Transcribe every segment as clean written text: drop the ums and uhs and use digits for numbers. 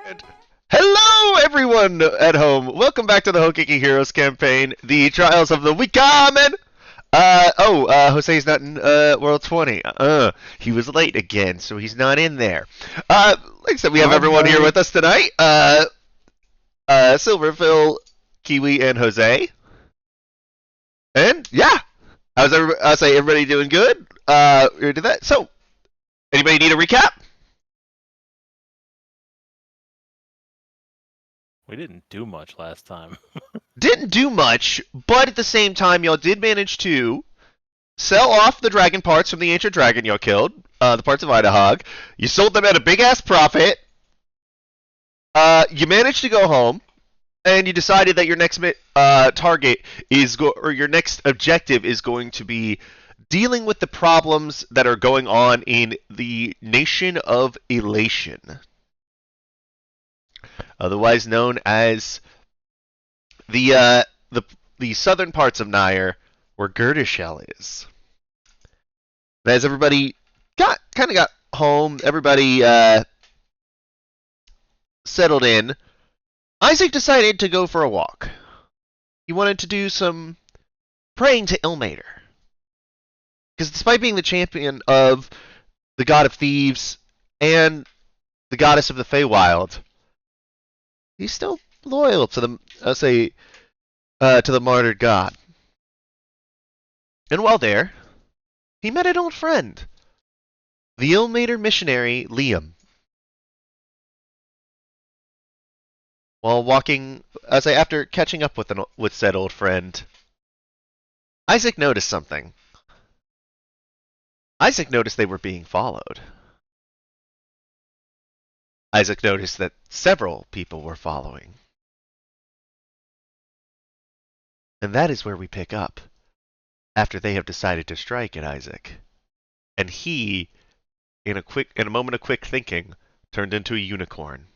And hello, everyone at home. Welcome back to the Hokeki Heroes campaign, the Trials of the Wickermen. Jose's not in World 20. He was late again, so he's not in there. Like I said, we have everyone here with us tonight. Silverfill, Kiwi, and Jose. And yeah, everybody doing good? We did that. So, anybody need a recap? We didn't do much last time. Didn't do much, but at the same time, y'all did manage to sell off the dragon parts from the ancient dragon y'all killed, the parts of Idahog. You sold them at a big ass profit. You managed to go home, and you decided that your next target or your next objective is going to be dealing with the problems that are going on in the nation of Elation, otherwise known as the southern parts of Nair, where Girdishell is. As everybody got home, everybody settled in, Isaac decided to go for a walk. He wanted to do some praying to Ilmater. Because despite being the champion of the God of Thieves and the goddess of the Feywild, he's still loyal to the to the martyred god. And while there, he met an old friend, the Ilmater missionary Liam. While walking, after catching up with said old friend, Isaac noticed something. Isaac noticed they were being followed. Isaac noticed that several people were following. And that is where we pick up, after they have decided to strike at Isaac. And he, in a moment of quick thinking, turned into a unicorn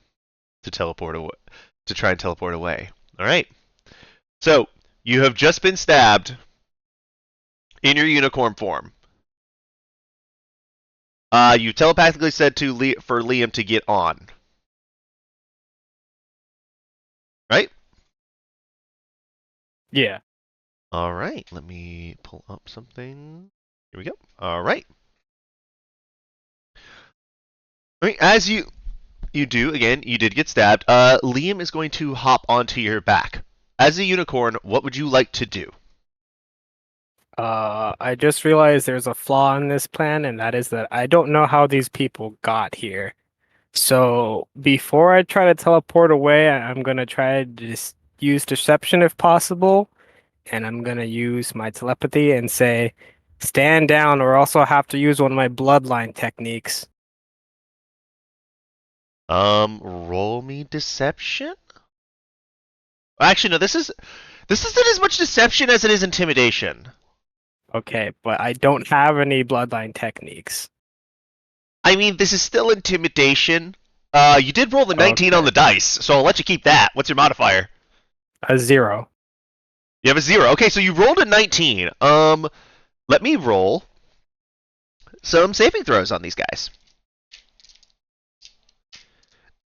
to try and teleport away. All right. So you have just been stabbed in your unicorn form. You telepathically said for Liam to get on. Right? Yeah. All right. Let me pull up something. Here we go. All right. As you do, again, you did get stabbed. Liam is going to hop onto your back. As a unicorn, what would you like to do? I just realized there's a flaw in this plan, and that is that I don't know how these people got here. So before I try to teleport away, I'm gonna try to just use deception if possible, and I'm gonna use my telepathy and say, stand down, or also have to use one of my bloodline techniques. Roll me deception? Actually, no, this isn't as much deception as it is intimidation. Okay, but I don't have any bloodline techniques. I mean, this is still intimidation. You did roll the 19 on Okay. the dice, so I'll let you keep that. What's your modifier? A 0. You have a 0. Okay, so you rolled a 19. Let me roll some saving throws on these guys.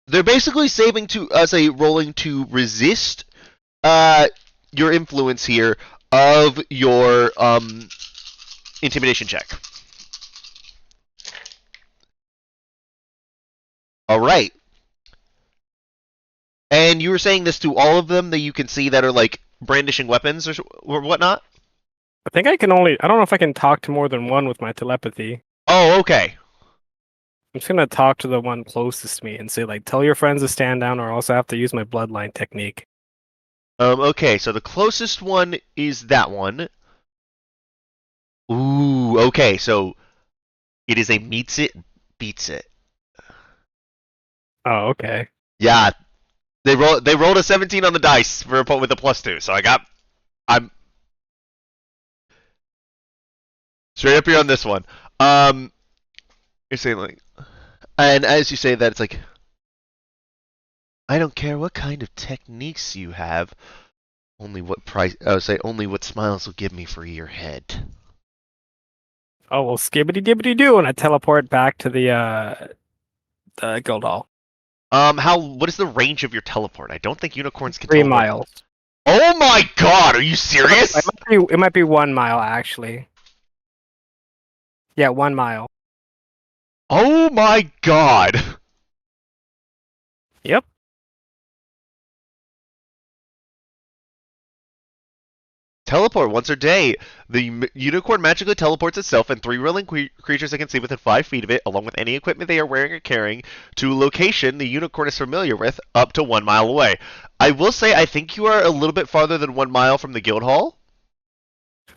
They're basically rolling to resist your influence here of your intimidation check. All right. And you were saying this to all of them that you can see that are like brandishing weapons or whatnot? I don't know if I can talk to more than one with my telepathy. Oh, okay. I'm just gonna talk to the one closest to me and say, like, tell your friends to stand down, or else I have to use my bloodline technique. Okay, so the closest one is that one. Ooh, okay, so it is a meets it, beats it. Oh, okay. Yeah, they rolled a 17 on the dice for with a +2, so I'm straight up here on this one. You're saying like, and as you say that, it's like, I don't care what kind of techniques you have, only what price. I would say only what smiles will give me for your head. Oh, well, skibbity dibbity doo, and I teleport back to the guild hall. What is the range of your teleport? I don't think unicorns can 3 teleport. miles. Oh my god, are you serious? It might be 1 mile actually. Yeah, 1 mile. Oh my god. Yep. Teleport once a day. The unicorn magically teleports itself and 3 rolling creatures it can see within 5 feet of it, along with any equipment they are wearing or carrying, to a location the unicorn is familiar with, up to 1 mile away. I will say, I think you are a little bit farther than 1 mile from the guild hall.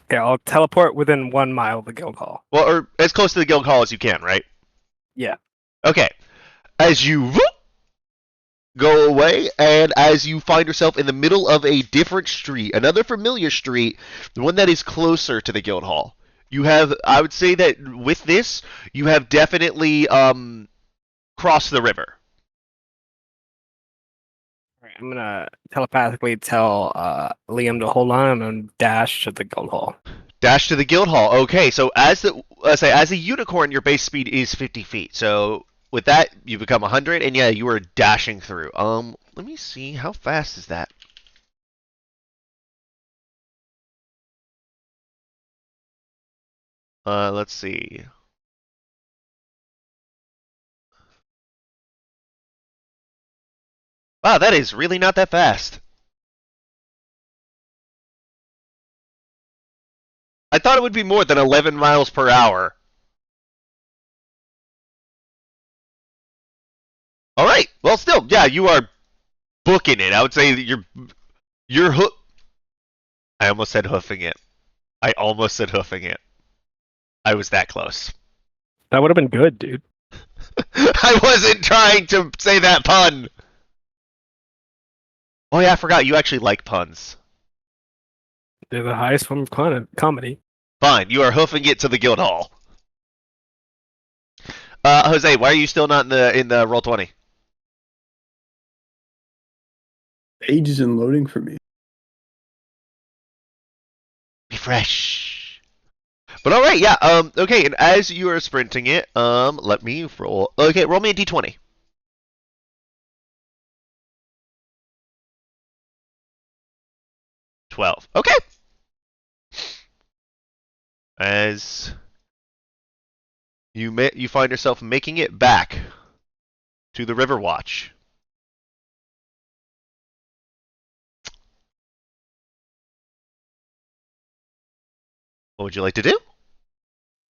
Okay, I'll teleport within 1 mile of the guild hall. Well, or as close to the guild hall as you can, right? Yeah. Okay. As you go away, and as you find yourself in the middle of a different street, another familiar street, the one that is closer to the guild hall. You have, I would say that with this, you have definitely crossed the river. Alright, I'm gonna telepathically tell Liam to hold on and dash to the guild hall. Dash to the guild hall. Okay, so as a unicorn, your base speed is 50 feet. So with that, you become 100, and yeah, you are dashing through. Let me see, how fast is that? Let's see. Wow, that is really not that fast. I thought it would be more than 11 miles per hour. All right. Well, still, yeah, you are booking it. I would say that you're I almost said hoofing it. I almost said hoofing it. I was that close. That would have been good, dude. I wasn't trying to say that pun. Oh yeah, I forgot. You actually like puns. They're the highest form of comedy. Fine. You are hoofing it to the guild hall. Jose, why are you still not in the roll 20? Page isn't loading for me. Be fresh. But all right, yeah. Okay, and as you are sprinting it, let me roll. Okay, roll me a d20. 12. Okay. As you find yourself making it back to the River Watch. What would you like to do?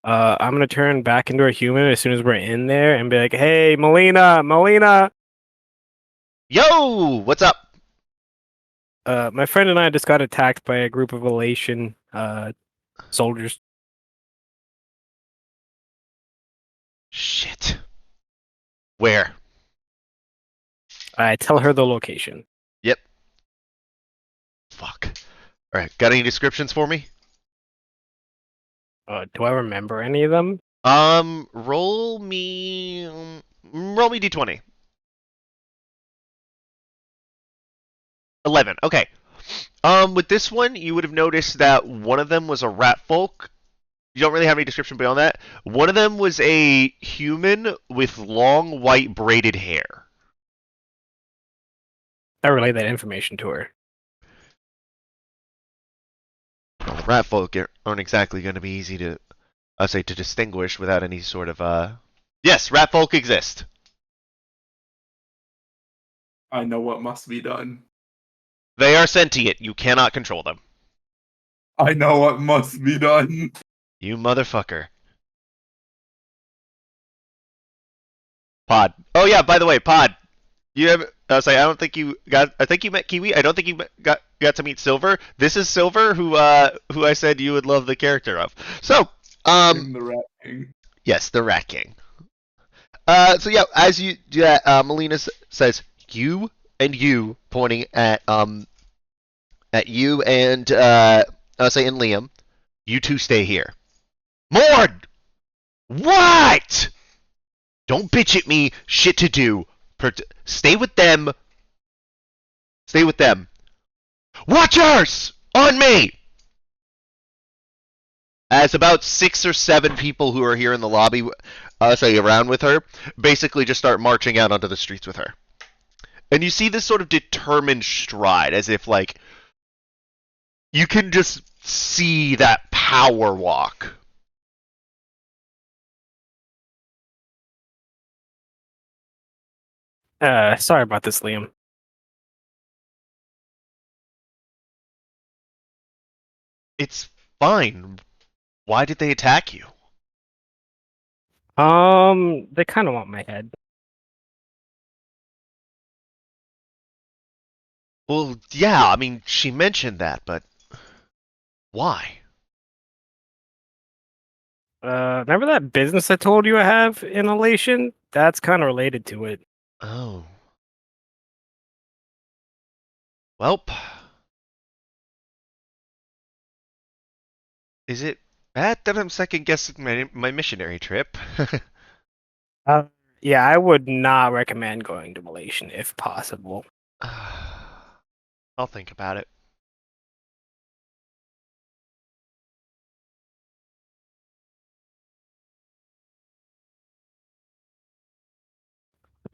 I'm gonna turn back into a human as soon as we're in there and be like, "Hey, Melina." Yo, what's up? My friend and I just got attacked by a group of elation soldiers. Shit. Where? I tell her the location. Yep. Fuck. All right, got any descriptions for me? Do I remember any of them? Roll me d20. 11. Okay. With this one, you would have noticed that one of them was a rat folk. You don't really have any description beyond that. One of them was a human with long white braided hair. I relay that information to her. Well, rat folk aren't exactly going to be easy to, to distinguish without any sort of. Yes, rat folk exist. I know what must be done. They are sentient. You cannot control them. I know what must be done. You motherfucker. Pod. Oh yeah, by the way, Pod. You have. I don't think you got. I think you met Kiwi. I don't think you got to meet Silver. This is Silver, who I said you would love the character of. So, I'm the Rat King. yes, the Rat King. So yeah, as you do that, Melina says you and you, pointing at you and I'll say and Liam. You two stay here. Mord! What? Don't bitch at me. Shit to do. Stay with them. Stay with them. Watchers! On me! As about 6 or 7 people who are here in the lobby, around with her, basically just start marching out onto the streets with her. And you see this sort of determined stride, as if like you can just see that power walk. Sorry about this, Liam. It's fine. Why did they attack you? They kind of want my head. Well, yeah, I mean, she mentioned that, but why? Remember that business I told you I have in Elation? That's kind of related to it. Oh. Welp. Is it bad that I'm second guessing my missionary trip? Uh, yeah, I would not recommend going to Elation if possible. I'll think about it.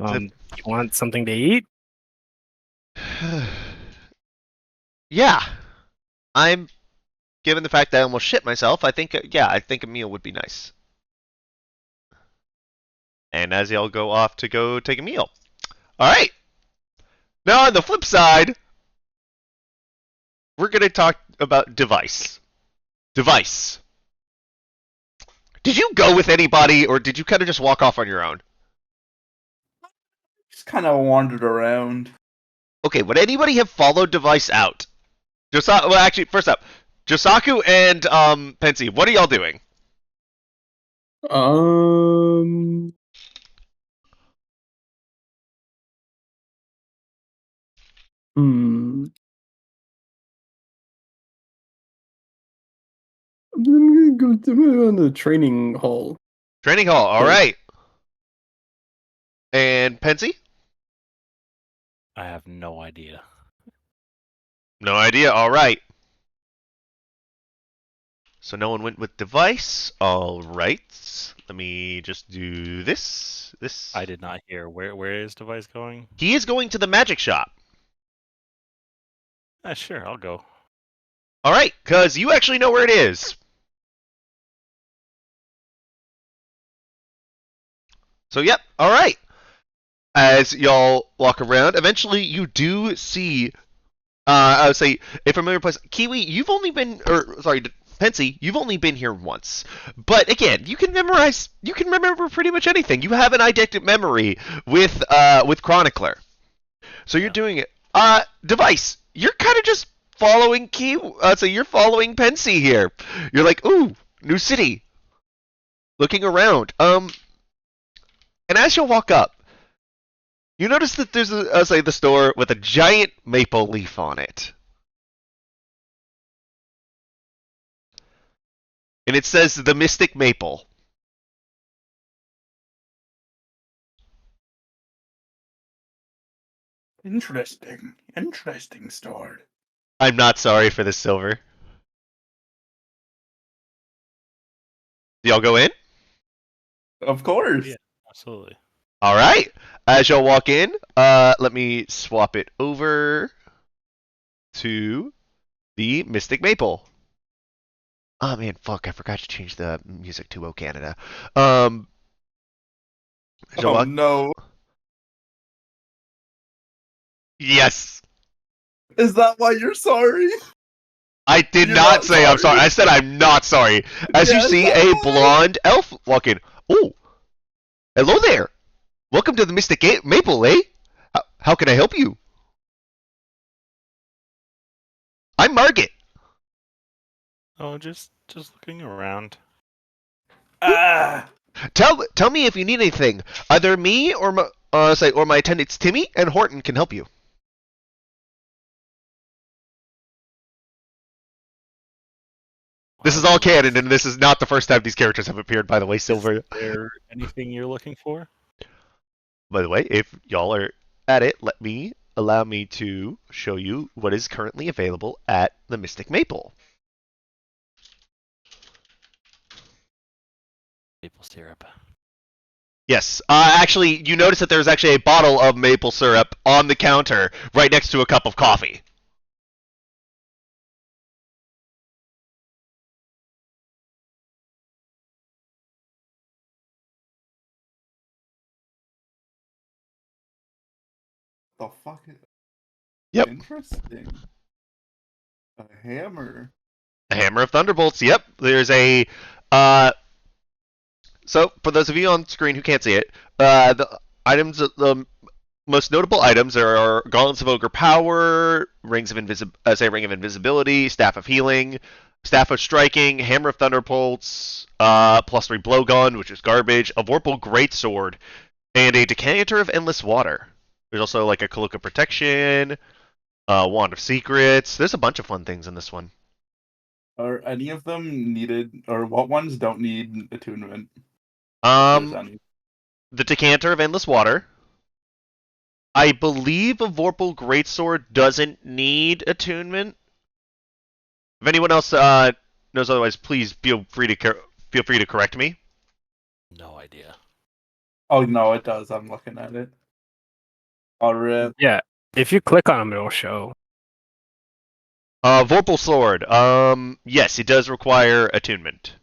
You want something to eat? Yeah. I'm given the fact that I almost shit myself, I think I think a meal would be nice. And as y'all go off to go take a meal. Alright. Now on the flip side, we're gonna talk about device. Device. Did you go with anybody or did you kind of just walk off on your own? Just kind of wandered around. Okay, would anybody have followed device out? Well, actually, first up, Josaku and Pensy, what are y'all doing? Um. Hmm. I'm gonna go to the training hall. Training hall, alright. And Pensy? I have no idea. No idea, alright. So no one went with device, alright. Let me just do this. I did not hear. Where is device going? He is going to the magic shop. Sure, I'll go. Alright, because you actually know where it is. So, yep, alright. As y'all walk around, eventually you do see, I would say, a familiar place. Kiwi, you've only been, or sorry, Pensy, you've only been here once. But again, you can remember pretty much anything. You have an eidetic memory with Chronicler. So you're doing it. Device, you're kind of just following so you're following Pensy here. You're like, ooh, new city. Looking around. And as you walk up, you notice that there's the store with a giant maple leaf on it. And it says the Mystic Maple. Interesting store. I'm not sorry for the silver. Do y'all go in? Of course. Yeah, absolutely. All right. As y'all walk in, let me swap it over to the Mystic Maple. Oh man, fuck! I forgot to change the music to "O Canada." as y'all Oh walk- no. Yes, Is that why you're sorry? I did You're not not say I'm sorry. sorry? I said I'm not sorry. As you Yes, see that's a why. blonde elf walk in. Oh, hello there. Welcome to the Mystic Maple, eh? How can I help you? I'm Margit. Oh, just looking around. Ah. Tell me if you need anything. Either me or my attendants Timmy and Horton can help you. This is all canon, and this is not the first time these characters have appeared. By the way, Silver. Is there anything you're looking for? By the way, if y'all are at it, allow me to show you what is currently available at the Mystic Maple. Maple syrup. Yes. Actually, you notice that there's actually a bottle of maple syrup on the counter right next to a cup of coffee. The fuck is Yep. interesting? A hammer. A hammer of thunderbolts. Yep. There's a. So, for those of you on screen who can't see it, the items, the most notable items are Gauntlets of Ogre Power, Ring of Invisibility, Staff of Healing, Staff of Striking, Hammer of Thunderbolts, +3 Blowgun, which is garbage, a Vorpal Greatsword, and a Decanter of Endless Water. There's also like a Cloak of Protection, Wand of Secrets. There's a bunch of fun things in this one. Are any of them needed, or what ones don't need attunement? If there's any. The Decanter of Endless Water. I believe a Vorpal Greatsword doesn't need attunement. If anyone else knows otherwise, please feel free to correct me. No idea. Oh no, it does. I'm looking at it. Alright. Yeah, if you click on them, it'll show. Vorpal Sword. Yes, it does require attunement.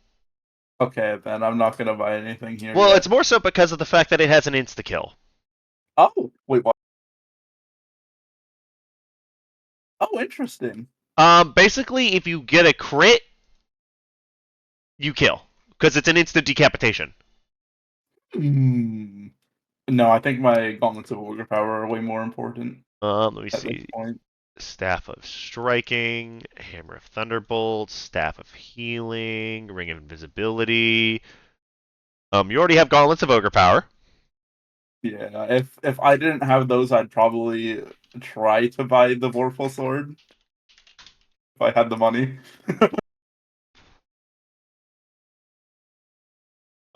Okay, then I'm not gonna buy anything here. Well, yet. it's more so because of the fact that it has an insta kill. Oh, wait, what? Oh, interesting. Basically, if you get a crit, you kill because it's an instant decapitation. Hmm. No, I think my gauntlets of ogre power are way more important Let me at this see. point. Staff of Striking, Hammer of Thunderbolts, Staff of Healing, Ring of Invisibility. You already have Gauntlets of Ogre Power. Yeah, if I didn't have those, I'd probably try to buy the Vorpal sword if I had the money.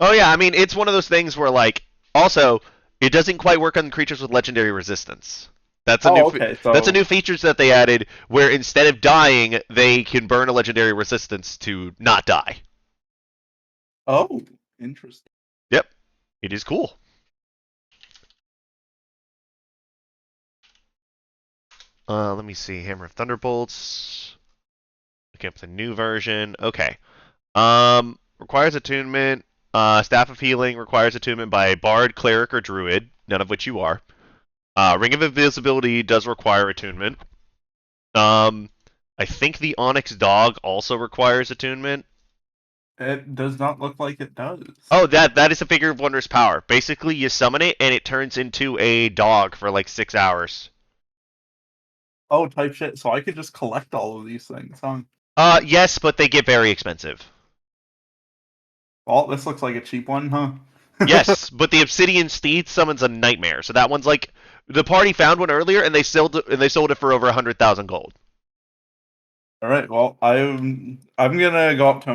Oh yeah, I mean it's one of those things where like also it doesn't quite work on creatures with legendary resistance. That's a Oh, new okay, so that's a new feature that they added where instead of dying they can burn a legendary resistance to not die. oh, interesting. Yep, it is cool. Let me see. Hammer of Thunderbolts. Looking up the new version. Okay. Requires attunement. Staff of Healing requires attunement by a Bard, Cleric, or Druid, none of which you are. Ring of Invisibility does require attunement. I think the Onyx Dog also requires attunement. It does not look like it does. Oh, that is a figure of wondrous power. Basically, you summon it and it turns into a dog for like 6 hours. Oh, type shit. So I could just collect all of these things, huh? Yes, but they get very expensive. Well, this looks like a cheap one, huh? Yes, but the Obsidian Steed summons a nightmare. So that one's like the party found one earlier and they sold it for over 100,000 gold. All right. Well, I'm gonna go up to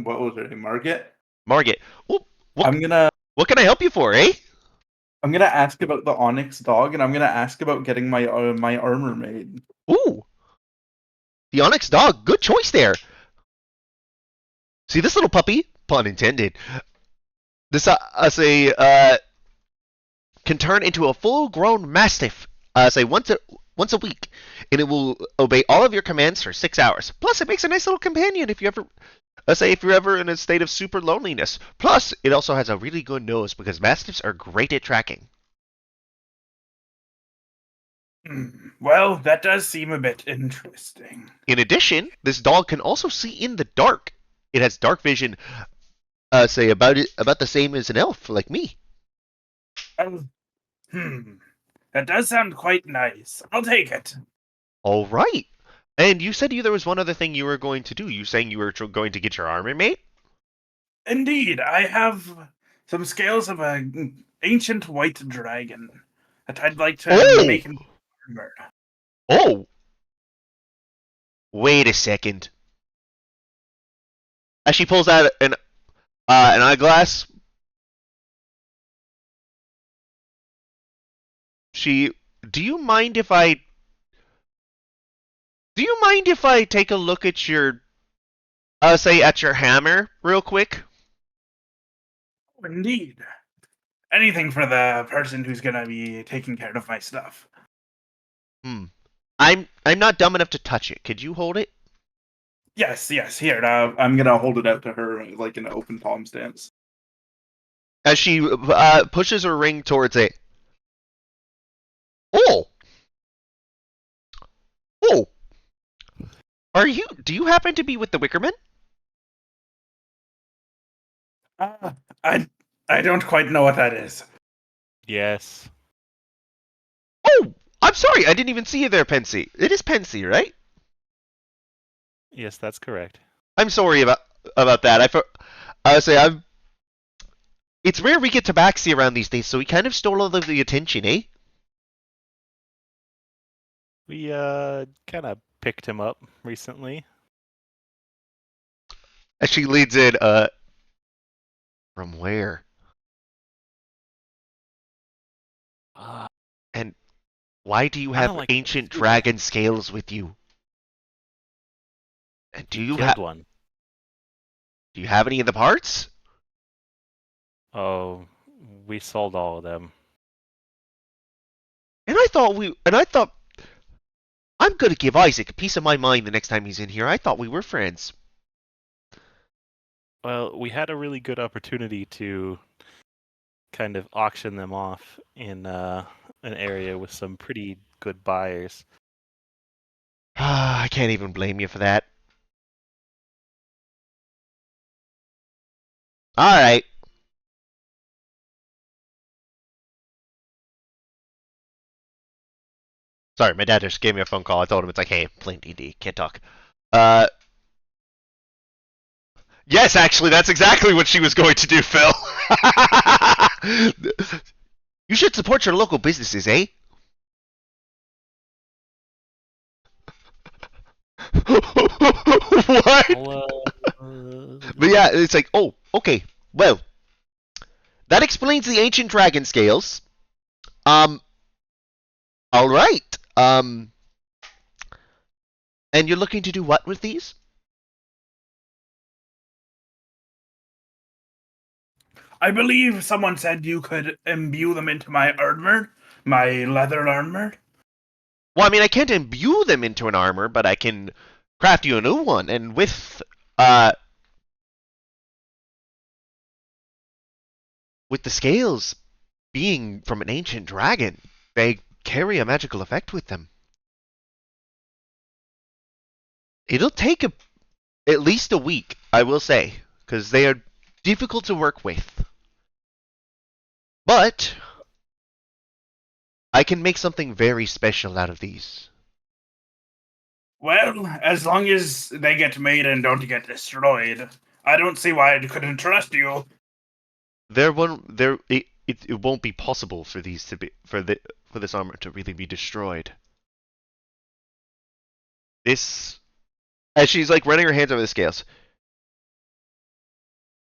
what was it? Market. Margit, what I'm gonna can I help you for, eh? I'm gonna ask about the Onyx dog, and I'm gonna ask about getting my my armor made. Ooh, the Onyx Dog, good choice there. See this little puppy, pun intended. This can turn into a full-grown mastiff. Say once a week, and it will obey all of your commands for 6 hours. Plus, it makes a nice little companion if you ever if you're ever in a state of super loneliness. Plus, it also has a really good nose because mastiffs are great at tracking. Well, that does seem a bit interesting. In addition, this dog can also see in the dark. It has dark vision. Say about the same as an elf like me. Oh, that does sound quite nice. I'll take it. All right. And you said there was one other thing you were going to do. You saying you were going to get your armor made? Indeed, I have some scales of an ancient white dragon that I'd like to make into armor. Oh! Wait a second. As she pulls out an eyeglass, do you mind if I take a look at your at your hammer real quick? Indeed. anything for the person who's gonna be taking care of my stuff. I'm not dumb enough to touch it. Could you hold it? Yes, yes. Here, I'm gonna hold it out to her like in an open palm stance. As she pushes her ring towards it. Oh! Oh! Do you happen to be with the Wickermen? I I don't quite know what that is. Yes. Oh! I'm sorry, I didn't even see you there, Pensy. It is Pensy, right? Yes, that's correct. I'm sorry about that. I would say I'm. It's rare we get tabaxi around these days, so we kind of stole all of the attention, eh? We kind of picked him up recently. As she leads in, from where? And why do you Kinda have like ancient the- dragon scales with you? And He killed one. do you have any of the parts? Oh, we sold all of them. And I thought I'm gonna give Isaac a piece of my mind the next time he's in here. I thought we were friends. Well, we had a really good opportunity to kind of auction them off in an area with some pretty good buyers. I can't even blame you for that. Alright. Sorry, my dad just gave me a phone call. I told him it's like, hey, playing D&D, can't talk. Yes, actually, that's exactly what she was going to do, Phil. You should support your local businesses, eh? What? But yeah, it's like, oh, okay. Well, that explains the ancient dragon scales. All right. And you're looking to do what with these? I believe someone said you could imbue them into my armor, my leather armor. Well, I mean, I can't imbue them into an armor, but I can craft you a new one. And with the scales being from an ancient dragon, they carry a magical effect with them. It'll take at least a week, I will say, because they are difficult to work with. But I can make something very special out of these. Well, as long as they get made and don't get destroyed, I don't see why I couldn't trust you. It won't be possible for these to be for this armor to really be destroyed. This, as she's like running her hands over the scales,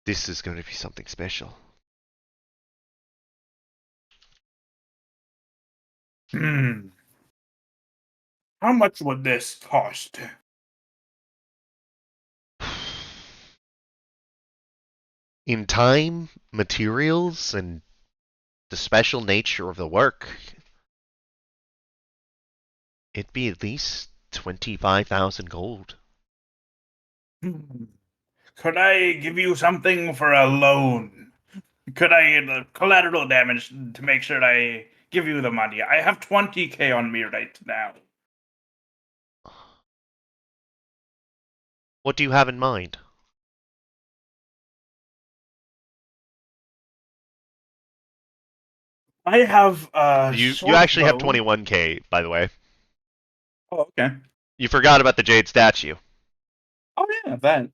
this is going to be something special. How much would this cost? In time, materials, and the special nature of the work, it'd be at least 25,000 gold. Could I give you something for a loan? Could I collateral damage to make sure I give you the money? I have 20k on me right now. What do you have in mind? I have You actually have 21k, by the way. Oh, okay. You forgot about the jade statue. Oh yeah, that.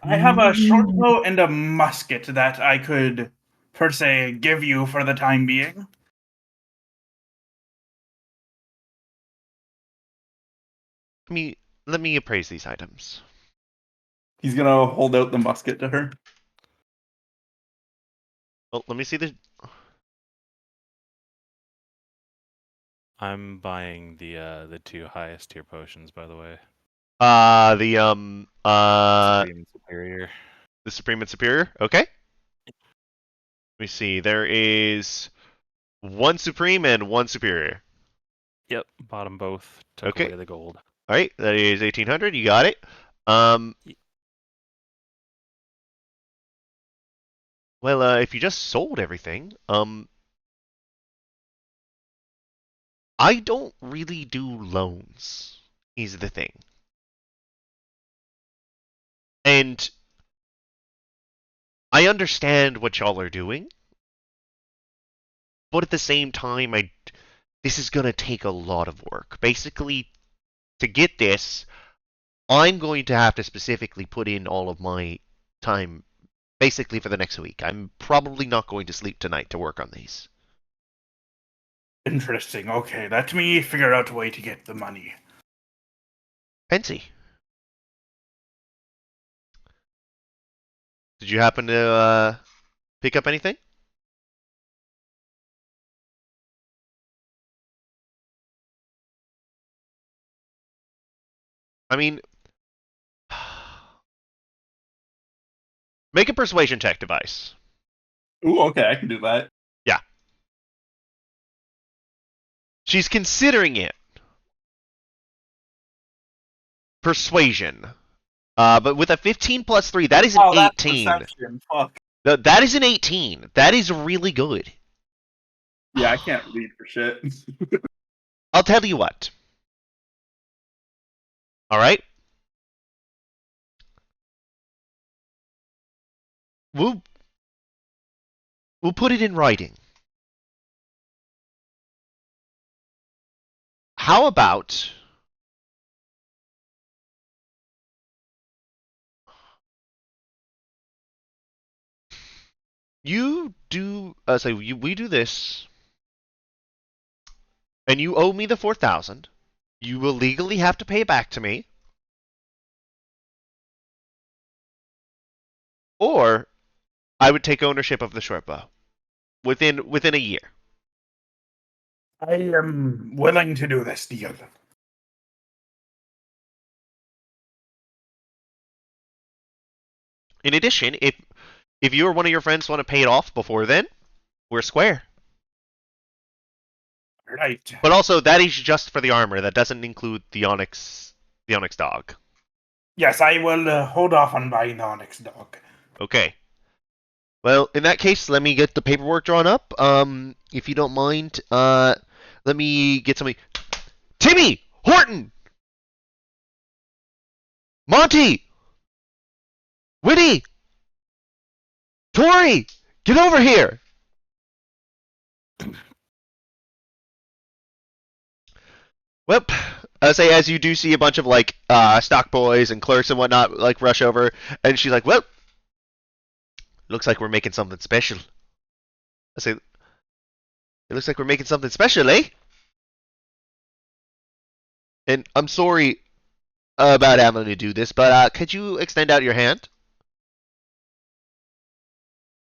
I have a short bow and a musket that I could, per se, give you for the time being. Let me appraise these items. He's gonna hold out the musket to her. Well, let me see the. I'm buying the two highest tier potions, by the way. The Supreme and Superior. Supreme and Superior. Okay. me see. There is one supreme and one superior. Yep, bought them both. Took Okay. away the gold. All right, that is 1800. You got it. Well, if you just sold everything, I don't really do loans. Is the thing. And I understand what y'all are doing, but at the same time, this is gonna take a lot of work. Basically, to get this, I'm going to have to specifically put in all of my time, basically for the next week. I'm probably not going to sleep tonight to work on these. Interesting. Okay, let me figure out a way to get the money. Fancy. Did you happen to pick up anything? I mean, make a persuasion check device. Ooh, okay, I can do that. Yeah. She's considering it. Persuasion. But with a 15 plus 3, that is an Oh, that's 18. perception. Fuck. That is an 18. That is really good. Yeah, I can't read for shit. I'll tell you what. Alright? We'll put it in writing. How about you do we do this, and you owe me the 4,000. You will legally have to pay it back to me. Or I would take ownership of the short bow within a year. I am willing to do this deal. In addition, if you or one of your friends want to pay it off before then, we're square. Right. But also, that is just for the armor. That doesn't include the Onyx dog. Yes, I will hold off on buying the Onyx dog. Okay. Well, in that case, let me get the paperwork drawn up. If you don't mind, let me get somebody. Timmy! Horton! Monty! Whitty! Tori! Get over here! Well, as you do see a bunch of like stock boys and clerks and whatnot like rush over, and she's like, "Well, looks like we're making something special." I say, "It looks like we're making something special, eh?" And I'm sorry about having to do this, but could you extend out your hand?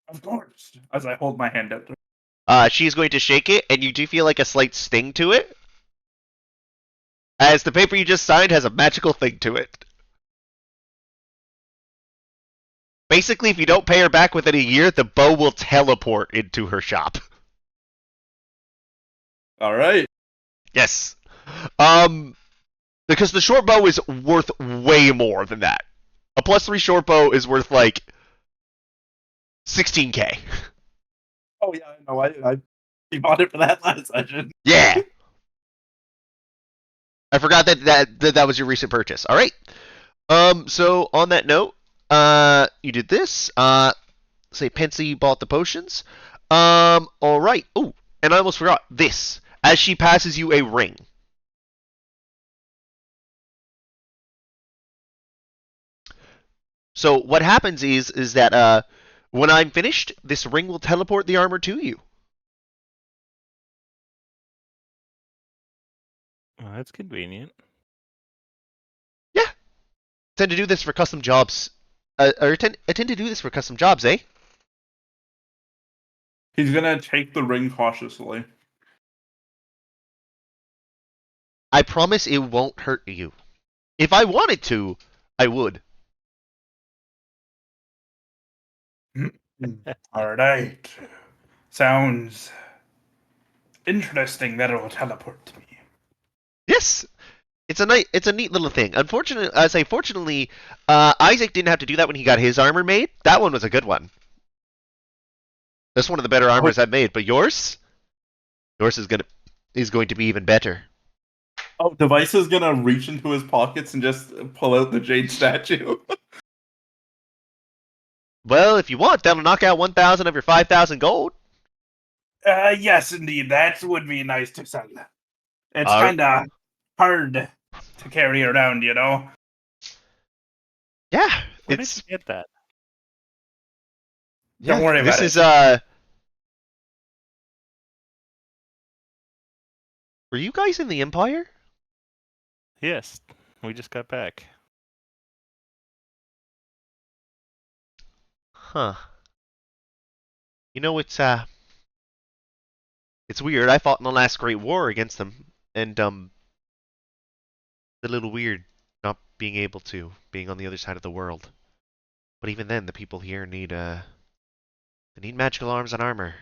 Of course. As I hold my hand out. She's going to shake it, and you do feel like a slight sting to it, as the paper you just signed has a magical thing to it. Basically, if you don't pay her back within a year, the bow will teleport into her shop. All right. Yes. Because the short bow is worth way more than that. A +3 short bow is worth like 16k. Oh yeah, I know. I bought it for that last session. Yeah. I forgot that was your recent purchase. All right. So on that note, you did this. Say Pensy bought the potions. All right. Oh, and I almost forgot this. As she passes you a ring. So what happens is that when I'm finished, this ring will teleport the armor to you. Oh, that's convenient. Yeah. Tend to do this for custom jobs. I tend to do this for custom jobs, eh? He's gonna take the ring cautiously. I promise it won't hurt you. If I wanted to, I would. All right. Sounds interesting that it will teleport to me. Yes, it's a neat little thing. Unfortunately, fortunately, Isaac didn't have to do that when he got his armor made. That one was a good one. That's one of the better armors I've made. But yours is going to be even better. Oh, Device is gonna reach into his pockets and just pull out the jade statue. Well, if you want, that'll knock out 1,000 of your 5,000 gold. Yes, indeed. That would be nice to sell. It's Uh, kind of hard to carry around, you know? Yeah, Where did it's you get that? Don't worry this about is it. Were you guys in the Empire? Yes, we just got back. Huh. You know, it's weird. I fought in the last Great War against them, and it's a little weird not being able to, being on the other side of the world. But even then, the people here they need magical arms and armor.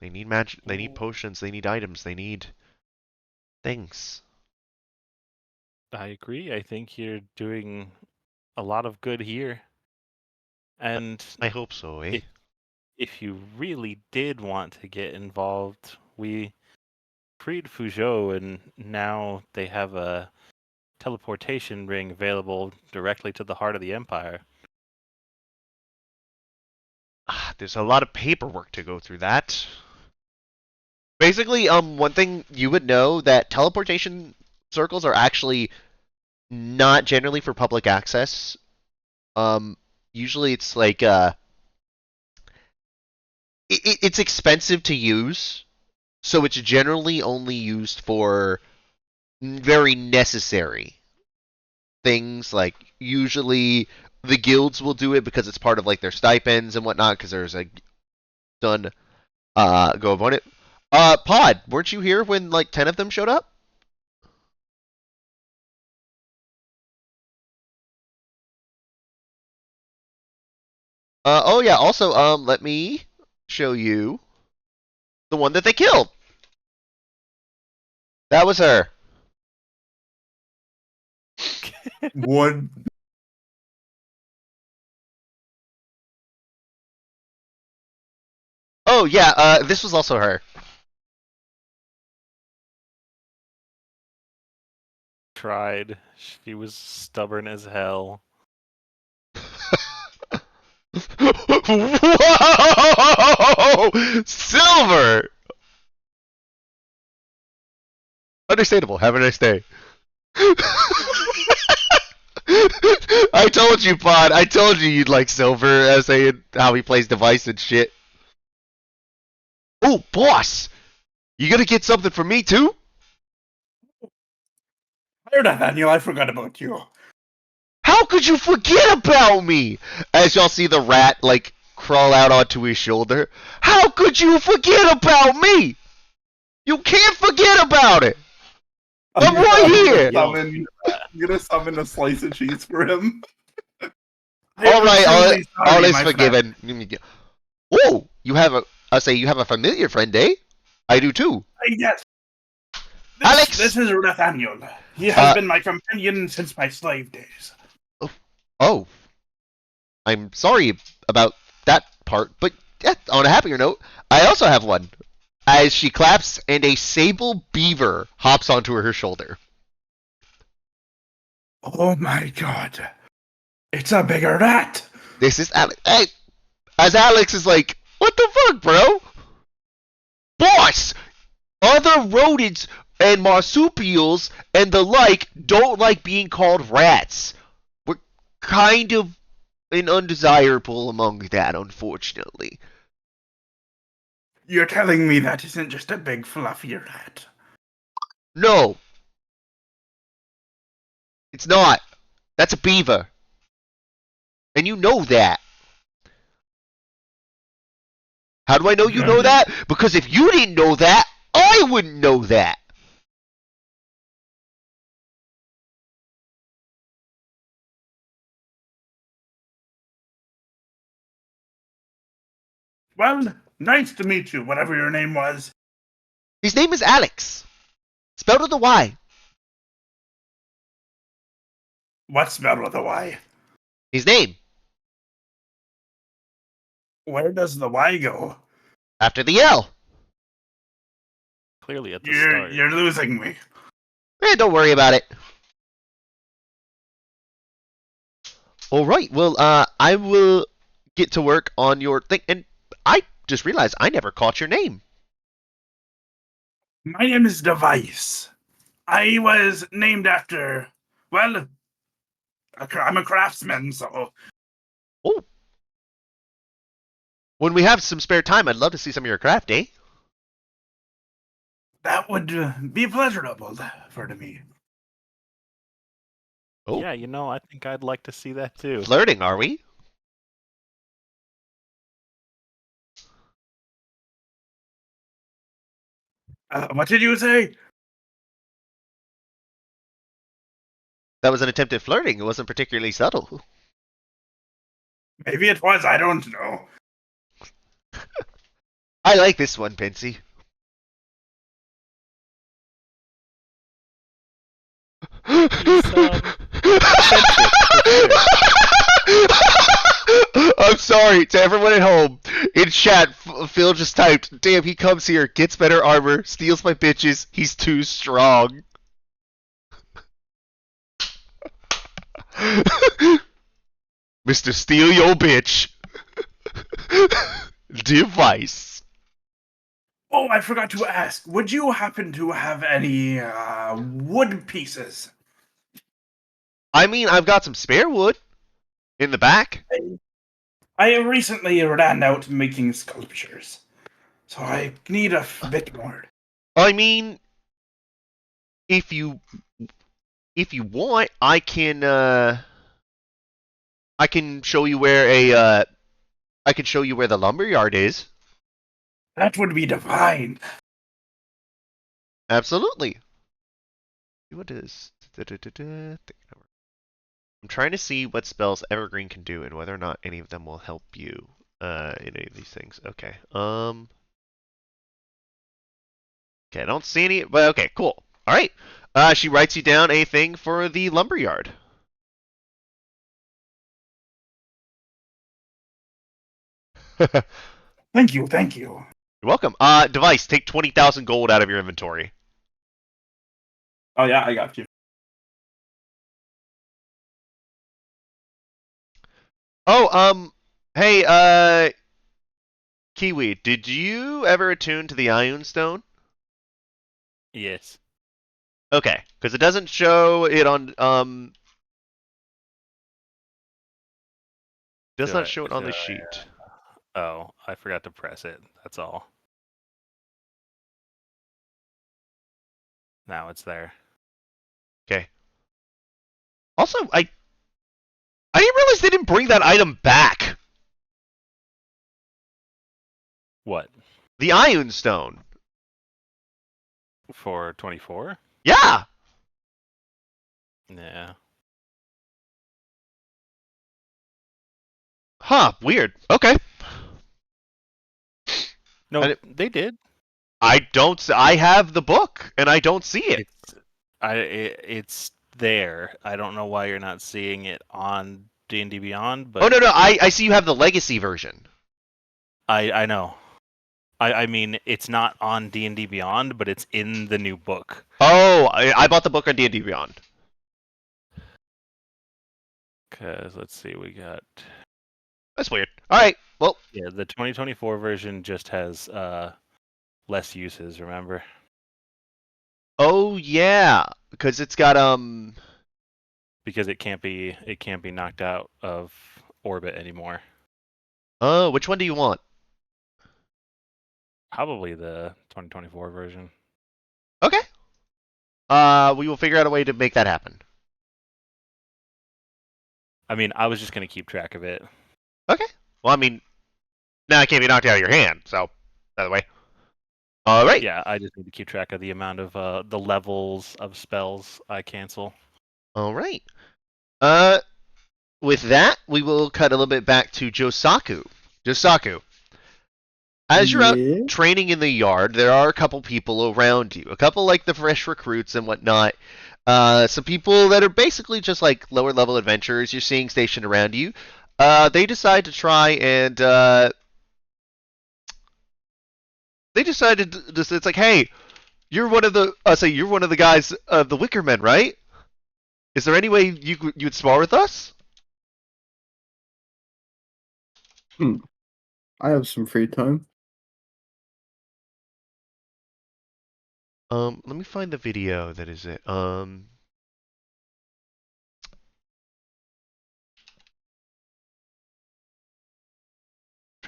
They need potions, they need items, they need things. I agree. I think you're doing a lot of good here. And I hope so, eh? if you really did want to get involved, we freed Fuzhou, and now they have a teleportation ring available directly to the heart of the Empire. There's a lot of paperwork to go through that. Basically, one thing you would know that teleportation circles are actually not generally for public access. Usually it's like it's expensive to use, so it's generally only used for very necessary things. Like usually the guilds will do it because it's part of like their stipends and whatnot. Because there's a done go about it. Pod, weren't you here when like 10 of them showed up? Oh yeah. Also, let me show you the one that they killed. That was her. What? Oh yeah. This was also her. Tried. She was stubborn as hell. Whoa! Silver! Understandable. Have a nice day. I told you, Pod. I told you you'd like Silver, as saying how he plays device and shit. Oh, boss! You gonna get something for me too? Here, Nathaniel, I forgot about you. How could you forget about me? As y'all see the rat like crawl out onto his shoulder. How could you forget about me? You can't forget about it. I'm right here. I'm gonna summon a slice of cheese for him. All right, Truly sorry, all is my friend. forgiven. Oh, you have a. I say you have a familiar friend, eh? I do too. Yes. Alex! This is Nathaniel. He has been my companion since my slave days. Oh, I'm sorry about that part, but yeah, on a happier note, I also have one. As she claps, and a sable beaver hops onto her shoulder. Oh my god. It's a bigger rat. This is Alex. Hey, as Alex is like, what the fuck, bro? Boss! Other rodents and marsupials and the like don't like being called rats. We're kind of an undesirable among that, unfortunately. You're telling me that isn't just a big fluffy rat? No, it's not. That's a beaver. And you know that. How do I know you know that? Because if you didn't know that, I wouldn't know that. Well, nice to meet you, whatever your name was. His name is Alex. Spelled with a Y. What's spelled with a Y? His name. Where does the Y go? After the L. Clearly at the You're start. you're losing me. Don't worry about it. Alright, well, I will get to work on your thing. And I just realized I never caught your name. My name is Device. I was named after, well, I'm a craftsman, so Oh. When we have some spare time, I'd love to see some of your craft, eh? that would be pleasurable for me. Oh. Yeah, I think I'd like to see that too. Flirting, are we? What did you say? That was an attempt at flirting. It wasn't particularly subtle. Maybe it was, I don't know. I like this one, Pinsy. I'm sorry to everyone at home. In chat, Phil just typed, "Damn, he comes here, gets better armor, steals my bitches. He's too strong." Mr. Steal Your Bitch. Device. Oh, I forgot to ask. Would you happen to have any wood pieces? I mean, I've got some spare wood in the back. I recently ran out making sculptures, so I need a bit more. I mean, if you want, I can show you where I can show you where the lumberyard is. That would be divine. Absolutely. What is? I'm trying to see what spells Evergreen can do and whether or not any of them will help you in any of these things. Okay. Okay, I don't see any, but okay, cool. All right. She writes you down a thing for the lumberyard. Thank you, thank you. You're welcome. Device, take 20,000 gold out of your inventory. Oh yeah, I got you. Oh, hey, Kiwi, did you ever attune to the Ioun Stone? Yes. Okay, because it doesn't show it on, does not show it on the sheet. Oh, I forgot to press it. That's all. Now it's there. Okay. Also, I didn't realize they didn't bring that item back. What? The Ioun Stone. For 24? Yeah. Yeah. Huh. Weird. Okay. No, they did. I don't. I have the book and I don't see it. It's there. I don't know why you're not seeing it on D&D Beyond, but Oh no. I see you have the Legacy version. I know. I mean, it's not on D&D Beyond, but it's in the new book. Oh, I bought the book on D&D Beyond. Because let's see, we got That's weird. All right. Well. Yeah, the 2024 version just has less uses. Remember? Oh yeah, because it's got Because it can't be knocked out of orbit anymore. Oh, which one do you want? Probably the 2024 version. Okay. We will figure out a way to make that happen. I mean, I was just gonna keep track of it. Okay. Well, I mean, now it can't be knocked out of your hand, so by the way. All right. Yeah, I just need to keep track of the amount of the levels of spells I cancel. All right. With that, we will cut a little bit back to Josaku. Josaku, As you're out Yeah. training in the yard, there are a couple people around you. A couple like the fresh recruits and whatnot. Some people that are basically just like lower level adventurers you're seeing stationed around you. They decide to try and they decided to, it's like, hey, you're one of the you're one of the guys of the Wickermen, right? Is there any way you'd spar with us? I have some free time. Let me find the video that is it. Trying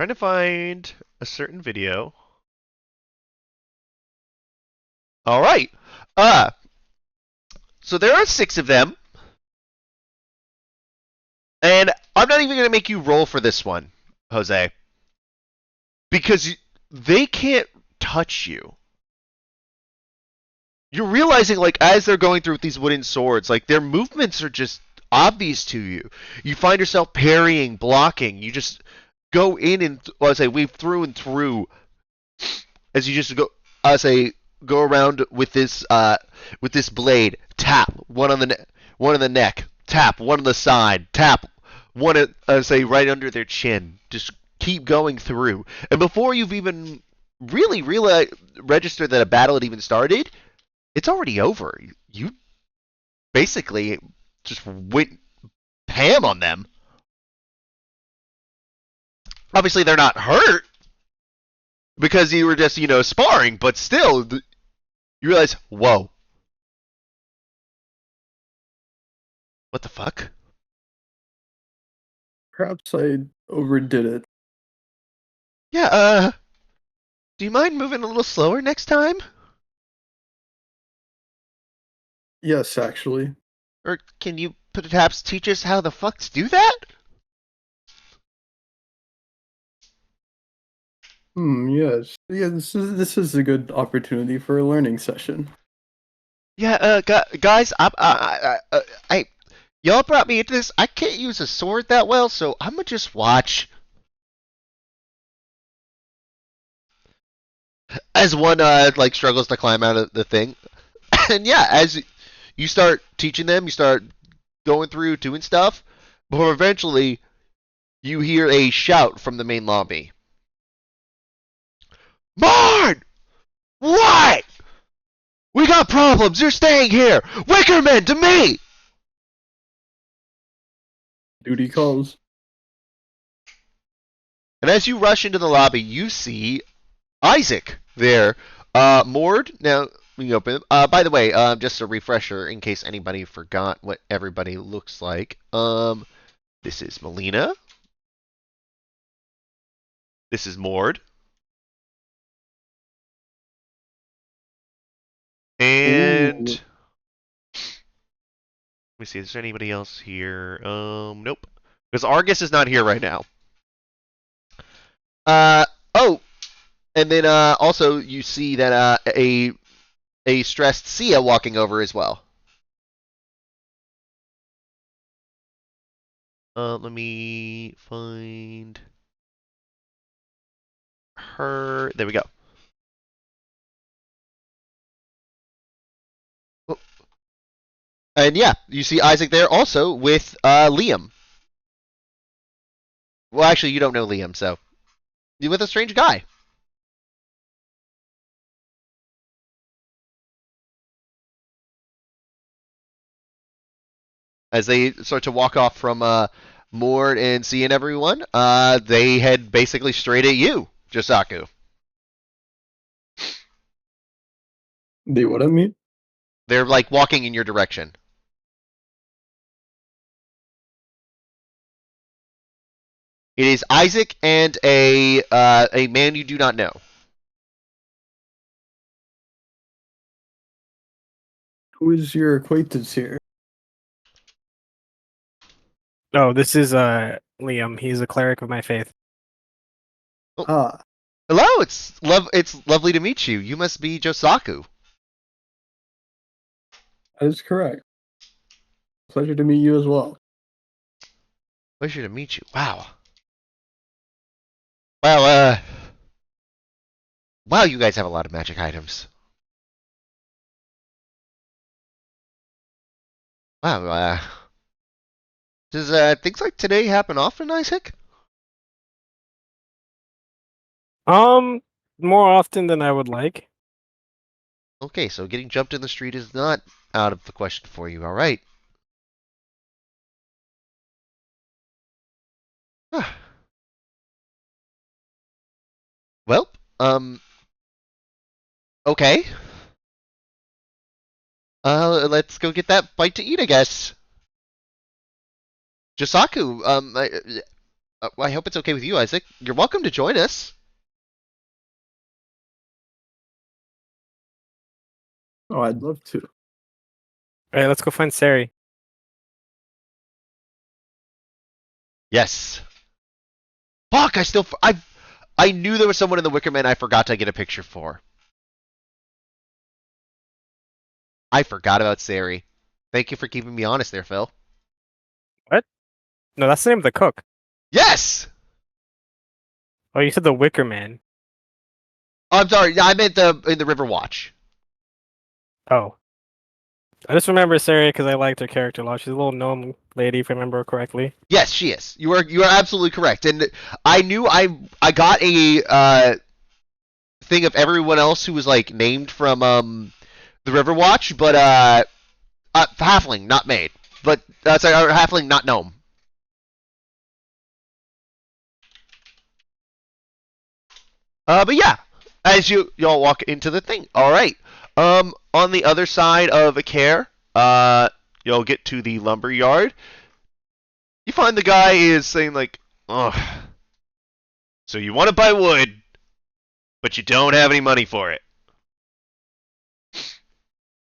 to find a certain video. All right. So there are 6 of them, and I'm not even going to make you roll for this one, Jose, because they can't touch you. You're realizing, like, as they're going through with these wooden swords, like, their movements are just obvious to you. You find yourself parrying, blocking. You just go in and, weave through and through as you just go around with this blade. Tap one on the neck. Tap one on the side. Tap one right under their chin. Just keep going through, and before you've even really registered that a battle had even started, it's already over. You basically just went ham on them. Obviously, they're not hurt because you were just, sparring, but still, you realize, whoa. What the fuck? Perhaps I overdid it. Yeah, do you mind moving a little slower next time? Yes, actually. Or can you perhaps teach us how the fuck to do that? Yes. Yeah, this is a good opportunity for a learning session. Yeah, guys, y'all brought me into this. I can't use a sword that well, so I'm gonna just watch. As one struggles to climb out of the thing, and yeah, as you start teaching them, you start going through doing stuff, before eventually you hear a shout from the main lobby. Marn! What? We got problems. You're staying here. Wickermen, to me. Duty calls. And as you rush into the lobby, you see Isaac there. Mord, now we can open. By the way, just a refresher in case anybody forgot what everybody looks like. This is Melina. This is Mord. And Ooh. let me see, is there anybody else here? Nope. Because Argus is not here right now. Oh, and then also you see that a stressed Sia walking over as well. Let me find her. There we go. Oh. And yeah, you see Isaac there also with Liam. Well, actually, you don't know Liam, so you're with a strange guy. As they start to walk off from Mord and seeing everyone, they head basically straight at you, Josaku. They what I mean? They're like walking in your direction. It is Isaac and a man you do not know. Who is your acquaintance here? Oh, this is Liam. He's a cleric of my faith. Ah, Hello, it's lovely to meet you. You must be Josaku. that is correct. Pleasure to meet you as well. Pleasure to meet you. Wow. Well, Wow, you guys have a lot of magic items. Wow, does things like today happen often, Isaac? More often than I would like. Okay, so getting jumped in the street is not out of the question for you, alright. Well, okay. Let's go get that bite to eat, I guess. Jisaku, I hope it's okay with you, Isaac. You're welcome to join us. Oh, I'd love to. All right, let's go find Sari. Yes. Fuck, I knew there was someone in the Wickermen I forgot to get a picture for. I forgot about Sari. Thank you for keeping me honest there, Phil. What? No, that's the name of the cook. Yes! Oh, you said the Wicker Man. Oh, I'm sorry, I meant in the River Watch. Oh. I just remember Sari because I liked her character a lot. She's a little gnome lady, if I remember correctly. Yes, she is. You are absolutely correct. And I knew I got a thing of everyone else who was like named from the River Watch, but halfling, not maid. But sorry, halfling, not gnome. But yeah, as y'all walk into the thing. All right. On the other side of a care, you'll get to the lumber yard. You find the guy is saying like, "Oh, so you want to buy wood, but you don't have any money for it."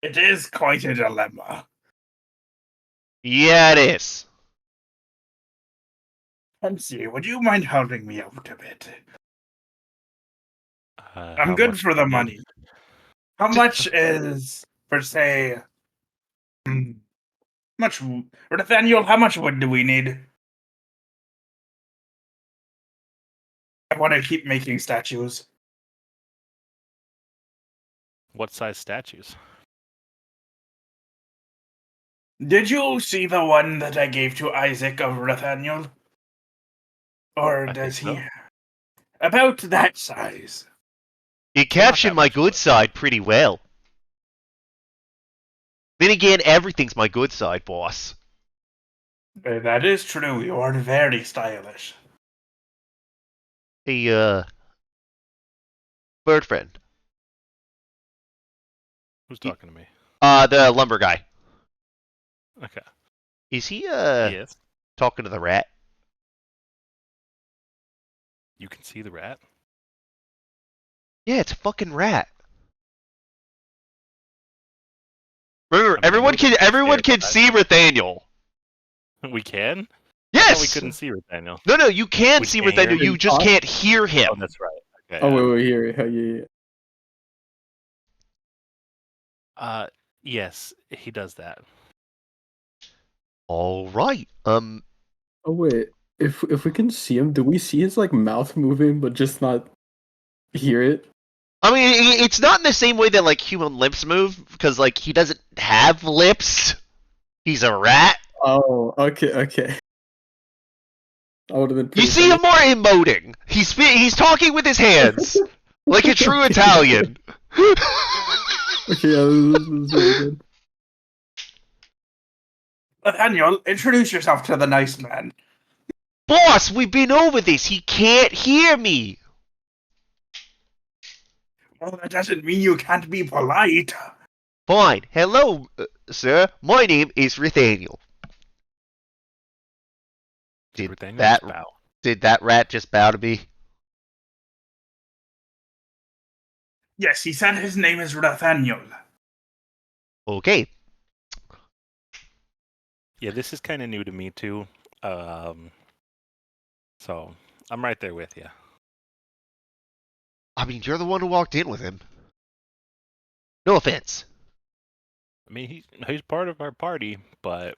It is quite a dilemma. Yeah, it is. MC, would you mind helping me out a bit? How I'm good much for the do you money. need? How much is, for say, much Nathaniel? How much wood do we need? I want to keep making statues. What size statues? Did you see the one that I gave to Isaac of Nathaniel? Or I does think he? so. About that size. You So not captured that my much good wood. side pretty well. Then again, everything's my good side, boss. That is true. You are very stylish. Hey, bird friend. Who's talking to me? The lumber guy. Okay. Is he, Yes. talking to the rat? You can see the rat. Yeah, it's a fucking rat. Remember, I mean, I know that everyone it's there, can but see Nathaniel. We can? I thought we Yes! couldn't see Nathaniel. No, you can We see can hear Nathaniel, him? you just Talk? can't hear him. Oh, that's right. Okay. Oh, wait, here. Yeah. Yes, he does that. Alright, Oh, wait. If we can see him, do we see his like mouth moving, but just not hear it? I mean, it's not in the same way that, like, human lips move, because, like, he doesn't have lips. He's a rat. Oh, okay. I would have been. You pretty see him funny. more emoting. He's talking with his hands, like a true Italian. Okay, yeah, this is very good. Nathaniel, introduce yourself to the nice man. Boss, we've been over this. He can't hear me. Well, that doesn't mean you can't be polite. Fine. Hello, sir. My name is Nathaniel. Did Nathaniel that just bow. did that rat just bow to me? Yes, he said his name is Nathaniel. Okay. Yeah, this is kind of new to me too. So I'm right there with you. I mean, you're the one who walked in with him. No offense. I mean, he's part of our party, but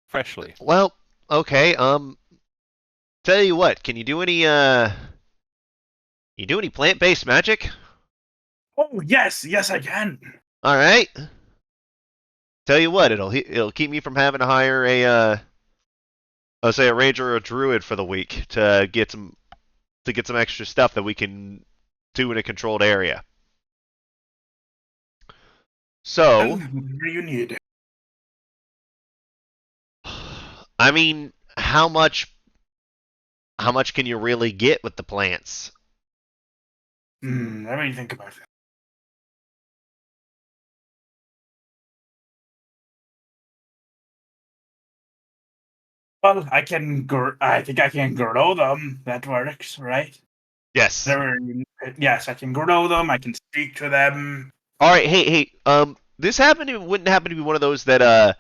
freshly. Well, okay. Tell you what. Can you do any You do any plant-based magic? Oh, yes, yes, I can. All right. Tell you what, it'll keep me from having to hire I'll say a ranger or a druid for the week to get some extra stuff that we can do in a controlled area. So, What do you need? I mean, how much can you really get with the plants? Let me think about it. Well, I think I can grow them. That works, right? Yes. Yes, I can grow them. I can speak to them. All right. Hey. This wouldn't happen to be one of those that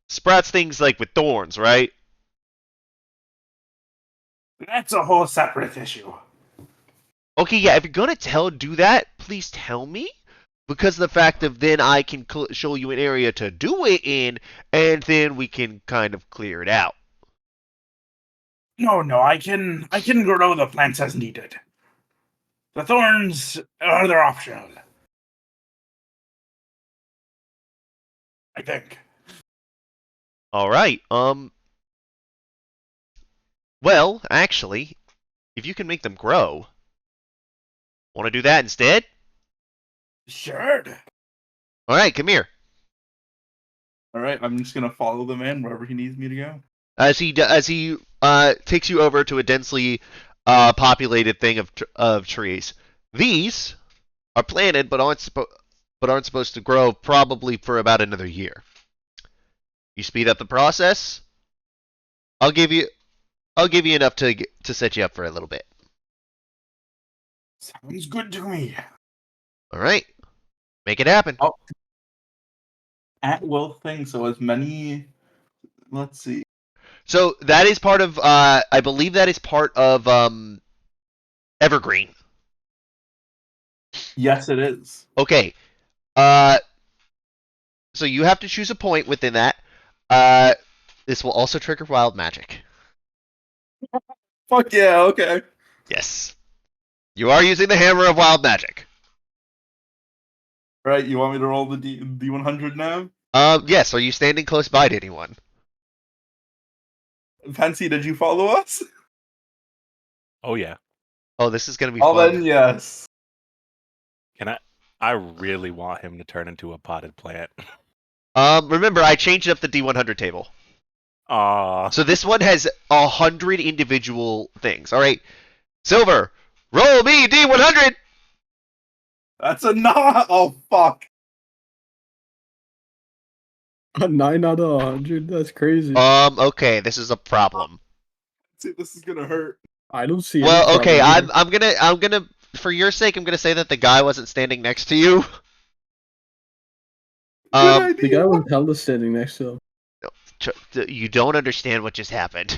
sprouts things like with thorns, right? That's a whole separate issue. Okay. Yeah. If you're gonna do that, please tell me. Because of the fact of then I can show you an area to do it in, and then we can kind of clear it out. No, I can grow the plants as needed. The thorns they're optional. I think. All right. Well, actually, if you can make them grow, want to do that instead? Sure. All right. Come here. All right, I'm just gonna follow the man wherever he needs me to go. As he takes you over to a densely populated thing of trees. These are planted, but aren't supposed to grow probably for about another year. You speed up the process. I'll give you enough to set you up for a little bit. Sounds good to me. All right, make it happen. Oh. At will thing, so as many. Let's see. So that is part of. I believe that is part of Evergreen. Yes, it is. Okay. So you have to choose a point within that. This will also trigger wild magic. Fuck yeah, okay. Yes. You are using the hammer of wild magic. Right, you want me to roll the D100 now? Yes. Are you standing close by to anyone? Fancy, did you follow us? Oh yeah. Oh, this is gonna be Oh, fun. then yes. I really want him to turn into a potted plant. Remember, I changed up the D100 table. Aw. So this one has 100 individual things. All right, Silver, roll me D100. That's a not. Oh, fuck. A 9 out of 100. That's crazy. Okay, this is a problem. See, this is gonna hurt. I don't see. any Well, okay, problem here. I'm gonna for your sake, I'm gonna say that the guy wasn't standing next to you. Good idea. The guy with Hella standing next to him. You don't understand what just happened. It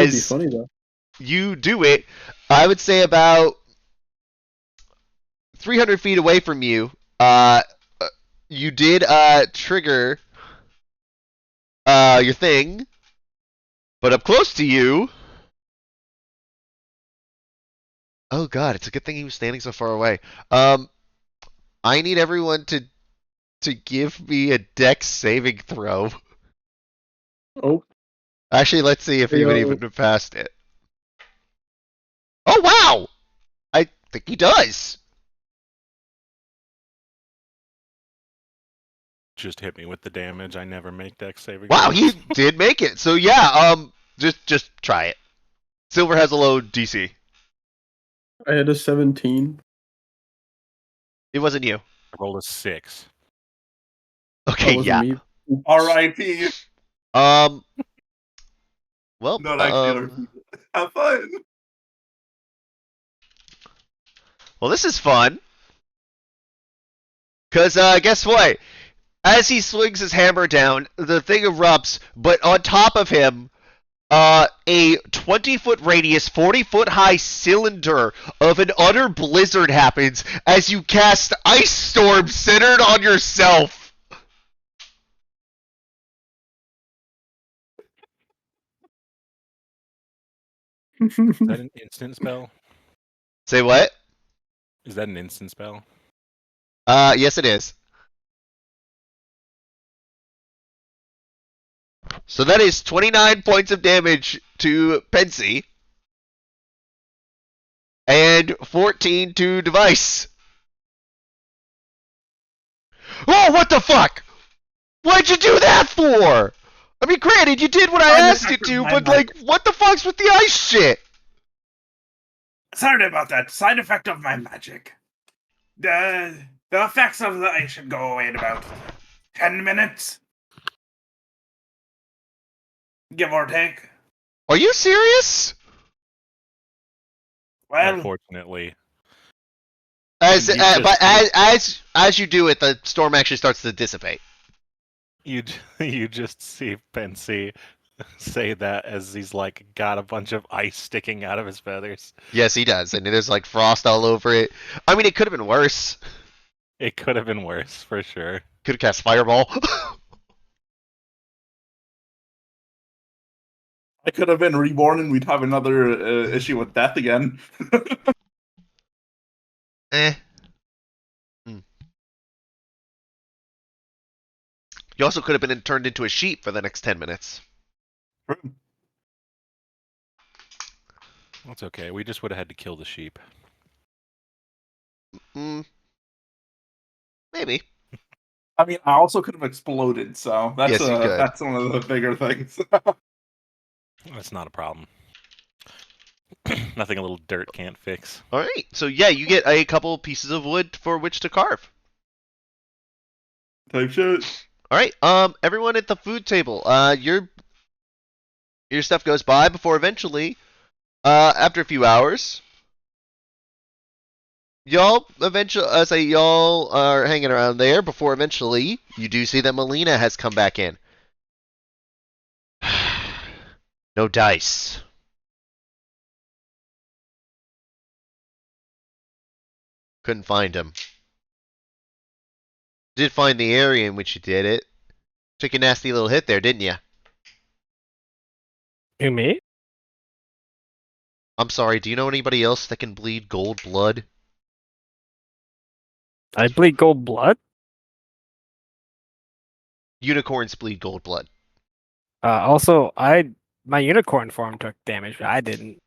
would be As funny though. you do it, I would say about 300 feet away from you, you did trigger your thing, but up close to you. Oh god, it's a good thing he was standing so far away. I need everyone to give me a dex saving throw. Oh, Actually, let's see if he would Yo. even have passed it. Oh wow! I think he does. Just hit me with the damage. I never make dex saving. Wow, throws. he did make it. So yeah, just try it. Silver has a low DC. I had a 17. It wasn't you. I rolled a 6. That Okay, wasn't yeah. me. Oops. R.I.P. Well, Not actually R.I.P. Have fun. well, this is fun. Cause guess what? As he swings his hammer down, the thing erupts, but on top of him, a 20-foot radius, 40-foot high cylinder of an utter blizzard happens as you cast Ice Storm centered on yourself. Is that an instant spell? Say what? Is that an instant spell? Yes, it is. So that is 29 points of damage to Pensy and 14 to Device. Oh, what the fuck? What'd you do that for? I mean, granted, you did what I asked you to, but like, what the fuck's with the ice shit? Sorry about that. Side effect of my magic. The effects of the ice should go away in about 10 minutes. Give or take. Are you serious? Well, Unfortunately. As You just- but as you do it, the storm actually starts to dissipate. You just see Pensy say that as he's like got a bunch of ice sticking out of his feathers. Yes, he does, and there's like frost all over it. I mean, it could have been worse. It could have been worse for sure. Could have cast fireball. I could have been reborn and we'd have another issue with death again. Eh. Hmm. You also could have been turned into a sheep for the next 10 minutes. That's okay. We just would have had to kill the sheep. Hmm. Maybe. I mean, I also could have exploded, so that's Yes, you could. that's one of the bigger things. That's not a problem. Nothing a little dirt can't fix. All right. So yeah, you get a couple pieces of wood for which to carve. Type shit. All right. Everyone at the food table. Your stuff goes by before eventually, after a few hours, y'all are hanging around there before eventually you do see that Melina has come back in. No dice. Couldn't find him. Did find the area in which you did it. Took a nasty little hit there, didn't you? Who, me? I'm sorry, do you know anybody else that can bleed gold blood? I bleed gold blood? Unicorns bleed gold blood. Also, my unicorn form took damage, but I didn't.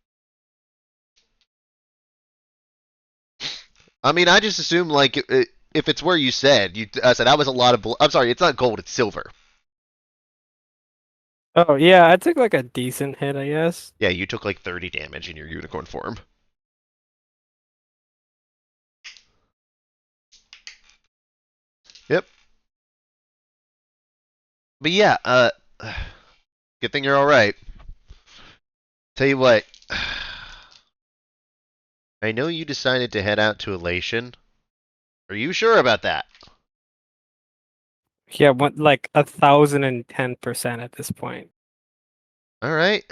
I mean, I just assume, like, if it's where you said, I said that was a lot of blood. I'm sorry, it's not gold, it's silver. Oh, yeah, I took like a decent hit, I guess. Yeah, you took like 30 damage in your unicorn form. Yep. But yeah, good thing you're alright. Tell you what, I know you decided to head out to Elation. Are you sure about that? Yeah, went like 1,010% at this point. Alright.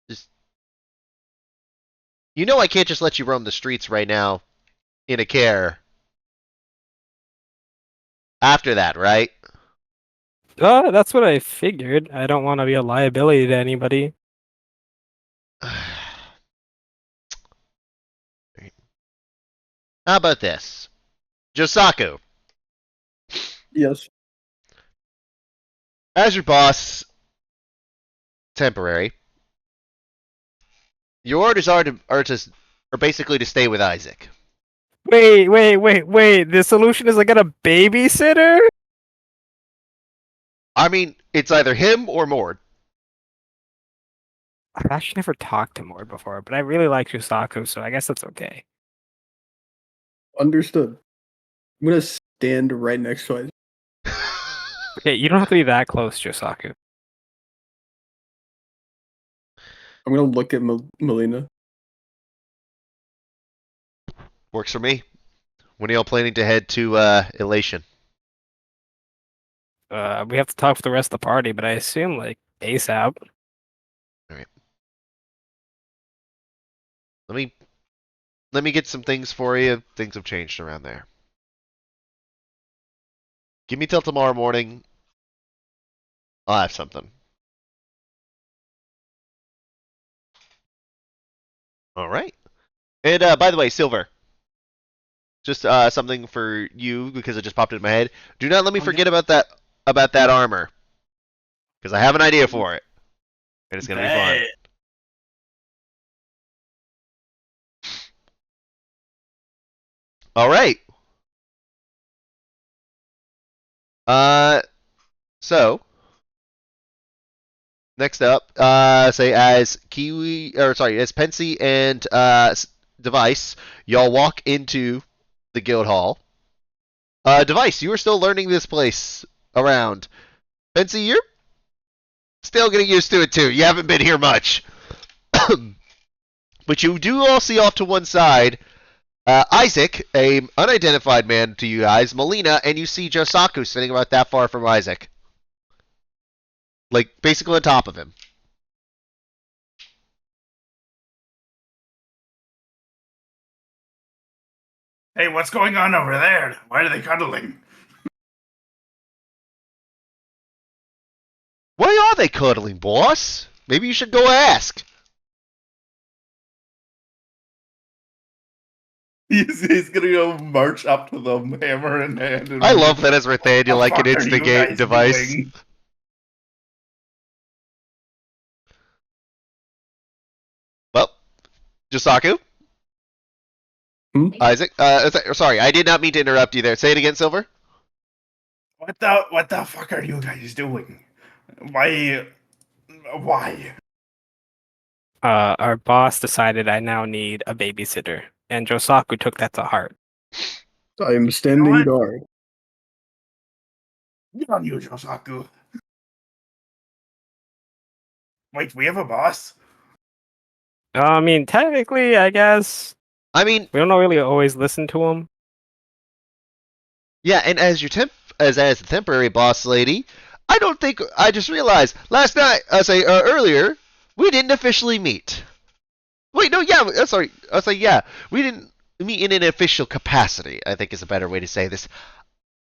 Just. You know I can't just let you roam the streets right now in a care. After that, right? That's what I figured. I don't want to be a liability to anybody. How about this? Josaku, Yes. as your boss, temporary, your orders are basically to stay with Isaac. Wait. The solution is I got a babysitter? I mean, it's either him or Mord. I've actually never talked to Mord before, but I really like Yusaku, so I guess that's okay. Understood. I'm gonna stand right next to it. Okay, you don't have to be that close, Yusaku. I'm gonna look at Melina. Works for me. When are y'all planning to head to Elation? We have to talk with the rest of the party, but I assume like ASAP. Let me get some things for you. Things have changed around there. Give me till tomorrow morning. I'll have something. All right. And by the way, Silver, just something for you because it just popped into my head. Do not let me forget about that armor, because I have an idea for it, and it's gonna be fun. Bet. All right. So next up, say as Pensy and Device, y'all walk into the guild hall. Device, you are still learning this place around. Pensy, you're still getting used to it too. You haven't been here much. But you do all see off to one side Isaac, a unidentified man to you guys, Melina, and you see Josaku sitting about that far from Isaac. Like, basically on top of him. Hey, what's going on over there? Why are they cuddling? Why are they cuddling, boss? Maybe you should go ask. He's gonna go march up to them, hammer in hand. And I love that as Nathaniel, What like the an fuck are you instigate guys device. doing? Well, Josaku? Hmm? Isaac? Sorry, I did not mean to interrupt you there. Say it again, Silver. What the fuck are you guys doing? Why? Why? Our boss decided I now need a babysitter, and Josaku took that to heart. I am standing what? guard. Good on you, Josaku. Wait, we have a boss? I mean, technically, I guess I mean, we don't really always listen to him. yeah, and as your as the temporary boss lady, I just realized last night, earlier, we didn't officially meet. Wait, no, yeah, sorry. I was like, yeah, we didn't meet in an official capacity, I think is a better way to say this.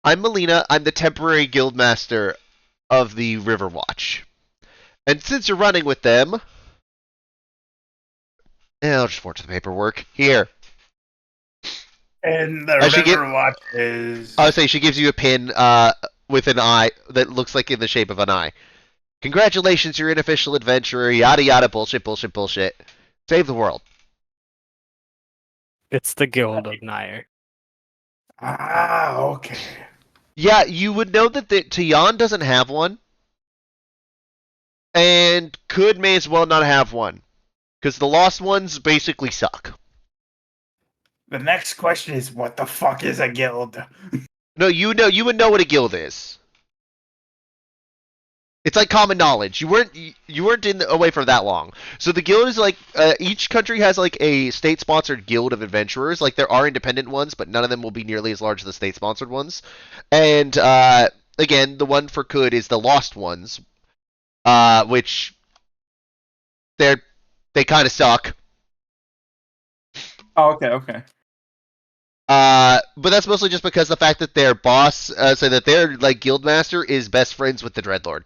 I'm Melina. I'm the temporary guildmaster of the Riverwatch. And since you're running with them, I'll just forge the paperwork. Here. And the I should get- river watch is. I would say she gives you a pin with an eye that looks like in the shape of an eye. Congratulations, you're an official adventurer. Yada yada bullshit, bullshit, bullshit. Save the world. It's the Guild of Nair. Ah, okay. Yeah, you would know that Tian doesn't have one, and could may as well not have one, because the lost ones basically suck. The next question is, what the fuck is a guild? No, you would know what a guild is. It's like common knowledge. You weren't away for that long. So the guild is like each country has like a state-sponsored guild of adventurers. Like there are independent ones, but none of them will be nearly as large as the state-sponsored ones. And again, the one for Kud is the Lost Ones, which they kind of suck. Oh, okay. But that's mostly just because the fact that their boss, so that their like guild master is best friends with the Dreadlord,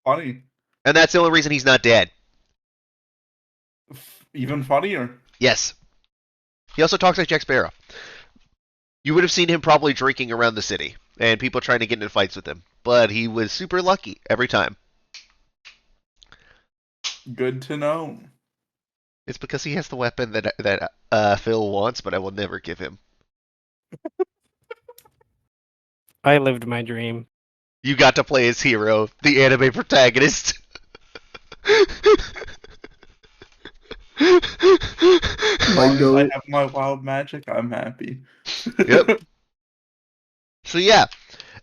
Funny. and that's the only reason he's not dead. Even funnier. Yes. He also talks like Jack Sparrow. You would have seen him probably drinking around the city, and people trying to get into fights with him. But he was super lucky every time. Good to know. It's because he has the weapon that Phil wants, but I will never give him. I lived my dream. You got to play his hero, the anime protagonist. As long as go- I have my wild magic, I'm happy. Yep. So yeah,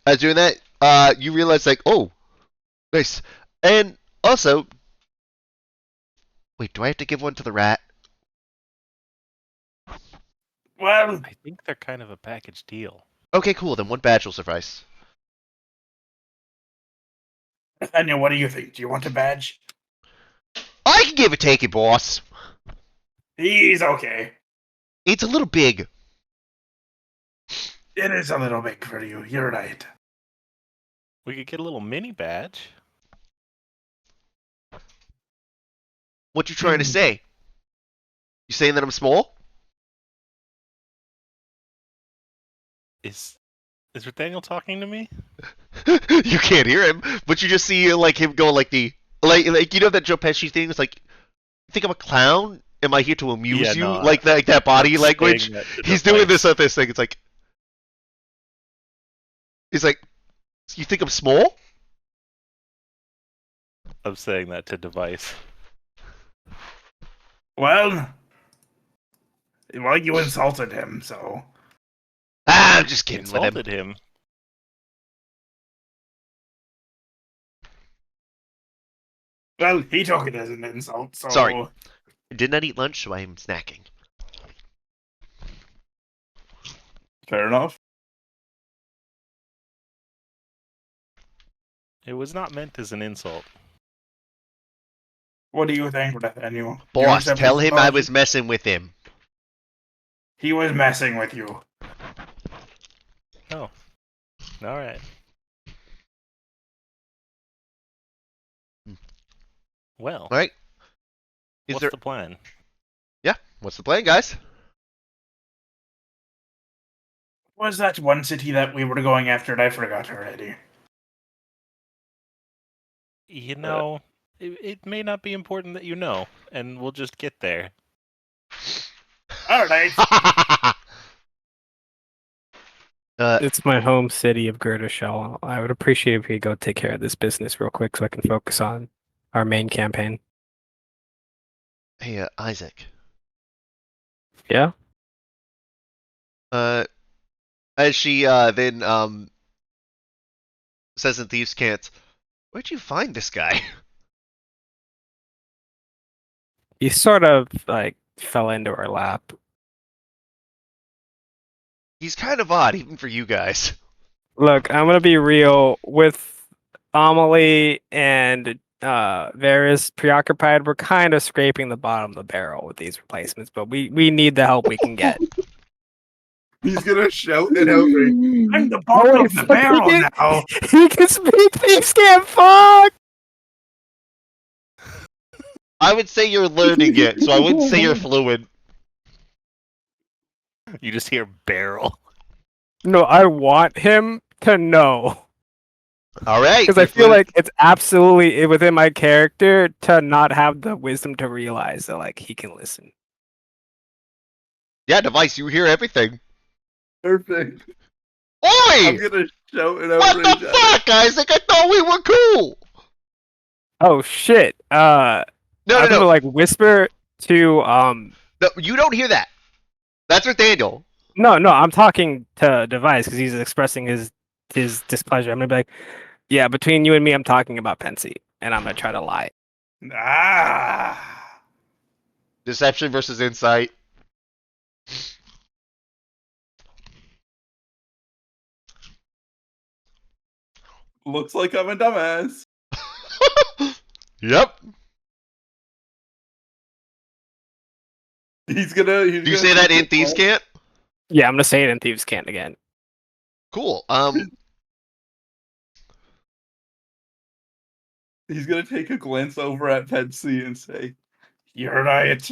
as doing that, you realize like, oh, nice. And also, wait, do I have to give one to the rat? Well, I think they're kind of a package deal. Okay, cool. Then one badge will suffice. Nathaniel, what do you think? Do you want a badge? I can give it take it, boss. He's okay. It's a little big. It is a little big for you. You're right. We could get a little mini badge. What you trying to say? You saying that I'm small? Is Nathaniel talking to me? You can't hear him, but you just see like him go like the like you know that Joe Pesci thing is like, think I'm a clown? Am I here to amuse Yeah, you? no, Like that body I'm language. saying that to He's doing this Device. at this thing. It's like he's like, you think I'm small? I'm saying that to Device. Well, you insulted him, so Ah, I'm just kidding with him. Insulted him. well, he took it as an insult. So Sorry. I did not eat lunch, so I am snacking. Fair enough. It was not meant as an insult. what do you think, Nathaniel? You Boss, accept tell his him I apology? was messing with him. He was messing with you. Oh. Alright. Well, All right. Is what's there? the plan? Yeah. What's the plan, guys? Was that one city that we were going after? And I forgot already. You know, it may not be important that you know, and we'll just get there. All right. It's my home city of Shell. I would appreciate if you go take care of this business real quick so I can focus on our main campaign. Hey, Isaac. Yeah? As she then says in Thieves' Cant, where'd you find this guy? He sort of like fell into our lap. He's kind of odd, even for you guys. Look, I'm gonna be real with Amelie and Varys preoccupied. We're kind of scraping the bottom of the barrel with these replacements, but we need the help we can get. He's gonna shout in outrage. I'm the bottom Holy of the fuck, barrel he now. He can speak thieves can't fuck! I would say you're learning it, so I wouldn't say you're fluent. You just hear barrel. No, I want him to know. All right. Because I feel like it's absolutely within my character to not have the wisdom to realize that like he can listen. Yeah, Device, you hear everything. Perfect. I'm Oi! gonna shout in What outrage. the fuck, Isaac? I thought we were cool! Oh shit. No, I'm gonna no. like whisper to No, you don't hear that. That's Nathaniel. no, I'm talking to Device because he's expressing his displeasure. I'm gonna be like, yeah, between you and me, I'm talking about Pensy, and I'm gonna try to lie. Ah. Deception versus insight. Looks like I'm a dumbass. Yep. He's gonna. Do you say that in Thieves' Cant? Yeah, I'm gonna say it in Thieves' Cant again. Cool. He's gonna take a glance over at Pensy and say, You're right.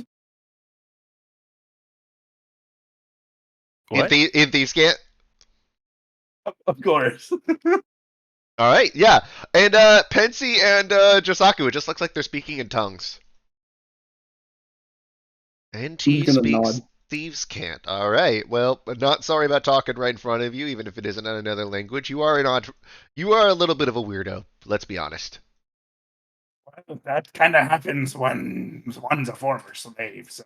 What? In Thieves' Cant? "Of course." All right, yeah. And Pensy and Josaku, it just looks like they're speaking in tongues. NT I'm just gonna speaks nod. Thieves' Cant. All right. Well, not sorry about talking right in front of you, even if it isn't in another language. You are you are a little bit of a weirdo. Let's be honest. Well, that kind of happens when one's a former slave. So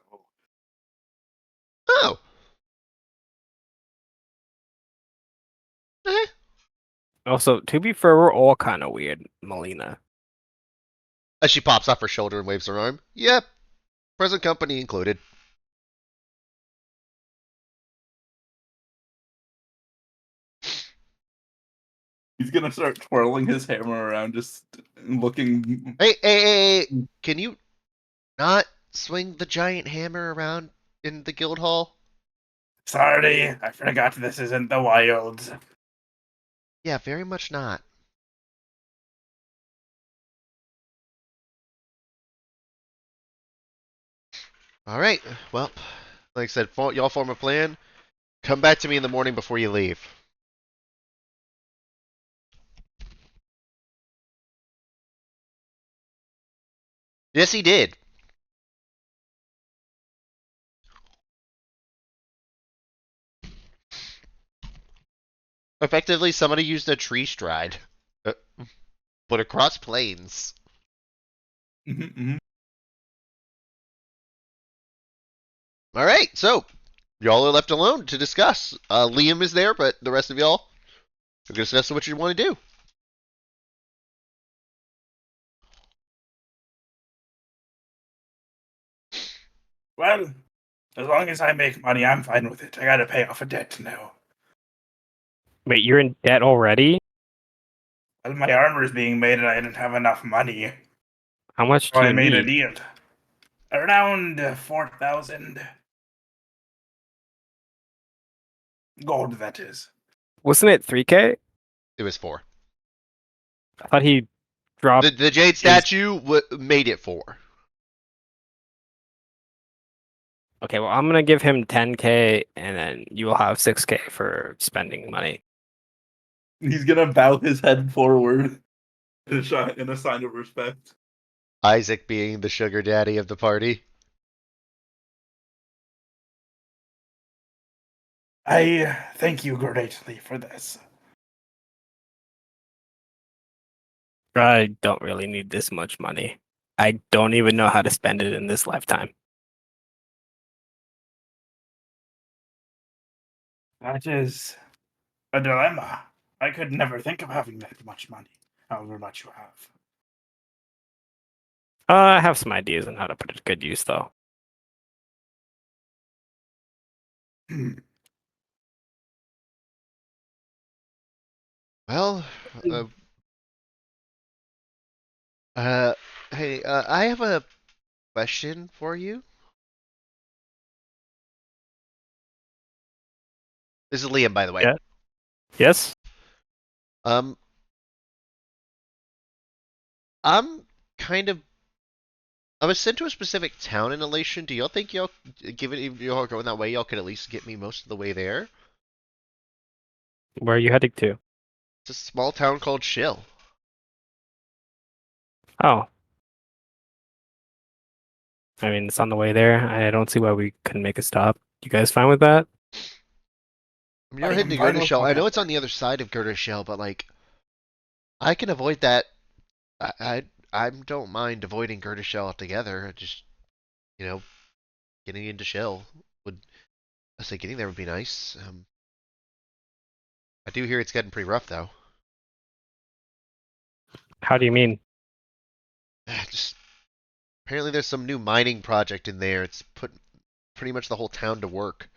Oh. Eh. Also, to be fair, we're all kind of weird, Melina. As she pops off her shoulder and waves her arm. Yep. Present company included. He's gonna start twirling his hammer around, just looking. Hey. Can you not swing the giant hammer around in the guild hall? sorry, I forgot this isn't the wilds. Yeah, very much not. All right. Well, like I said, y'all form a plan. Come back to me in the morning before you leave. Yes, he did. Effectively, somebody used a tree stride, uh, but across plains. Mhm. All right, so y'all are left alone to discuss. Liam is there, but the rest of y'all are going to discuss what you want to do. Well, as long as I make money, I'm fine with it. I gotta pay off a debt now. Wait, you're in debt already? Well, my armor's being made and I didn't have enough money. How much So do I you made a need? deal. Around 4,000 gold, that is. Wasn't it 3K? It was 4. I thought he dropped The Jade his. statue made it 4. Okay, well, I'm gonna give him 10K, and then you will have 6K for spending money. He's gonna bow his head forward in a sign of respect. Isaac being the sugar daddy of the party. I thank you greatly for this. I don't really need this much money. I don't even know how to spend it in this lifetime. That is a dilemma. I could never think of having that much money, however much you have. I have some ideas on how to put it to good use, though. Hmm. Well, uh, uh, hey, I have a question for you. This is Liam, by the way. Yeah. Yes? Um, I'm kind of. I was sent to a specific town in Elation. Do y'all think y'all, given y'all are going that way, y'all could at least get me most of the way there? Where are you heading to? It's a small town called Shill. Oh, I mean, it's on the way there. I don't see why we couldn't make a stop. You guys fine with that? I mean, I you're heading am to fine with Shell. I know it's whatever. on the other side of Shell, but like, I can avoid that. I don't mind avoiding Shell altogether. Just, you know, getting into Shell would. I say getting there would be nice. I do hear it's getting pretty rough though. How do you mean? Just apparently there's some new mining project in there. It's put pretty much the whole town to work.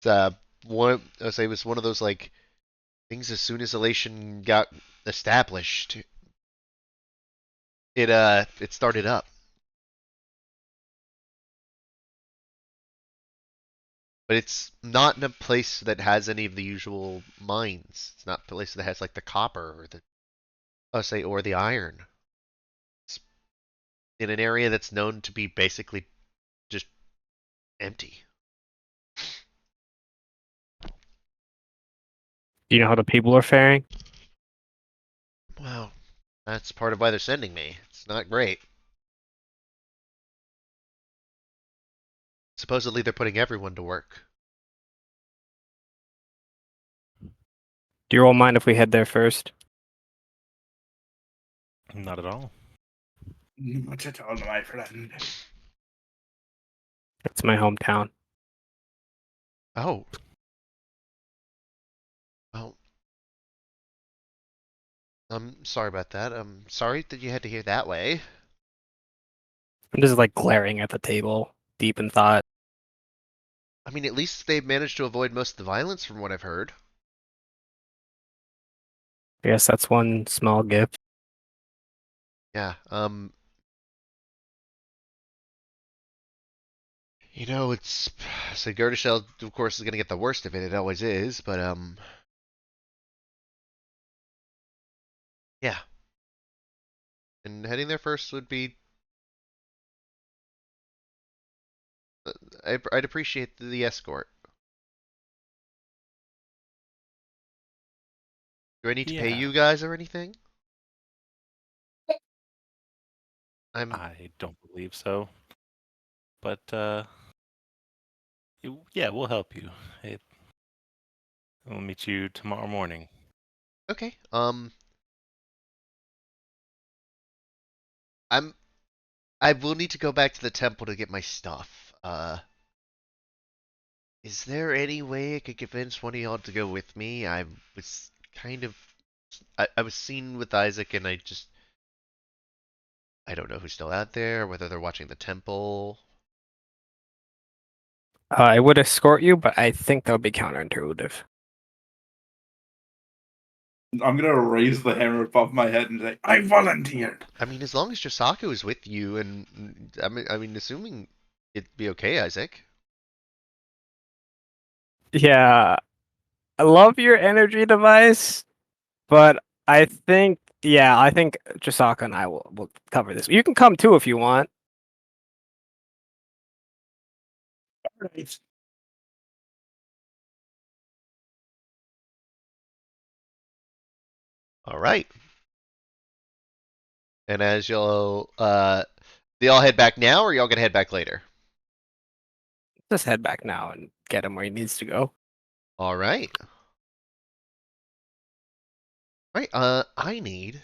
It's one. I say it was one of those like things. As soon as Elation got established, it started up. But it's not in a place that has any of the usual mines. It's not a place that has like the copper or the or the iron. It's in an area that's known to be basically just empty. Do you know how the people are faring? Wow, that's part of why they're sending me. It's not great. Supposedly they're putting everyone to work. Do you all mind if we head there first? Not at all. Not at all, my friend. It's my hometown. Oh, well, I'm sorry about that. I'm sorry that you had to hear that way. I'm just like glaring at the table, deep in thought. I mean, at least they've managed to avoid most of the violence from what I've heard. I guess that's one small gift. Yeah, you know, it's so Shell, of course, is going to get the worst of it. It always is, but yeah. And heading there first would be I'd appreciate the escort. Do I need to pay Yeah. you guys or anything? I'm I don't believe so. But yeah, we'll help you. We'll meet you tomorrow morning. okay. I will need to go back to the temple to get my stuff. Is there any way I could convince one of y'all to go with me? I was kind of, I was seen with Isaac, and I don't know who's still out there, whether they're watching the temple. I would escort you, but I think that would be counterintuitive. I'm gonna raise the hammer above my head and say, "I volunteered." I mean, as long as Josako is with you, and I mean, assuming it'd be okay, Isaac. Yeah, I love your energy device, but I think Chisaka and I will cover this. You can come too if you want. Right. All right. And as y'all, they all head back now, or y'all gonna head back later? Just head back now and get him where he needs to go. All right. Right. I need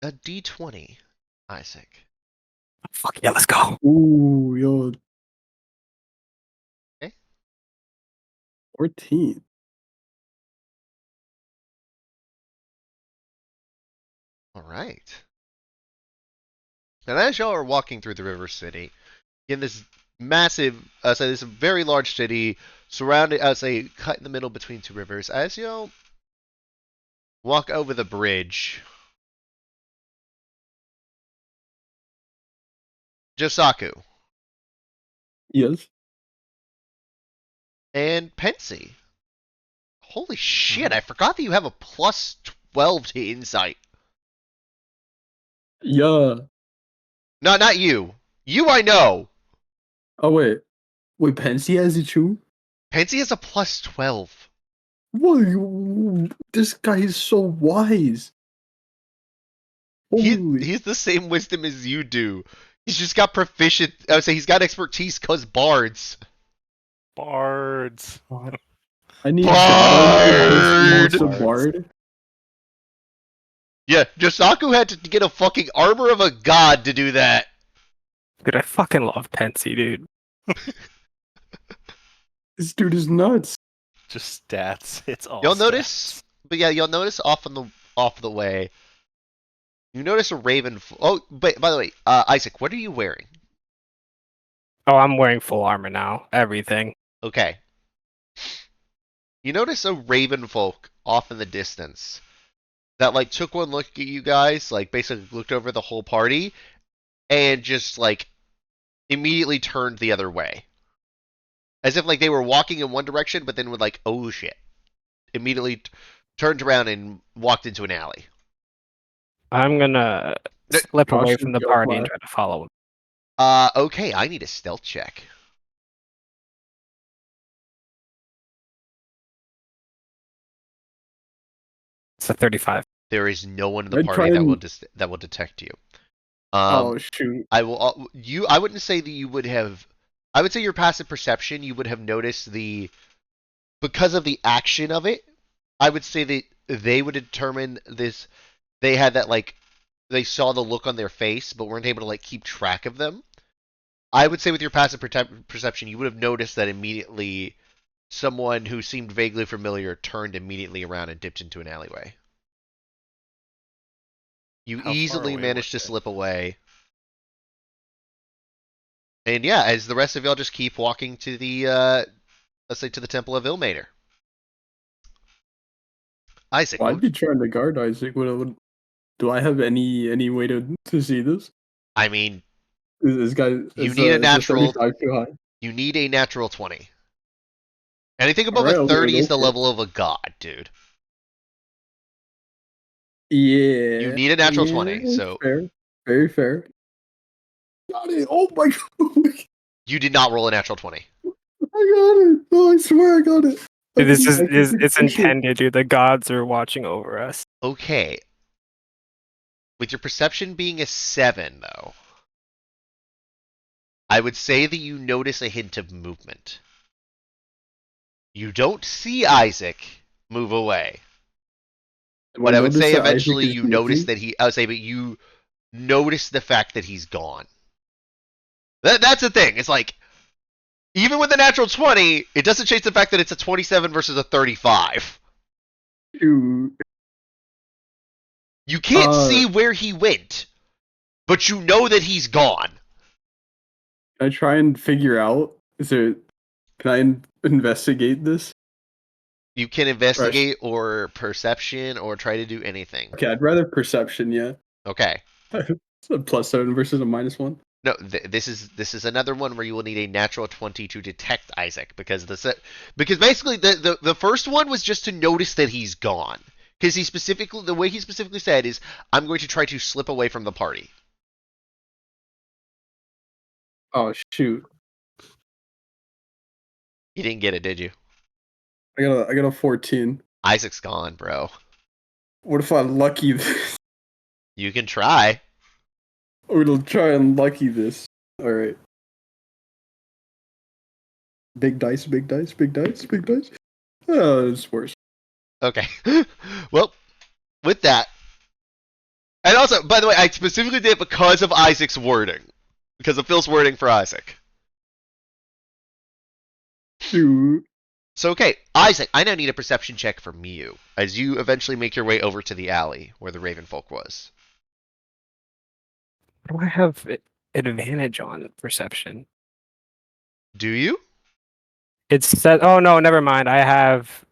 a D20, Isaac. Fuck yeah, let's go. Ooh, yo. Okay. 14. All right. And as y'all are walking through the river city, in this massive, say this very large city, surrounded, say, cut in the middle between two rivers, as y'all walk over the bridge, Josaku Yes. and Pensy. Holy shit! I forgot that you have a plus 12 to insight. Yeah. No, not you. You I know. Oh, wait. Wait, Pensy has it too? Pensy has a plus 12. Whoa, this guy is so wise. Holy. He's the same wisdom as you do. He's just got proficient. I would say he's got expertise cause bards. Bards. God. I need God armor because he wants a Bard. bard. Yeah, Josaku had to get a fucking armor of a god to do that. Dude, I fucking love Pensy, dude. This dude is nuts. Just stats. It's all You'll stats. notice, but yeah, you'll notice off the way. You notice a raven. Oh, but by the way, Isaac, what are you wearing? Oh, I'm wearing full armor now. Everything. Okay. You notice a raven folk off in the distance that like took one look at you guys, like basically looked over the whole party, and just like immediately turned the other way, as if like they were walking in one direction, but then would like, oh shit, immediately turned around and walked into an alley. I'm gonna slip away Caution from the to party and class. try to follow him. Okay, I need a stealth check. It's a 35. There is no one in the I'd party try that will and. that will detect you. Oh, shoot. I will. You. I wouldn't say that you would have. I would say your passive perception. You would have noticed the because of the action of it. I would say that they would determine this. They had that like they saw the look on their face, but weren't able to like keep track of them. I would say with your passive perception, you would have noticed that immediately. Someone who seemed vaguely familiar turned immediately around and dipped into an alleyway. You How far easily away managed to was it? slip away. And yeah, as the rest of y'all just keep walking to the let's say to the Temple of Ilmater. Isaac, Well, what I'd would be you, trying to guard Isaac. Do I have any way to see this? I mean, Is this guy you need a is the natural 35 too high? you need a natural 20. Anything All above a right, I'm gonna 30 go is the for it. level of a god, dude. You Yeah, need a natural yeah, 20. So fair, very fair. Got it. Oh my god! You did not roll a natural 20. I got it. Oh, I swear I got it. Dude, this I can is take it's pictures. intended, dude. The gods are watching over us. Okay. With your perception being a 7, though, I would say that you notice a hint of movement. You don't see Isaac move away. Do But I would notice say that Isaac eventually is you notice moving? that I would say, but you notice the fact that he's gone. That's the thing. It's like, even with the natural 20, it doesn't change the fact that it's a 27 versus a 35. Dude. You can't see where he went, but you know that he's gone. I try and figure out. Can I investigate this? You can investigate or perception or try to do anything. Okay, I'd rather perception. Yeah. Okay. It's a +7 versus a -1. No, this is another one where you will need a natural 20 to detect Isaac because basically the first one was just to notice that he's gone because the way he specifically said is I'm going to try to slip away from the party. Oh shoot! You didn't get it, did you? I got a 14. Isaac's gone, bro. What if I lucky this? You can try. We'll try and lucky this. All right. Big dice, big dice, big dice, big dice. Oh, it's worse. Okay. Well, with that, and also, by the way, I specifically did it because of Isaac's wording, because of Phil's wording for Isaac. Shoot. So, okay, Isaac, I now need a perception check from you as you eventually make your way over to the alley where the Raven folk was. Do I have advantage on perception? Do you? It says, oh no, never mind. I have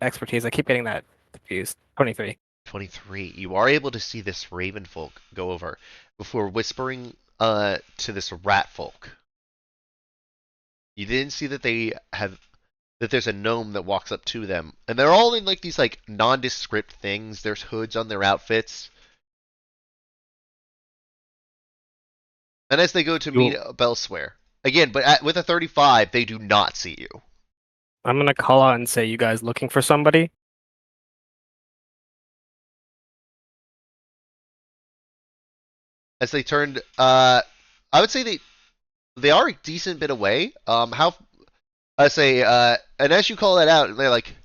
expertise. I keep getting that confused. 23. 23. You are able to see this Raven folk go over before whispering to this rat folk. You didn't see that there's a gnome that walks up to them, and they're all in like these like nondescript things. There's hoods on their outfits. And as they go to meet elsewhere, again, but with a 35, they do not see you. I'm gonna call out and say, "You guys looking for somebody?" As they turned, I would say they are a decent bit away. How I say, and as you call that out, they're like,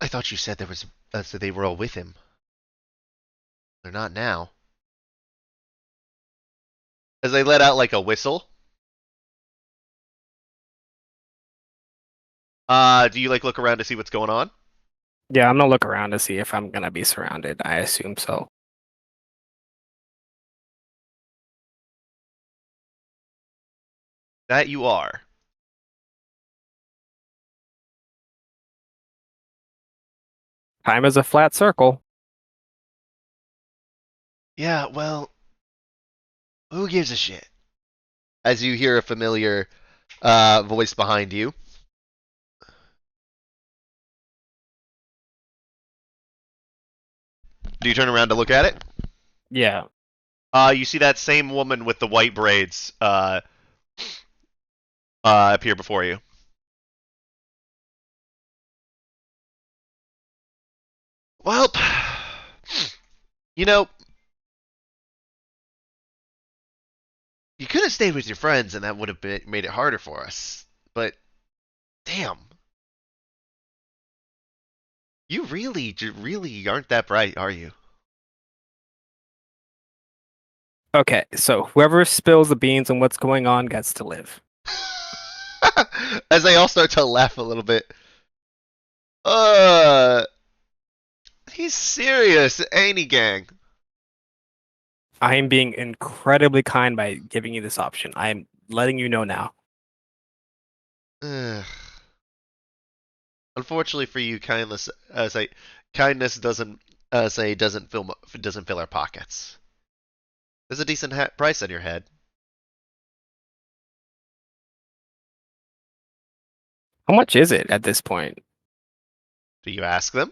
I thought you said so they were all with him. They're not now. As they let out like a whistle. Do you like look around to see what's going on? Yeah, I'm gonna look around to see if I'm gonna be surrounded. I assume so. That you are. Time is a flat circle. Yeah, well, who gives a shit? As you hear a familiar voice behind you. Do you turn around to look at it? Yeah. You see that same woman with the white braids appear before you. Well, you know, you could have stayed with your friends and that would have made it harder for us. But, damn. You really aren't that bright, are you? Okay, so whoever spills the beans on what's going on gets to live. As they all start to laugh a little bit. Uh, he's serious, ain't he, gang? I am being incredibly kind by giving you this option. I am letting you know now. Ugh. Unfortunately for you, kindness doesn't fill our pockets. There's a decent price on your head. How much is it at this point? Do you ask them?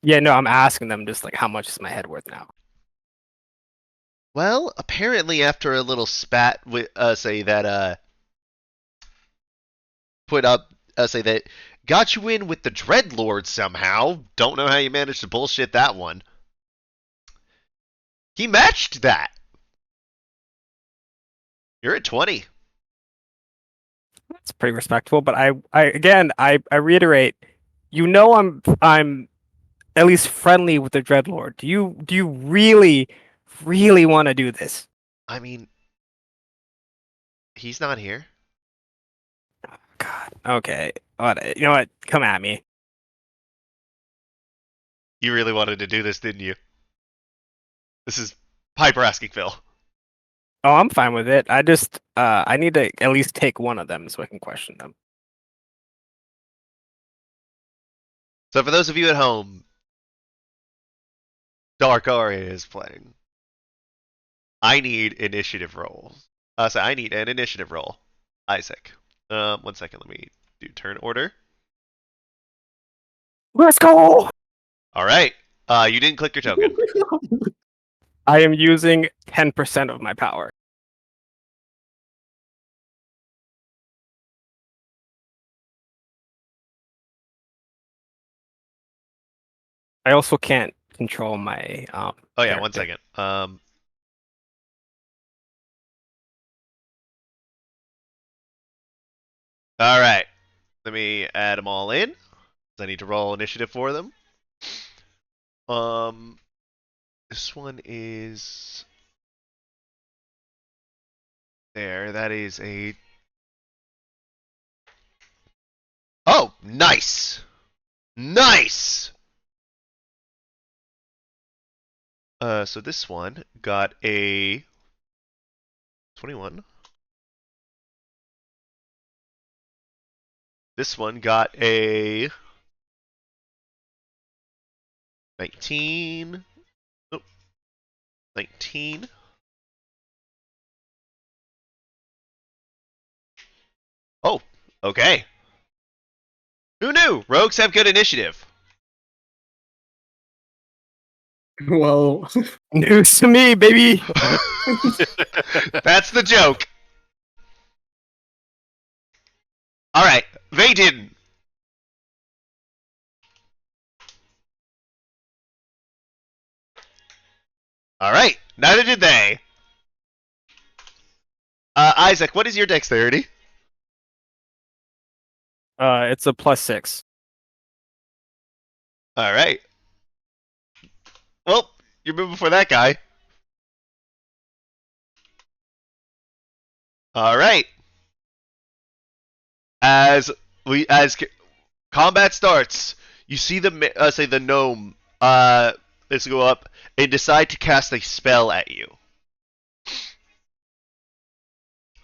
Yeah, no, I'm asking them just like how much is my head worth now? Well, apparently after a little spat with say that put up say that got you in with the Dreadlord somehow. Don't know how you managed to bullshit that one. He matched that. You're at 20. That's pretty respectable, but I reiterate, I'm at least friendly with the Dreadlord. Do you really want to do this? I mean, he's not here. God. Okay. What? You know what? Come at me. You really wanted to do this, didn't you? This is Piper asking Phil. Oh, I'm fine with it. I need to at least take one of them so I can question them. So for those of you at home, Dark Aria is playing. I need initiative rolls. So I need an initiative roll. Isaac. 1 second. Let me do turn order. Let's go! All right. You didn't click your token. I am using 10% of my power. I also can't control my Oh yeah, 1 character. second. All right. Let me add them all in. I need to roll initiative for them. This one is there. That is a. Oh, nice, nice. So this one got a 21. This one got a 19. Oh, 19. Oh, okay. Who knew? Rogues have good initiative. Well, News to me, baby. That's the joke. All right, they didn't. All right, neither did they. Isaac, what is your dexterity? It's a +6. All right. Well, you're moving for that guy. All right. As combat starts, you see the gnome let's go up and decide to cast a spell at you.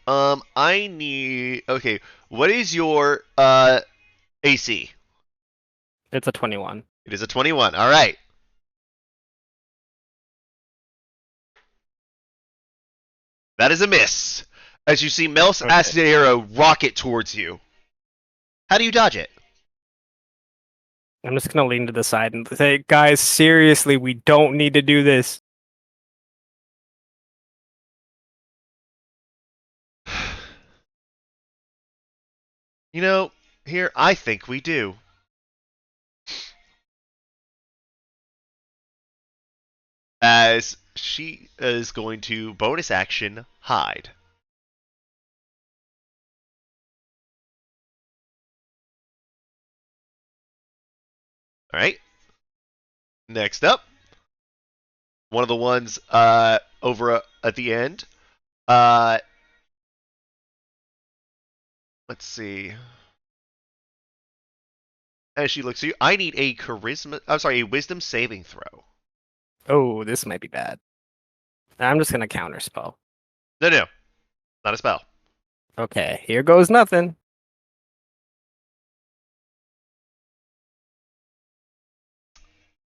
I need okay. What is your AC? It's a 21. It is a 21. All right. That is a miss. As you see Mel's Okay. acid arrow rocket towards you. How do you dodge it? I'm just gonna lean to the side and say, guys, seriously, we don't need to do this. You know, here I think we do. As she is going to bonus action hide. All right. Next up, one of the ones over at the end. Let's see. As she looks at you, I need a charisma. I'm sorry, a wisdom saving throw. Oh, this might be bad. I'm just gonna counterspell. No, not a spell. Okay, here goes nothing.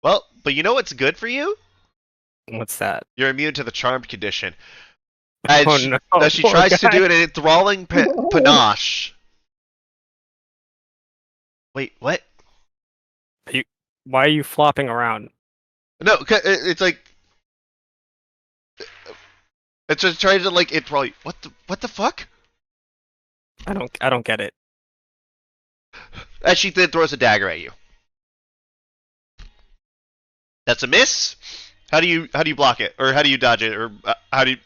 Well, but you know what's good for you? What's that? You're immune to the charmed condition. Oh no, As she poor tries to guy. do an enthralling panache. Wait, what? Why are you flopping around? No, it's like It's just trying to like it probably what the fuck? I don't get it. As she then throws a dagger at you. That's a miss. How do you block it, or how do you dodge it, or how do you?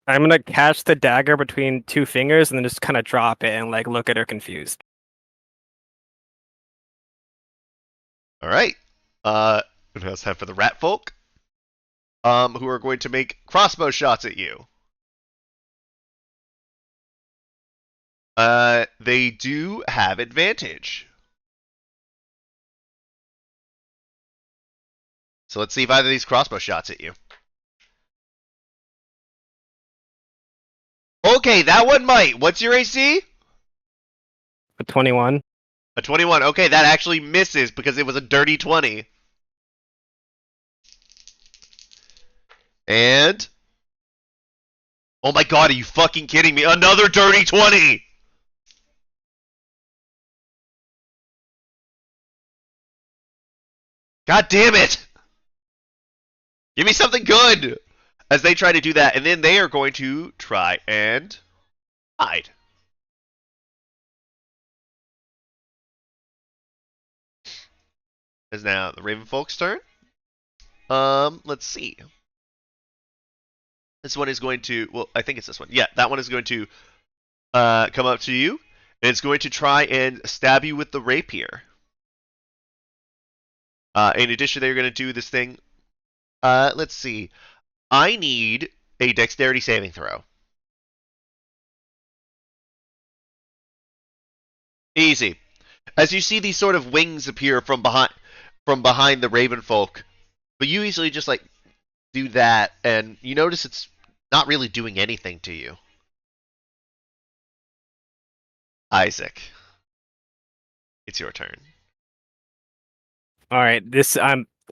I'm gonna catch the dagger between two fingers and then just kind of drop it and like look at her confused. All right. Now it's time for the rat folk. Who are going to make crossbow shots at you. They do have advantage. So let's see if either of these crossbow shots at you. Okay, that one might. What's your AC? A 21. A 21. Okay, that actually misses because it was a dirty 20. And... oh my god, are you fucking kidding me? Another dirty 20! God damn it! Give me something good! As they try to do that, and then they are going to try and hide. Is now the Raven Folk's turn. Let's see. This one is going to, well, I think it's this one. Yeah, that one is going to come up to you, and it's going to try and stab you with the rapier. In addition, they're going to do this thing. Let's see. I need a dexterity saving throw. Easy. As you see these sort of wings appear from behind the Raven Folk, but you easily just like do that, and you notice it's not really doing anything to you. Isaac, it's your turn. All right,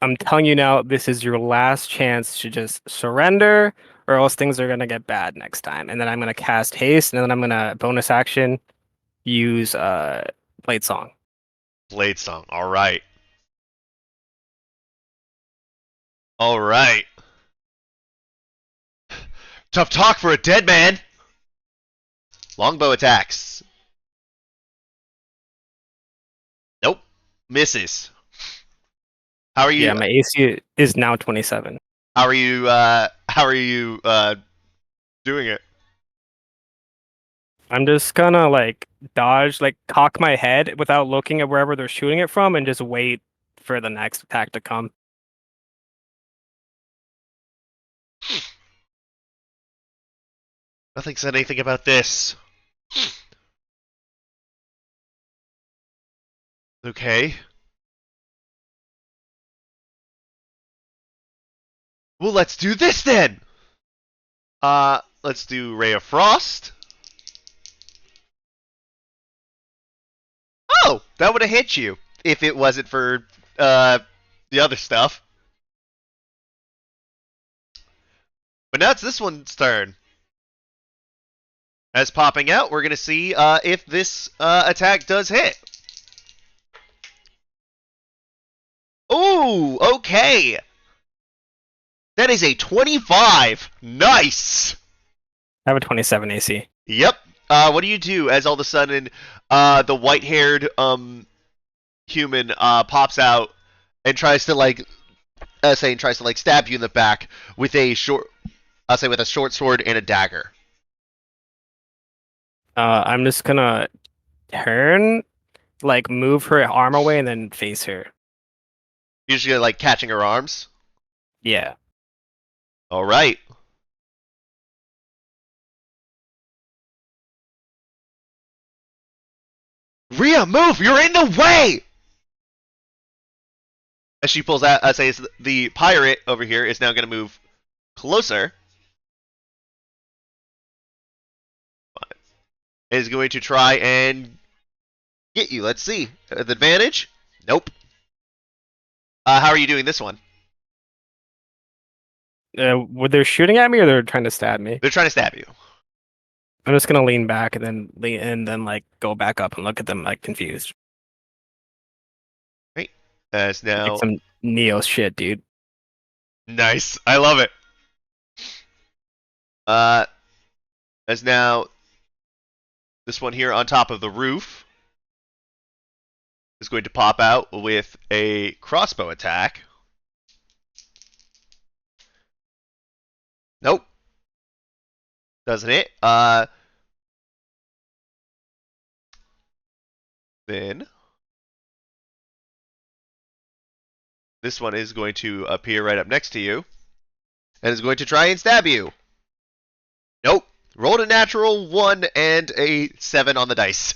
I'm telling you now, this is your last chance to just surrender, or else things are gonna get bad next time. And then I'm gonna cast haste, and then I'm gonna bonus action use Blade Song. Blade Song. All right. All right. Tough talk for a dead man. Longbow attacks. Nope. Misses. How are you? Yeah, my AC is now 27. How are you? Doing it? I'm just gonna like dodge, like cock my head without looking at wherever they're shooting it from, and just wait for the next attack to come. Nothing said anything about this. Okay. Well, let's do this then. Let's do Ray of Frost. Oh, that would have hit you if it wasn't for the other stuff. But now it's this one's turn. As popping out, we're gonna see if this attack does hit. Ooh, okay. That is a 25. Nice. I have a 27 AC. Yep. What do you do as all of a sudden the white-haired human pops out and tries to like stab you in the back with a short sword and a dagger. I'm just gonna turn, like move her arm away, and then face her. You're just gonna like catching her arms. Yeah. All right. Rhea, move! You're in the way! As she pulls out, the pirate over here is now going to move closer. Is going to try and get you. Let's see. With advantage? Nope. How are you doing this one? Were they shooting at me, or they're trying to stab me? They're trying to stab you. I'm just gonna lean back and then like go back up and look at them like confused. Right. As now. Like some Neo shit, dude. Nice. I love it. As now this one here on top of the roof is going to pop out with a crossbow attack. Nope. Doesn't it? Then this one is going to appear right up next to you and is going to try and stab you. Nope. Rolled a natural 1 and a 7 on the dice.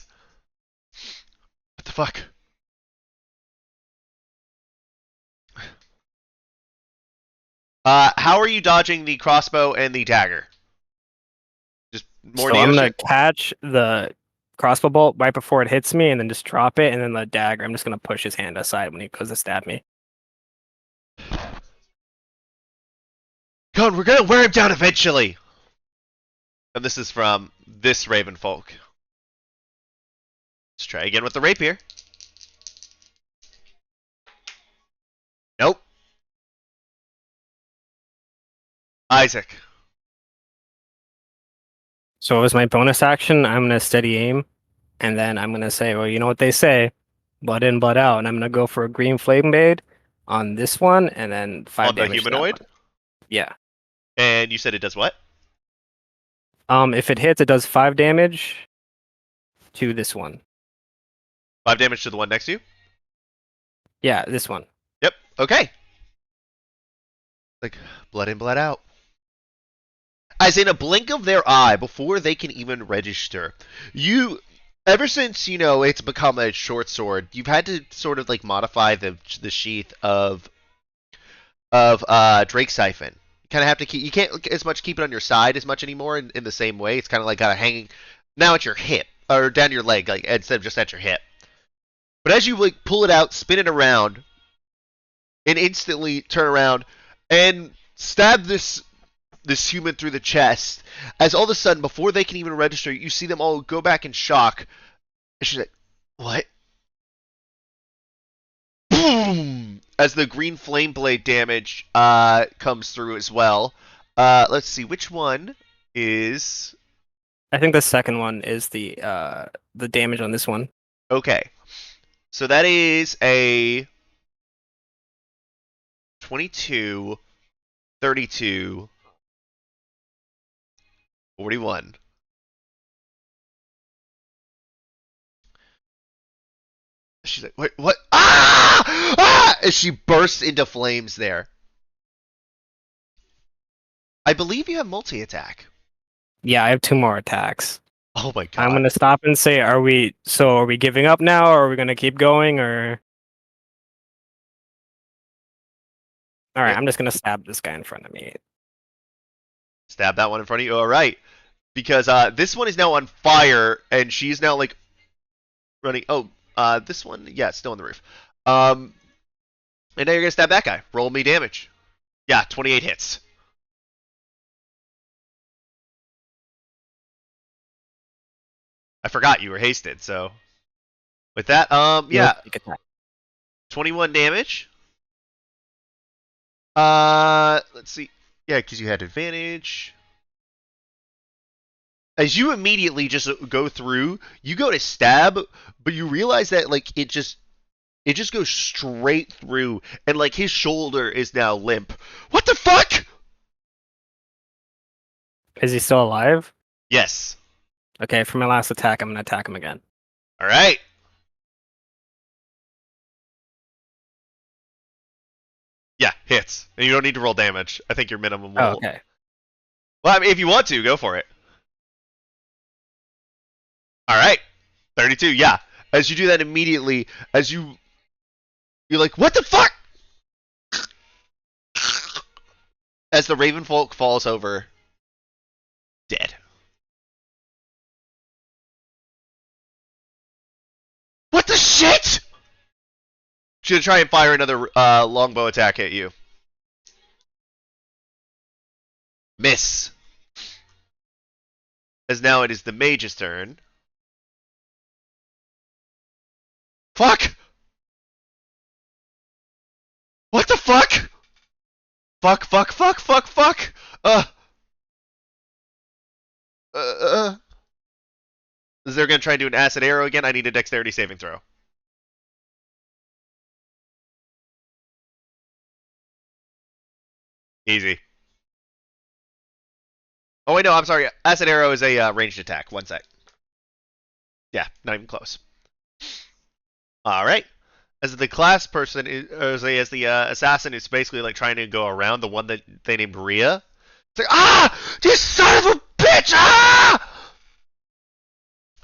What the fuck? How are you dodging the crossbow and the dagger? Just more So I'm damage? gonna catch the crossbow bolt right before it hits me, and then just drop it, and then the dagger. I'm just gonna push his hand aside when he goes to stab me. Cone, we're gonna wear him down eventually! And this is from this Raven folk. Let's try again with the rapier. Nope. Isaac. So as my bonus action, I'm gonna steady aim, and then I'm gonna say, well, you know what they say, blood in, blood out, and I'm gonna go for a green flame blade on this one, and then 5 On the damage to that humanoid? one. Yeah. And you said it does what? If it hits, it does 5 damage to this one. 5 damage to the one next to you? Yeah, this one. Yep. Okay. Like, blood in, blood out. As in a blink of their eye, before they can even register, ever since, it's become a short sword, you've had to sort of like modify the sheath of Drake Siphon. You kind of have to keep, you can't as much keep it on your side as much anymore in the same way. It's kind of like got a hanging, now at your hip, or down your leg, like instead of just at your hip. But as you like pull it out, spin it around, and instantly turn around and stab this human through the chest, as all of a sudden, before they can even register, you see them all go back in shock. And she's like, what? Boom! As the green flame blade damage comes through as well. Let's see, which one is... I think the second one is the damage on this one. Okay. So that is a 22, 32, 41. She's like, wait, what? Ah! Ah! As she bursts into flames there. I believe you have multi-attack. Yeah, I have 2 more attacks. Oh my god. I'm gonna stop and say, are we giving up now, or are we gonna keep going, or? All right, Yeah. I'm just gonna stab this guy in front of me. Stab that one in front of you. All right. Because this one is now on fire, and she's now like running. Oh, this one, yeah, it's still on the roof. And now you're gonna stab that guy. Roll me damage. Yeah, 28 hits. I forgot you were hasted, so with that, yeah, 21 damage. Let's see. Yeah, because you had advantage. As you immediately just go through, you go to stab, but you realize that like it just goes straight through, and like his shoulder is now limp. What the fuck? Is he still alive? Yes. Okay, for my last attack, I'm gonna attack him again. All right. Yeah, hits. And you don't need to roll damage. I think your minimum will. Oh, okay. Well, I mean, if you want to, go for it. All right. 32, yeah. As you do that immediately, you're like, what the fuck? As the Ravenfolk falls over, dead. What the shit? She's gonna try and fire another longbow attack at you. Miss. As now it is the mage's turn. Fuck! What the fuck? Fuck, fuck, fuck, fuck, fuck! Is they're gonna try and do an acid arrow again? I need a dexterity saving throw. Easy. Oh wait, no, I'm sorry. Acid arrow is a ranged attack. 1 sec. Yeah, not even close. All right. As the class person, as the assassin who's basically like trying to go around the one that they named Rhea. It's like, ah, you son of a bitch! Ah!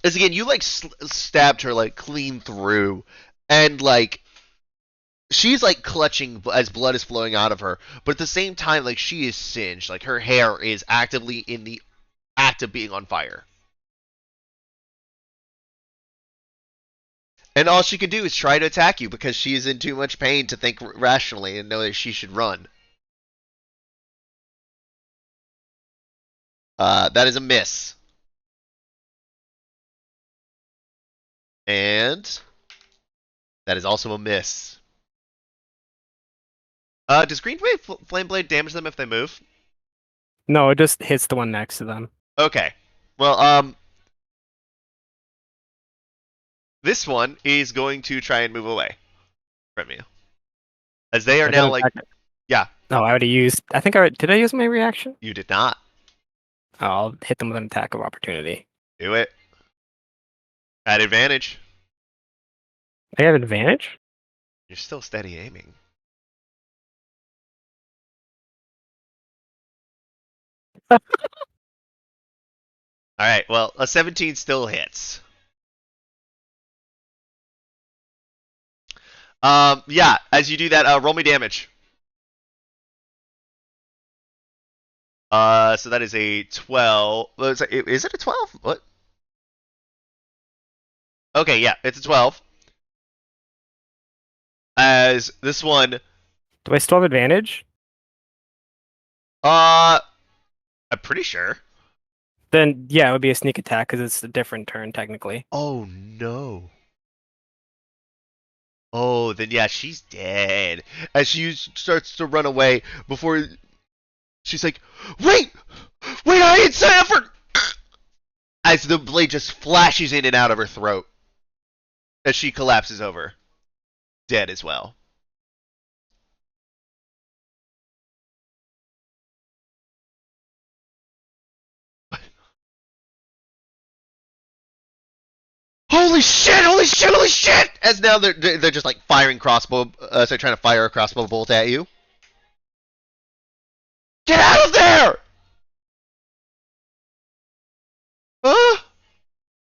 As again, you like stabbed her like clean through, and like she's like clutching as blood is flowing out of her, but at the same time, like she is singed. Like her hair is actively in the act of being on fire. And all she can do is try to attack you because she is in too much pain to think rationally and know that she should run. That is a miss. And that is also a miss. Does Green Flame Blade damage them if they move? No, it just hits the one next to them. Okay. Well, this one is going to try and move away from you. As they are now like, yeah. No, I already used. I think did I use my reaction? You did not. I'll hit them with an attack of opportunity. Do it. At advantage. I have advantage? You're still steady aiming. Alright, well, a 17 still hits. Yeah, as you do that, roll me damage. So that is a 12. Is it a 12? What? Okay, yeah, it's a 12. As this one, Do I still have advantage? I'm pretty sure. Then yeah, it would be a sneak attack because it's a different turn technically. Oh no. Oh, then yeah, she's dead. As she starts to run away, before she's like, wait, I didn't sign up for. As the blade just flashes in and out of her throat, as she collapses over, dead as well. Holy shit! Holy shit! Holy shit! As now they're just like firing crossbow, so they're trying to fire a crossbow bolt at you. Get out of there!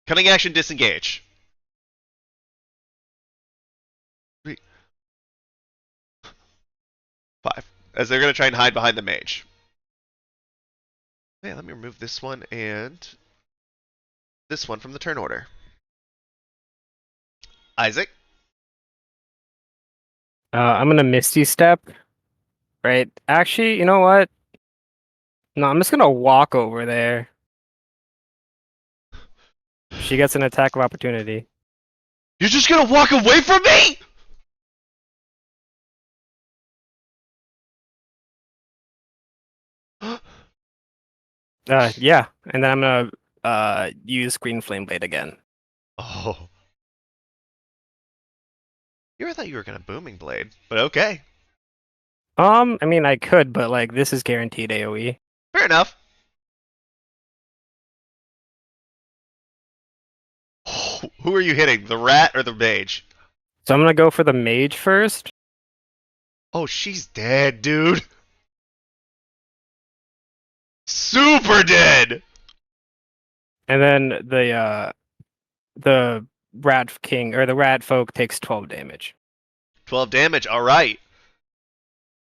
Cunning action, disengage. 3, 5. As they're gonna try and hide behind the mage. Yeah, let me remove this one and this one from the turn order. Isaac. I'm gonna Misty Step. Right. Actually, you know what? No, I'm just gonna walk over there. She gets an attack of opportunity. You're just gonna walk away from me? Yeah, and then I'm gonna use Green Flame Blade again. Oh. I thought you were gonna booming blade, but okay. I mean I could, but like this is guaranteed AoE. Fair enough. Who are you hitting? The rat or the mage? So I'm gonna go for the mage first. Oh, she's dead, dude. Super dead. And then the rat king or the rat folk takes 12 damage. 12 damage. All right.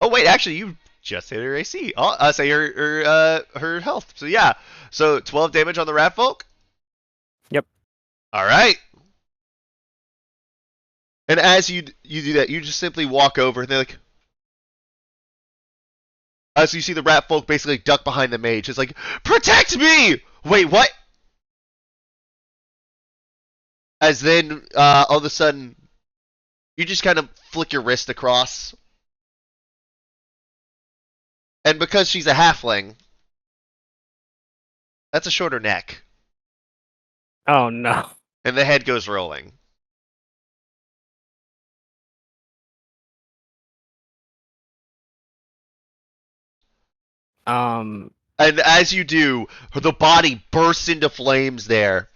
Oh wait, actually, you just hit her AC. Say her health. So yeah. So 12 damage on the rat folk. Yep. All right. And as you do that, you just simply walk over, and they're like, as you see the rat folk basically duck behind the mage. It's like, protect me! Wait, what? As then, all of a sudden, you just kind of flick your wrist across. And because she's a halfling, That's a shorter neck. Oh no. And the head goes rolling. Um. And as you do, the body bursts into flames there.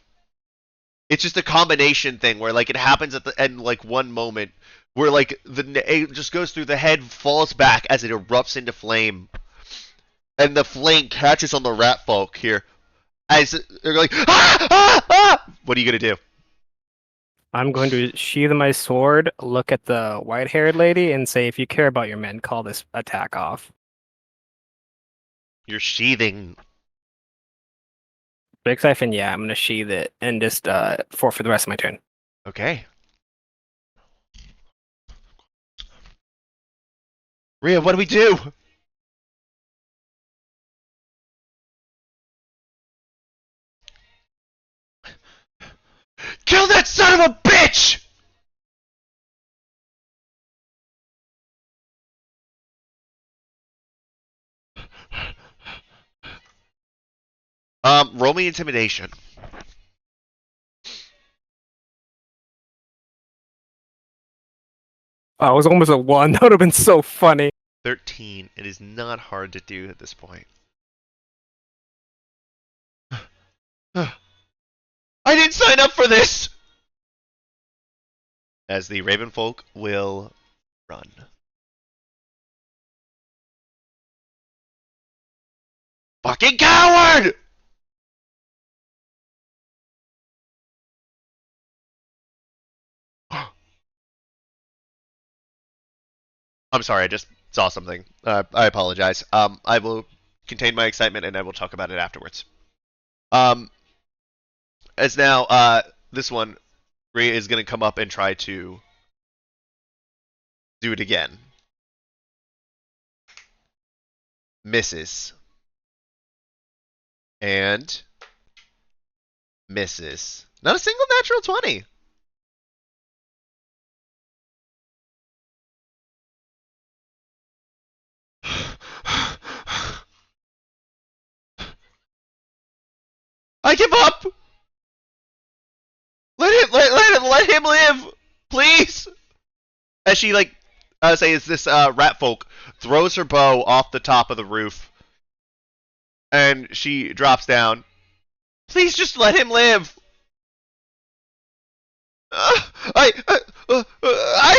It's just a combination thing where like it happens at the end like one moment where like it just goes through the head, falls back as it erupts into flame. And the flame catches on the rat folk here. As they're like, ah, ah, ah! What are you gonna do? I'm going to sheathe my sword, look at the white-haired lady, and say, if you care about your men, call this attack off. You're sheathing. Big Siphon, yeah, I'm gonna sheathe it and just forfeit the rest of my turn. Okay. Rhea, what do we do? Kill that son of a bitch! Roll me intimidation. Oh, it was almost a 1. That would have been so funny. 13. It is not hard to do at this point. I didn't sign up for this! As the Raven folk will run. Fucking coward! I'm sorry, I just saw something. I apologize. I will contain my excitement and I will talk about it afterwards. As now, this one, Rhea is going to come up and try to do it again. Misses. And misses. Not a single natural 20. I give up. Let him live, please. As she is this rat folk throws her bow off the top of the roof, and she drops down. Please just let him live. I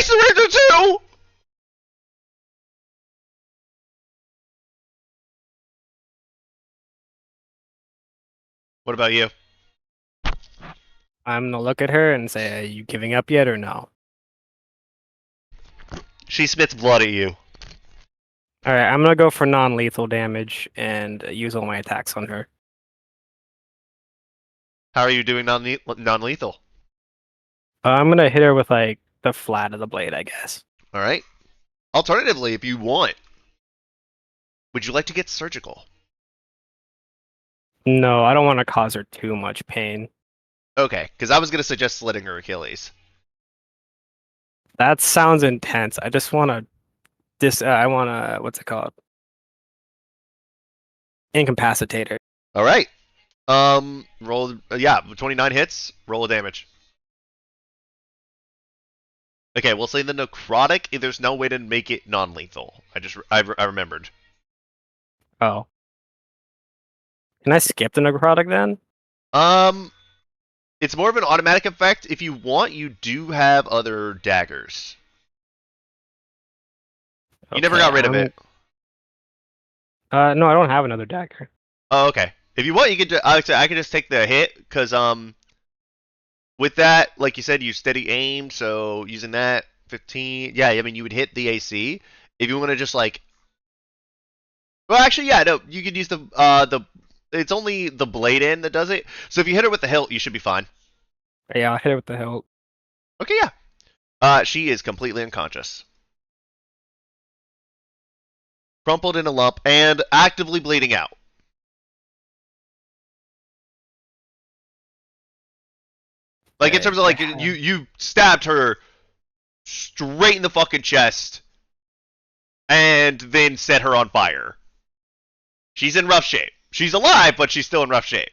surrender too. What about you? I'm gonna look at her and say, are you giving up yet or no? She spits blood at you. Alright, I'm gonna go for non-lethal damage and use all my attacks on her. How are you doing non-lethal? I'm gonna hit her with like the flat of the blade, I guess. All right. Alternatively, if you want, would you like to get surgical? No, I don't want to cause her too much pain. Okay, because I was going to suggest slitting her Achilles. That sounds intense. I just want to I want to, what's it called? Incapacitate her. All right. Roll. Yeah, 29 hits. Roll a damage. Okay, we'll say the necrotic. There's no way to make it non-lethal. I remembered. Oh. Can I skip the necrotic then? It's more of an automatic effect. If you want, you do have other daggers. You never got rid of it. No, I don't have another dagger. Oh, okay. If you want, you could. I could just take the hit because with that, like you said, you steady aim. So using that 15, yeah. I mean, you would hit the AC. If you want to just like, well, actually, yeah, no, you could use the. It's only the blade end that does it. So if you hit her with the hilt, you should be fine. Yeah, I'll hit her with the hilt. Okay, yeah. She is completely unconscious. Crumpled in a lump and actively bleeding out. Like in terms of like you stabbed her straight in the fucking chest and then set her on fire. She's in rough shape. She's alive, but she's still in rough shape.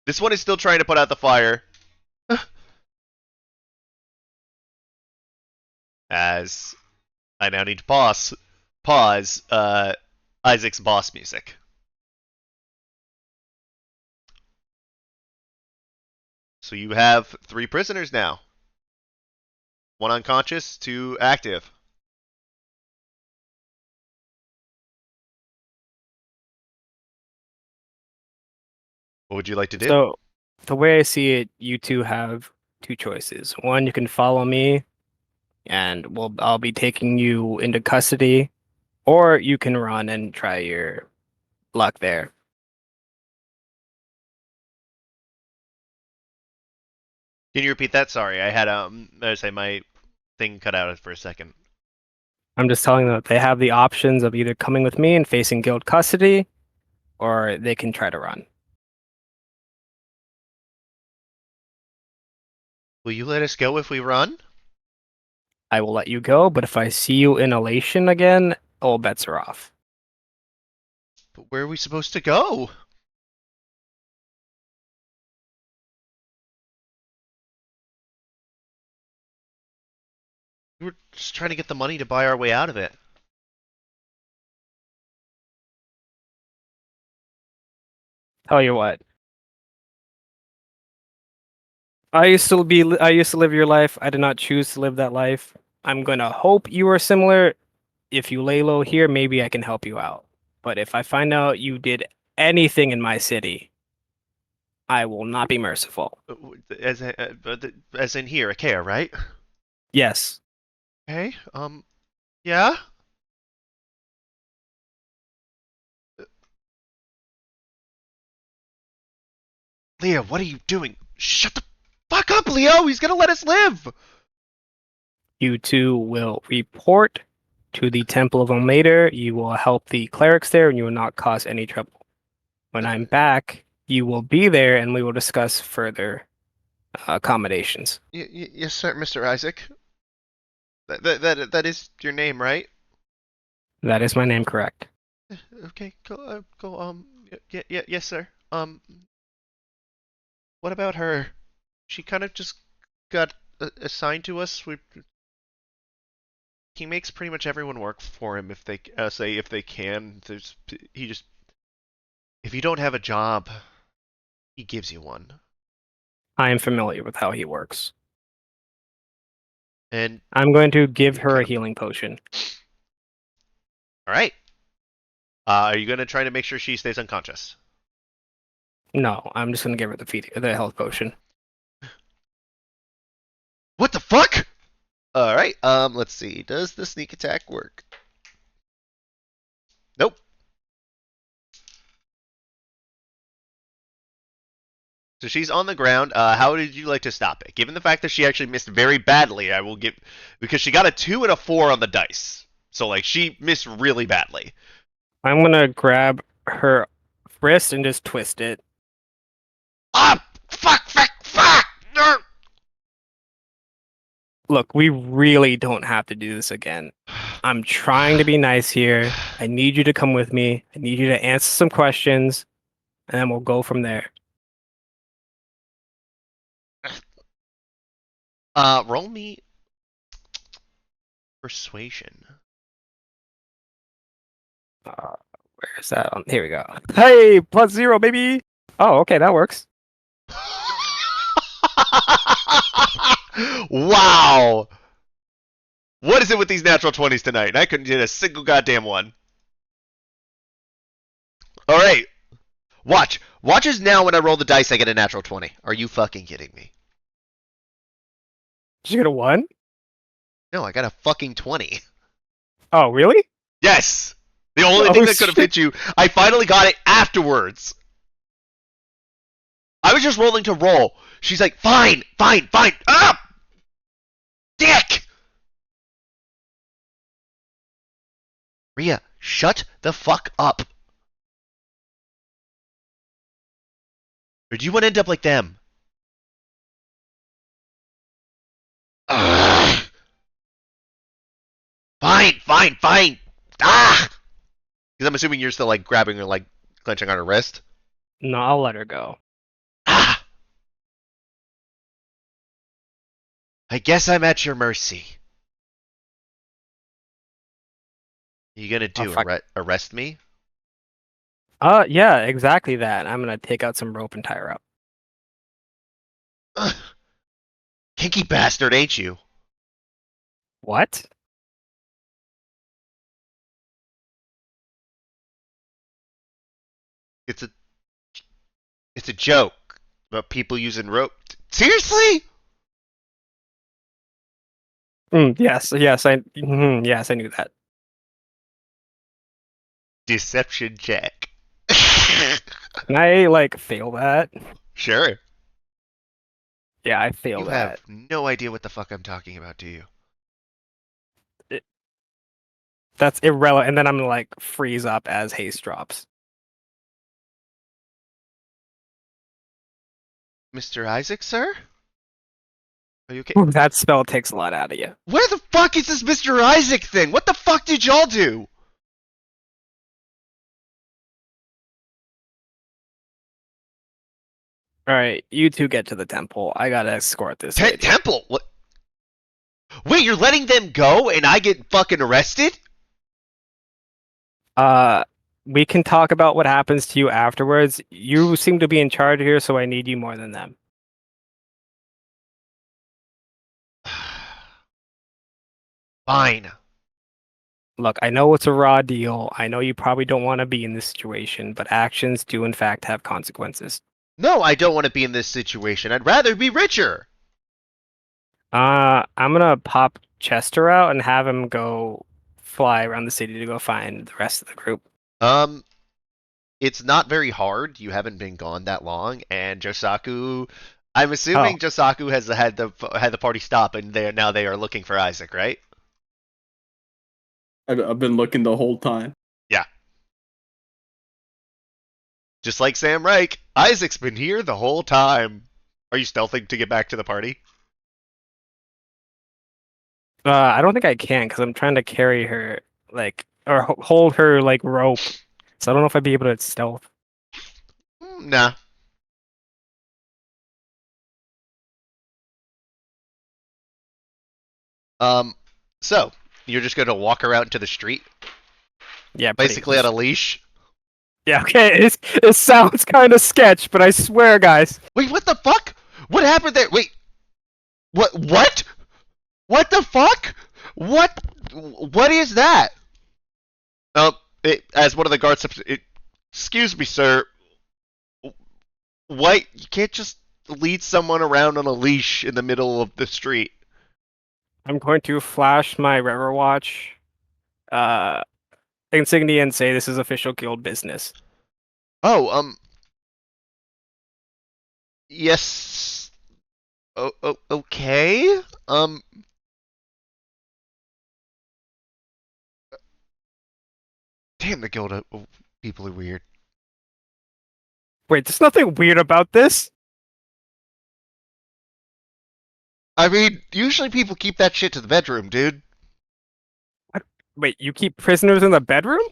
This one is still trying to put out the fire. As I now need to pause Isaac's boss music. So you have 3 prisoners now. 1 unconscious, 2 active. What would you like to do? So, the way I see it, you two have 2 choices. One, you can follow me, and I'll be taking you into custody, or you can run and try your luck there. Can you repeat that? Sorry, I had I say my thing cut out for a second. I'm just telling them that they have the options of either coming with me and facing guild custody, or they can try to run. Will you let us go if we run? I will let you go, but if I see you in elation again, all bets are off. But where are we supposed to go? We were just trying to get the money to buy our way out of it. Tell you what. I used to live your life. I did not choose to live that life. I'm gonna hope you are similar. If you lay low here, maybe I can help you out. But if I find out you did anything in my city, I will not be merciful. As in here, Ikea, right? Yes. Okay. Yeah. Leo, what are you doing? Shut the fuck up, Leo! He's gonna let us live! You two will report to the Temple of Omater. You will help the clerics there, and you will not cause any trouble. When I'm back, you will be there, and we will discuss further accommodations. Yes, sir, Mr. Isaac. That is your name, right? That is my name, correct? Okay, yes, sir. What about her? She kind of just got assigned to us. He makes pretty much everyone work for him if they if they can. If you don't have a job, he gives you one. I am familiar with how he works. And I'm going to give her kind a of- healing potion. all right. Are you gonna try to make sure she stays unconscious? No, I'm just going to give her the health potion. What the fuck? All right. Let's see. Does the sneak attack work? Nope. So she's on the ground. How did you like to stop it? Given the fact that she actually missed very badly, I will give because she got a 2 and a 4 on the dice. So like she missed really badly. I'm going to grab her wrist and just twist it. Ah! Fuck! No! Look, we really don't have to do this again. I'm trying to be nice here. I need you to come with me. I need you to answer some questions, and then we'll go from there. Roll me persuasion. Where's that? Here we go. Hey, +0, baby. Oh, okay, that works. Wow! What is it with these natural 20s tonight? I couldn't get a single goddamn one. All right. Watch. Watch as now when I roll the dice I get a natural 20. Are you fucking kidding me? Did you get a 1? No, I got a fucking 20. Oh, really? Yes! The only Oh, thing that could have shit. hit you, I finally got it afterwards. I was just rolling to roll. She's like, fine. Ah! Dick! Rhea, shut the fuck up. Or do you want to end up like them? Ugh. Fine. Ah! Because I'm assuming you're still like grabbing her, like clenching on her wrist. No, I'll let her go. Ah! I guess I'm at your mercy. You gonna Oh, do fuck. arrest me? Yeah, exactly that. I'm gonna take out some rope and tie her up. Ugh. Kinky bastard, ain't you? What? It's a it's a joke about people using rope. Seriously? Yes, yes, I knew that. Deception check. Can I like fail that? Sure. Yeah, I fail You that. have no idea what the fuck I'm talking about, do you? That's irrelevant. And then I'm gonna like freeze up as haste drops. Mr. Isaac, sir? Are you okay? That spell takes a lot out of you. Where the fuck is this Mr. Isaac thing? What the fuck did y'all do? All right, you two get to the temple. I gotta escort this lady. Temple? What? Wait, you're letting them go and I get fucking arrested? We can talk about what happens to you afterwards. You seem to be in charge here, so I need you more than them. Fine. Look, I know it's a raw deal. I know you probably don't want to be in this situation, but actions do in fact have consequences. No, I don't want to be in this situation. I'd rather be richer. I'm gonna pop Chester out and have him go fly around the city to go find the rest of the group. It's not very hard. You haven't been gone that long, and Josaku. I'm assuming Josaku has had the party stop, and they are looking for Isaac, right? I've been looking the whole time. Yeah. Just like Sam Reich, Isaac's been here the whole time. Are you stealthing to get back to the party? I don't think I can because I'm trying to carry her like or hold her like rope. So I don't know if I'd be able to stealth. Nah. So you're just gonna walk her out into the street, Yeah, basically on a leash. Yeah, okay. It sounds kind of sketch, but I swear, guys. Wait, what the fuck? What happened there? Wait. What? What? What the fuck? What? What is that? As one of the guards, excuse me, sir. What? You can't just lead someone around on a leash in the middle of the street. I'm going to flash my River Watch insignia and say this is official guild business. Oh, yes. Okay. Damn, the guild of people are weird. Wait, there's nothing weird about this. I mean, usually people keep that shit to the bedroom, dude. Wait, you keep prisoners in the bedroom?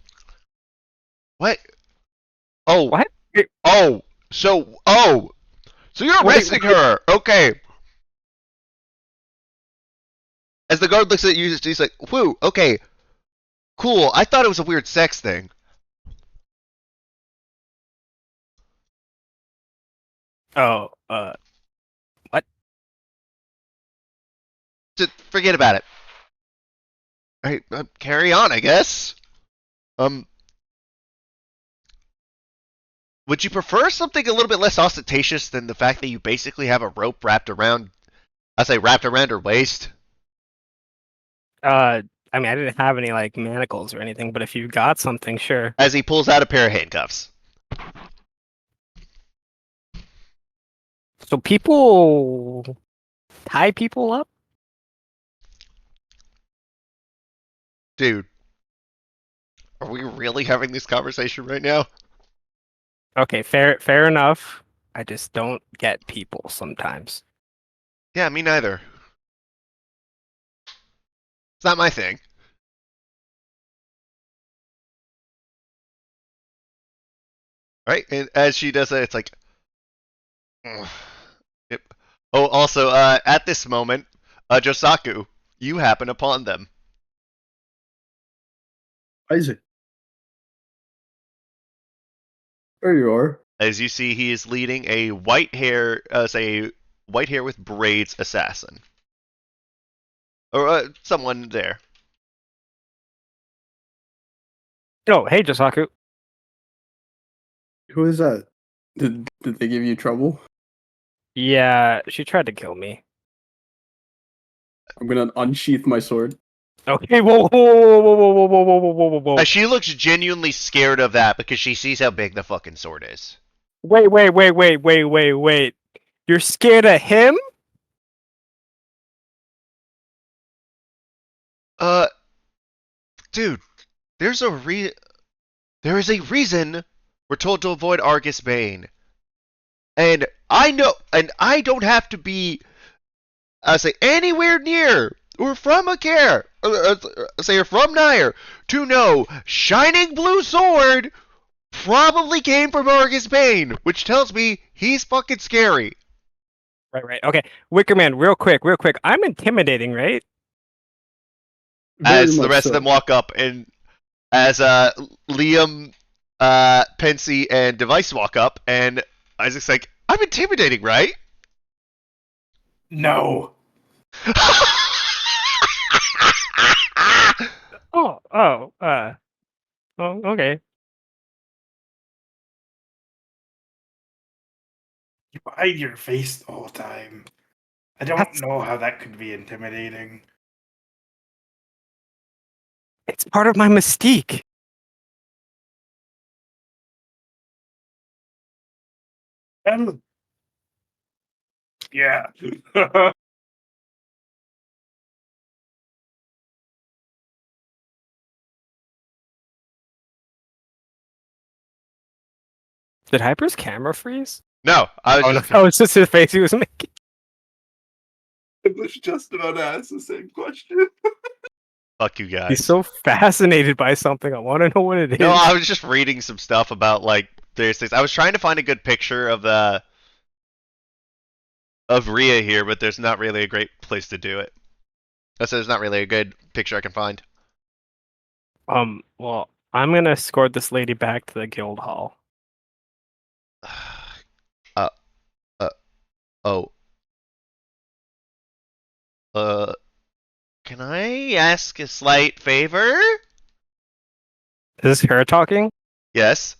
What? Oh. What? Oh. So you're arresting her. Okay. As the guard looks at you, he's like, "Whoo, okay. Cool. I thought it was a weird sex thing." Oh, what? Just forget about it. Alright, carry on, I guess. Would you prefer something a little bit less ostentatious than the fact that you basically have a rope wrapped around, wrapped around her waist? I mean, I didn't have any like manacles or anything, but if you got something, sure. As he pulls out a pair of handcuffs. So people tie people up? Dude, are we really having this conversation right now? Okay, fair enough. I just don't get people sometimes. Yeah, me neither. It's not my thing. Right? And as she does that, it's like, ugh. Yep. Oh, also, at this moment, Josaku, you happen upon them. Isaac, there you are. As you see, he is leading a white hair, white hair with braids assassin, or someone there. Oh, hey, Josaku. Who is that? Did they give you trouble? Yeah, she tried to kill me. I'm gonna unsheath my sword. Okay, whoa, whoa, whoa, whoa, whoa, whoa, whoa, whoa, whoa, whoa, whoa. She looks genuinely scared of that because she sees how big the fucking sword is. Wait, wait, wait, wait, wait, wait, wait. You're scared of him? Uh, dude, there is a reason we're told to avoid Argus Bane. And I know, and I don't have to be, anywhere near or from a care, or from Nair, to know Shining Blue Sword probably came from Argus Bane, which tells me he's fucking scary. Right, right. Okay, Wickerman, real quick, real quick. I'm intimidating, right? Very As the much rest so. of them walk up, and as Liam, Pensy, and Device walk up, and Isaac's like, I'm intimidating, right? No. Oh, okay. You hide your face the whole time. I don't That's- know how that could be intimidating. It's part of my mystique. Yeah. Did Hyper's camera freeze? No, I was Oh, no, just. that was just his face he was making. I was just about to ask the same question. Fuck you guys. He's so fascinated by something. I want to know what it is. No, I was just reading some stuff about like various things. I was trying to find a good picture of Rhea here, but there's not really a great place to do it. So there's not really a good picture I can find. Well, I'm gonna escort this lady back to the guild hall. Oh. Can I ask a slight favor? Is this her talking? Yes.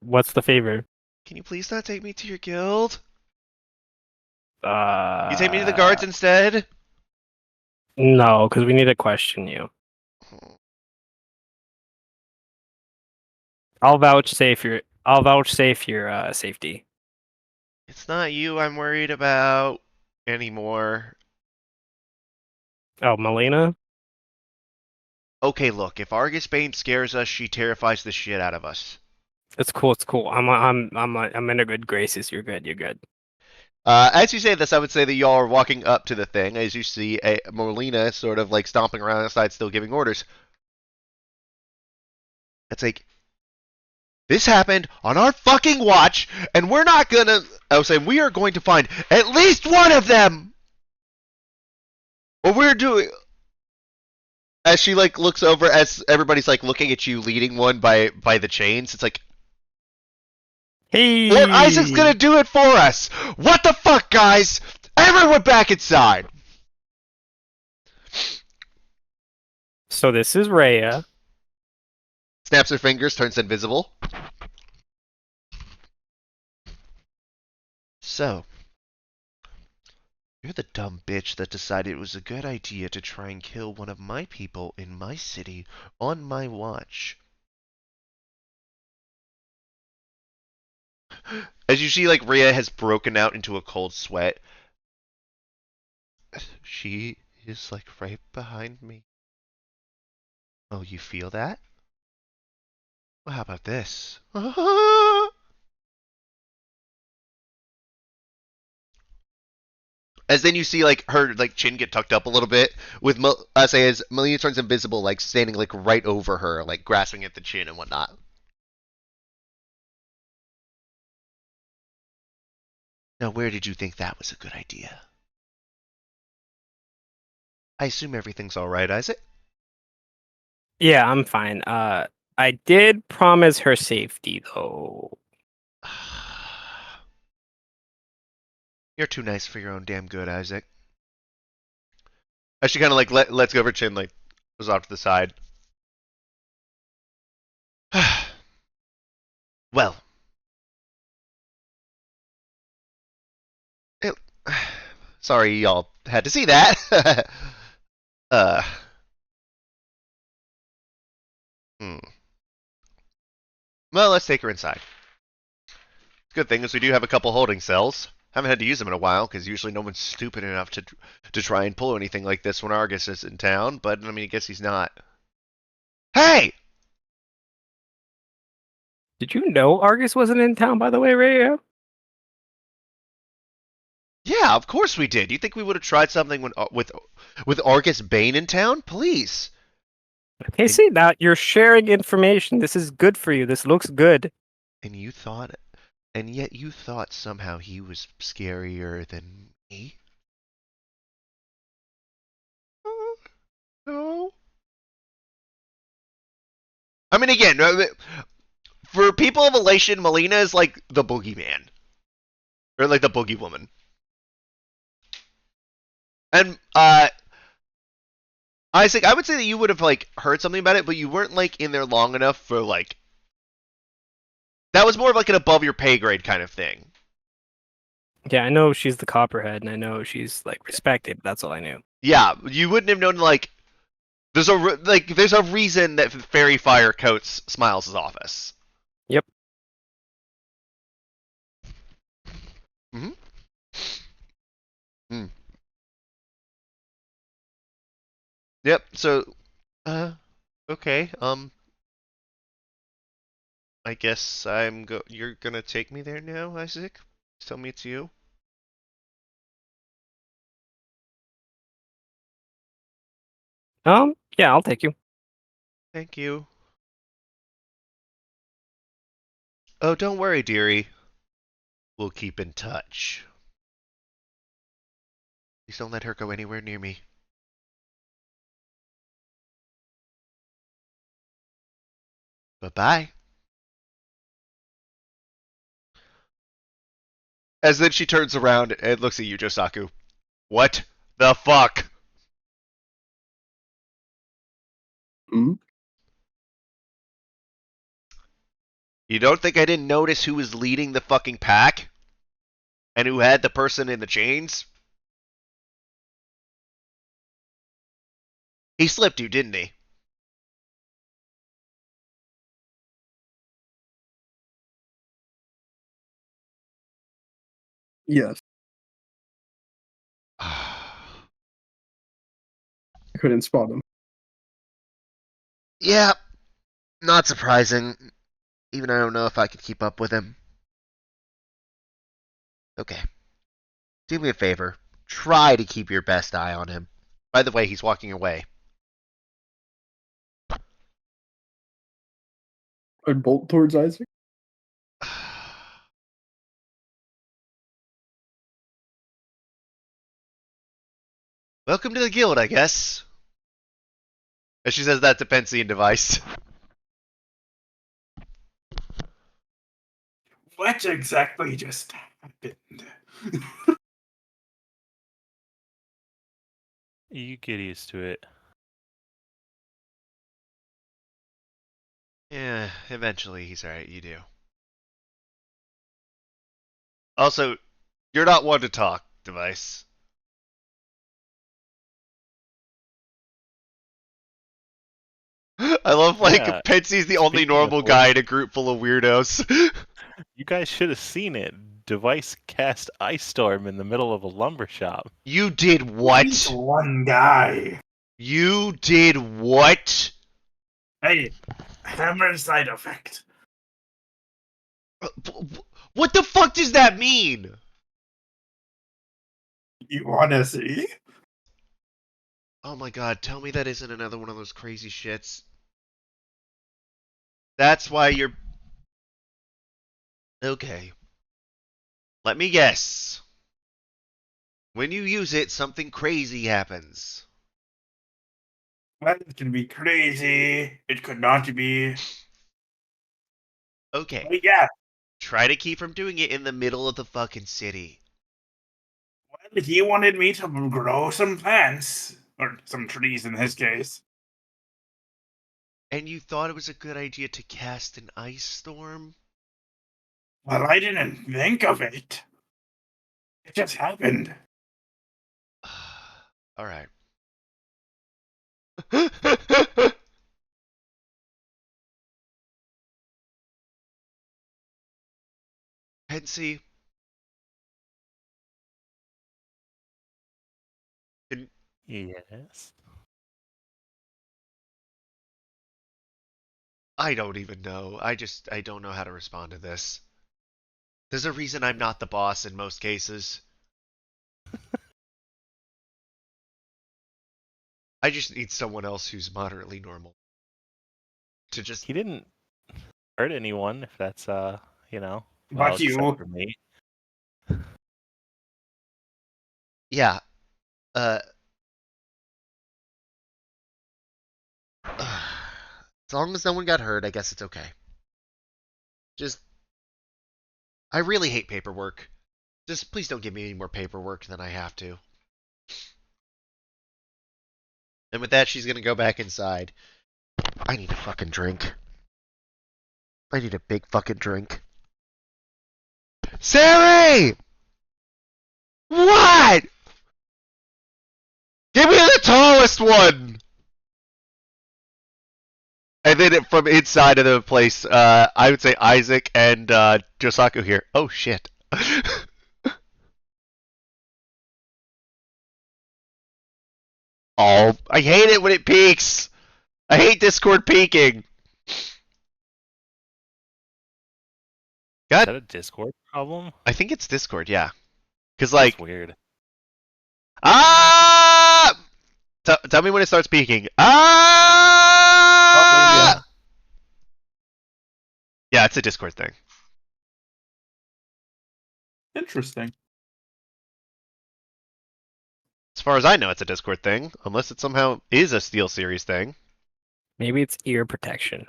What's the favor? Can you please not take me to your guild? Can You take me to the guards instead? No, because we need to question you. I'll vouchsafe your safety. It's not you I'm worried about anymore. Oh, Melina? Okay, look, if Argus Bane scares us, she terrifies the shit out of us. It's cool. It's cool. I'm in a good graces. You're good. You're good. As you say this, I would say that y'all are walking up to the thing as you see a Molina sort of like stomping around outside, still giving orders. It's like, this happened on our fucking watch, and we're not gonna. I was saying we are going to find at least one of them. What we're doing. As she like looks over, as everybody's like looking at you, leading one by the chains. It's like, Hey! what? Isaac's gonna do it for us. What the fuck, guys? Everyone back inside. So this is Rhea. Snaps her fingers, turns invisible. So, you're the dumb bitch that decided it was a good idea to try and kill one of my people in my city on my watch. As you see, like, Rhea has broken out into a cold sweat. She is, like, right behind me. Oh, you feel that? Well, how about this? As then you see like her like chin get tucked up a little bit with as Melina turns invisible, like standing like right over her, like grasping at the chin and whatnot. Now, where did you think that was a good idea? I assume everything's all right, Isaac? Yeah, I'm fine. I did promise her safety though. You're too nice for your own damn good, Isaac. As she kind of like lets go of her chin, like goes off to the side. Well, it, sorry y'all had to see that. uh, hmm. Well, let's take her inside. Good thing is we do have a couple holding cells. Haven't had to use them in a while because usually no one's stupid enough to try and pull anything like this when Argus is in town. But I mean, I guess he's not. Hey! Did you know Argus wasn't in town, by the way, Ray? Yeah, of course we did. You think we would have tried something with Argus Bane in town? Please. Okay, see, now you're sharing information. This is good for you. This looks good. And you thought, and yet you thought somehow he was scarier than me? No. I mean, again, for people of Elation, Melina is like the boogeyman. Or like the boogie woman. And, Isaac, I would say that you would have, like, heard something about it, but you weren't, like, in there long enough for, like... That was more of, like, an above your pay grade kind of thing. Yeah, I know she's the Copperhead, and I know she's like respected. But that's all I knew. Yeah, you wouldn't have known, like... There's a reason that Fairy Fire coats Smiles' office. Yep. Mm-hmm. Hmm. Yep, so... Okay, I guess you're gonna take me there now, Isaac? Tell me it's you? Yeah, I'll take you. Thank you. Oh, don't worry, dearie. We'll keep in touch. Please don't let her go anywhere near me. Bye-bye. As then she turns around and looks at you, Josaku. What the fuck? Hmm? You don't think I didn't notice who was leading the fucking pack? And who had the person in the chains? He slipped you, didn't he? Yes. I couldn't spot him. Yeah, not surprising. Even I don't know if I could keep up with him. Okay. Do me a favor. Try to keep your best eye on him. By the way, he's walking away. I'd bolt towards Isaac. Welcome to the guild, I guess. As she says that to Pensy and Device. What exactly just happened? You get used to it. Yeah, eventually he's alright, you do. Also, you're not one to talk, Device. I love, like, Yeah, Pensy's the only speaking of normal guy in a group full of weirdos. You guys should have seen it. Device cast Ice Storm in the middle of a lumber shop. You did He's what? one guy. You did what? Hey, hammer side effect. What the fuck does that mean? You wanna see? Oh my god, tell me that isn't another one of those crazy shits. That's why you're... Okay. Let me guess. When you use it, something crazy happens. That can be crazy. It could not be. Okay. But yeah, Try to keep from doing it in the middle of the fucking city. well, he wanted me to grow some plants. Or some trees in his case. And you thought it was a good idea to cast an ice storm? Well, I didn't think of it. It just happened. Alright. Pensy, Yes. I don't even know. I don't know how to respond to this. There's a reason I'm not the boss in most cases. I just need someone else who's moderately normal. To just... He didn't hurt anyone, if that's you know. But except you. for me. Yeah. As long as no one got hurt, I guess it's okay. Just... I really hate paperwork. Just please don't give me any more paperwork than I have to. And with that, she's gonna go back inside. I need a fucking drink. I need a big fucking drink. Sari! What? Give me the tallest one! And then from inside of the place, I would say Isaac and Josaku here. Oh shit. Oh, I hate it when it peaks! I hate Discord peaking! Is God, that a Discord problem? I think it's Discord, yeah. Cause That's like, weird. ah! Tell me when it starts peaking. Ah! Yeah, it's a Discord thing. Interesting. As far as I know, it's a Discord thing, unless it somehow is a Steel Series thing. Maybe it's ear protection.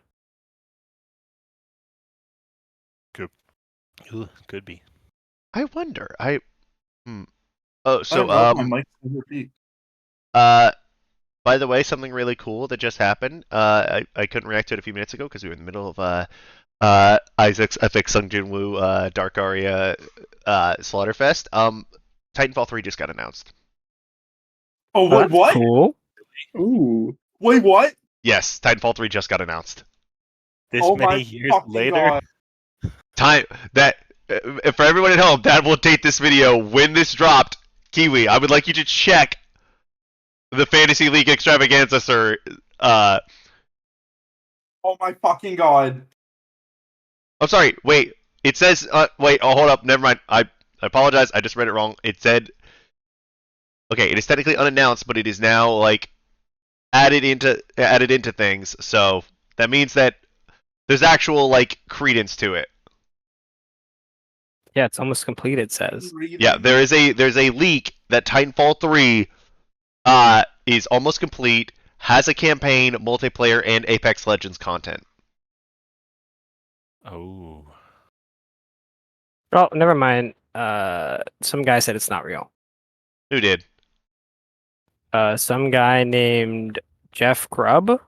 Ooh, could be. I wonder. Oh, I so love my mic over peak. by the way, something really cool that just happened. I couldn't react to it a few minutes ago because we were in the middle of Isaac's epic Sung Jin Woo Dark Aria Slaughterfest. Titanfall 3 just got announced. Oh, Oh, wait, that's what? cool. Ooh. Wait, what? Yes, Titanfall 3 just got announced. This Oh many my years fucking later. God. Time that for everyone at home that will date this video when this dropped. Kiwi, I would like you to check the Fantasy League Extravaganza, sir. Oh my fucking God. I'm sorry. Wait. It says. Wait. Oh, hold up. Never mind. I apologize. I just read it wrong. It said. Okay. It is technically unannounced, but it is now like added into things. So that means that there's actual like credence to it. Yeah, it's almost complete, it says. Really? Yeah. There's a leak that Titanfall 3 is almost complete, has a campaign, multiplayer, and Apex Legends content. Oh. Oh, never mind. Some guy said it's not real. Who did? Some guy named Jeff Grubb.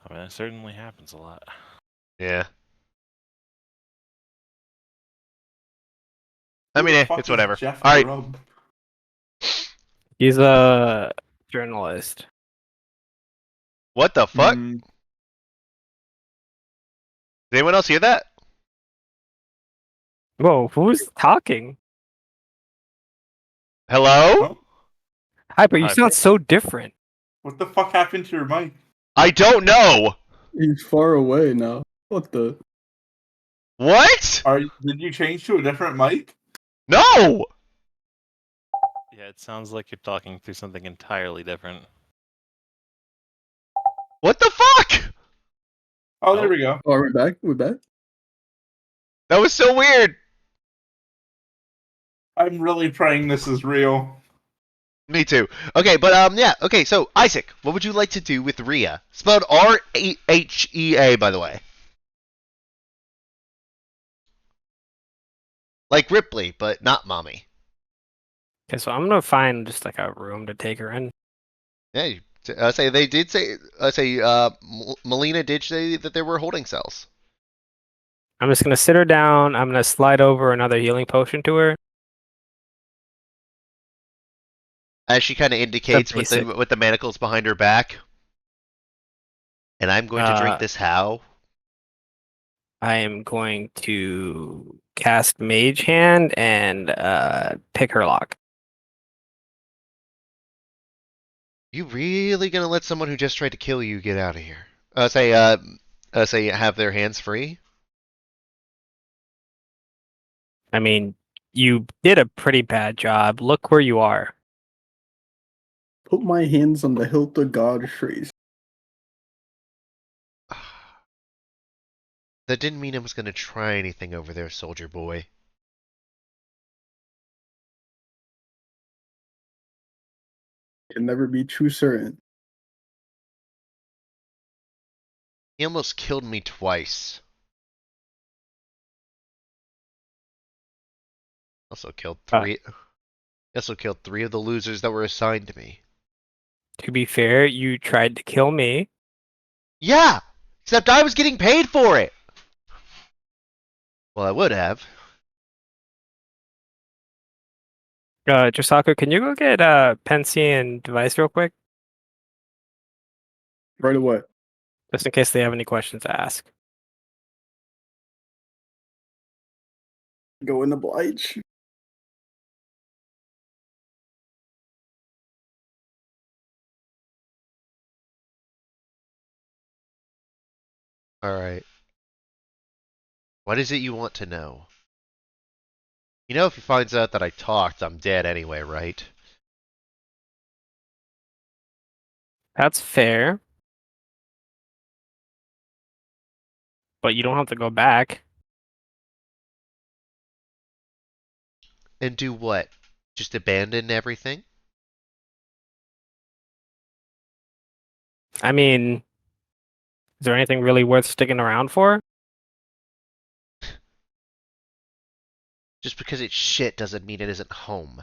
I mean, it certainly happens a lot. Yeah. Who I mean, the fuck it's is whatever. Jeff All right. Grubb? He's a journalist. What the fuck? Hmm. Did anyone else hear that? Whoa, who's talking? Hello? Oh, Hyper, you Hyper. sound so different. what the fuck happened to your mic? I don't know. He's far away now. What the? What? Did you change to a different mic? No. Yeah, it sounds like you're talking through something entirely different. What the fuck? Oh, there Oh. we go. Oh, we're back. We're back. That was so weird. I'm really praying this is real. Me too. Okay, but yeah. Okay, so Isaac, what would you like to do with Rhea? Spelled Rhea, by the way. Like Ripley, but not mommy. Okay, so I'm gonna find just like a room to take her in. Yeah, say they did say. Melina did say that there were holding cells. I'm just gonna sit her down. I'm gonna slide over another healing potion to her. As she kind of indicates with basic. the manacles behind her back. And I'm going to drink this how? I am going to cast Mage Hand and pick her lock. You really gonna let someone who just tried to kill you get out of here? Say have their hands free? I mean, you did a pretty bad job. Look where you are. Put my hands on the hilt of Godfrey's. That didn't mean I was gonna try anything over there, soldier boy. Can never be too certain. He almost killed me twice. Also killed three. Also killed 3 of the losers that were assigned to me. To be fair, you tried to kill me. Yeah, except I was getting paid for it. Well, I would have. Josako, can you go get Pensy and Device real quick? Right away. Just in case they have any questions to ask. Go and oblige. All right. What is it you want to know? You know, if he finds out that I talked, I'm dead anyway, right? That's fair. But you don't have to go back. And do what? Just abandon everything? I mean, is there anything really worth sticking around for? Just because it's shit doesn't mean it isn't home.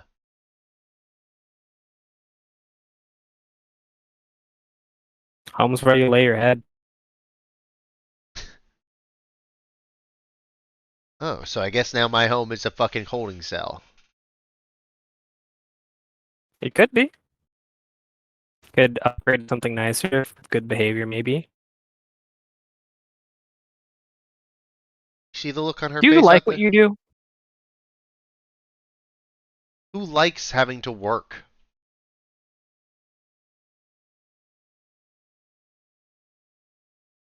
Home's where you lay your head. Oh, so I guess now my home is a fucking holding cell. It could be. Could upgrade to something nicer with good behavior, maybe. See the look on her Do you face like out what there? you do? Who likes having to work?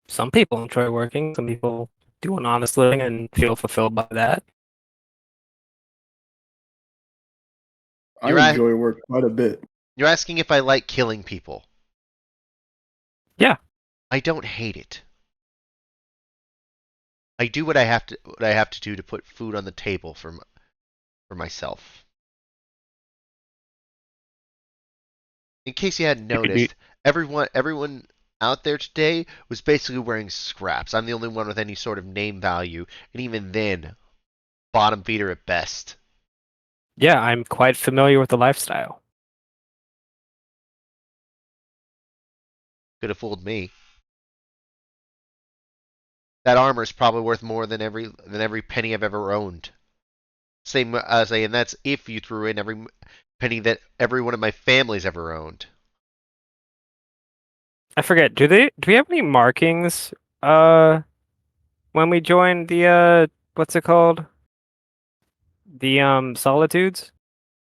Some people enjoy working. Some people do an honest living and feel fulfilled by that. I You're, a- enjoy work quite a bit. you're asking if I like killing people. Yeah. I don't hate it. I do what I have to do to put food on the table for myself. In case you hadn't You could be noticed, everyone out there today was basically wearing scraps. I'm the only one with any sort of name value, and even then, bottom feeder at best. Yeah, I'm quite familiar with the lifestyle. Could have fooled me. That armor's probably worth more than every penny I've ever owned. Same as and that's if you threw in every penny that every one of my family's ever owned. I forget, do we have any markings when we join the what's it called? The Solitudes?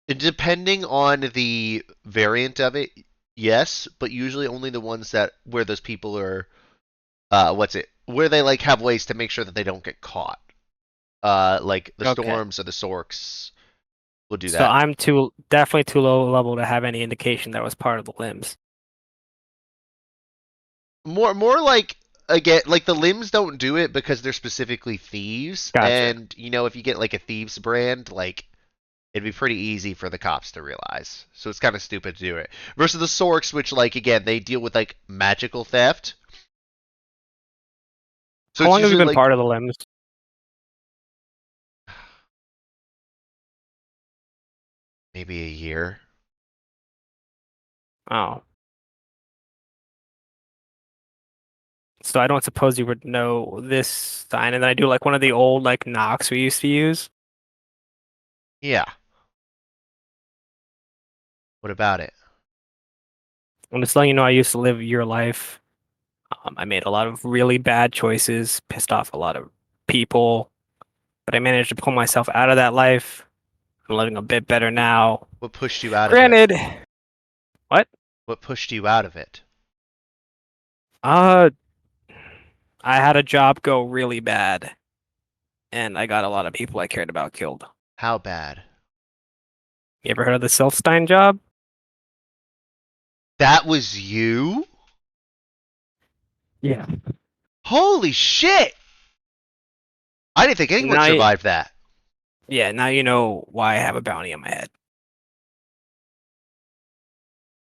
Depending on the variant of it, yes, but usually only the ones that where those people are where they like have ways to make sure that they don't get caught. Like the Okay. storms or the sorks. we'll do So that. I'm definitely too low level to have any indication that was part of the limbs. More like again, like the limbs don't do it because they're specifically thieves, Gotcha. and if you get like a thieves brand, like it'd be pretty easy for the cops to realize. So it's kind of stupid to do it. Versus the Sorks, which like again they deal with like magical theft. So How it's long have you usually been like part of the limbs? maybe a year. Oh. So I don't suppose you would know this sign, and then I do like one of the old like knocks we used to use. Yeah. What about it? I'm just letting you know I used to live your life. I made a lot of really bad choices, pissed off a lot of people, but I managed to pull myself out of that life. I'm living a bit better now. What pushed you out of it? Granted, what? What pushed you out of it? Uh, I had a job go really bad, and I got a lot of people I cared about killed. How bad? You ever heard of the Selfstein job? That was you? Yeah. Holy shit! I didn't think anyone Now, survived that. yeah, now you know why I have a bounty on my head.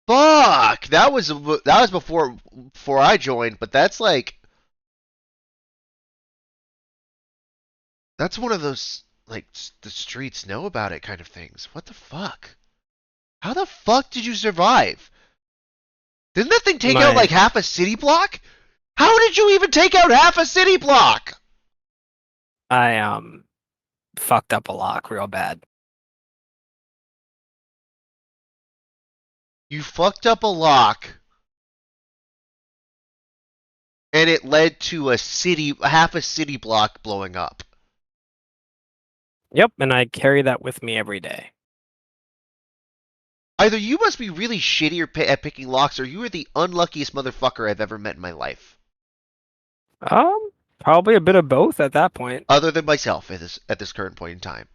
Fuck! That was before I joined, but that's like that's one of those like the streets know about it kind of things. What the fuck? How the fuck did you survive? Didn't that thing take out My like half a city block? How did you even take out half a city block? I fucked up a lock real bad. You fucked up a lock and it led to half a city block blowing up. Yep, and I carry that with me every day. Either you must be really shitty at picking locks, or you are the unluckiest motherfucker I've ever met in my life. Probably a bit of both at that point. Other than myself at this current point in time.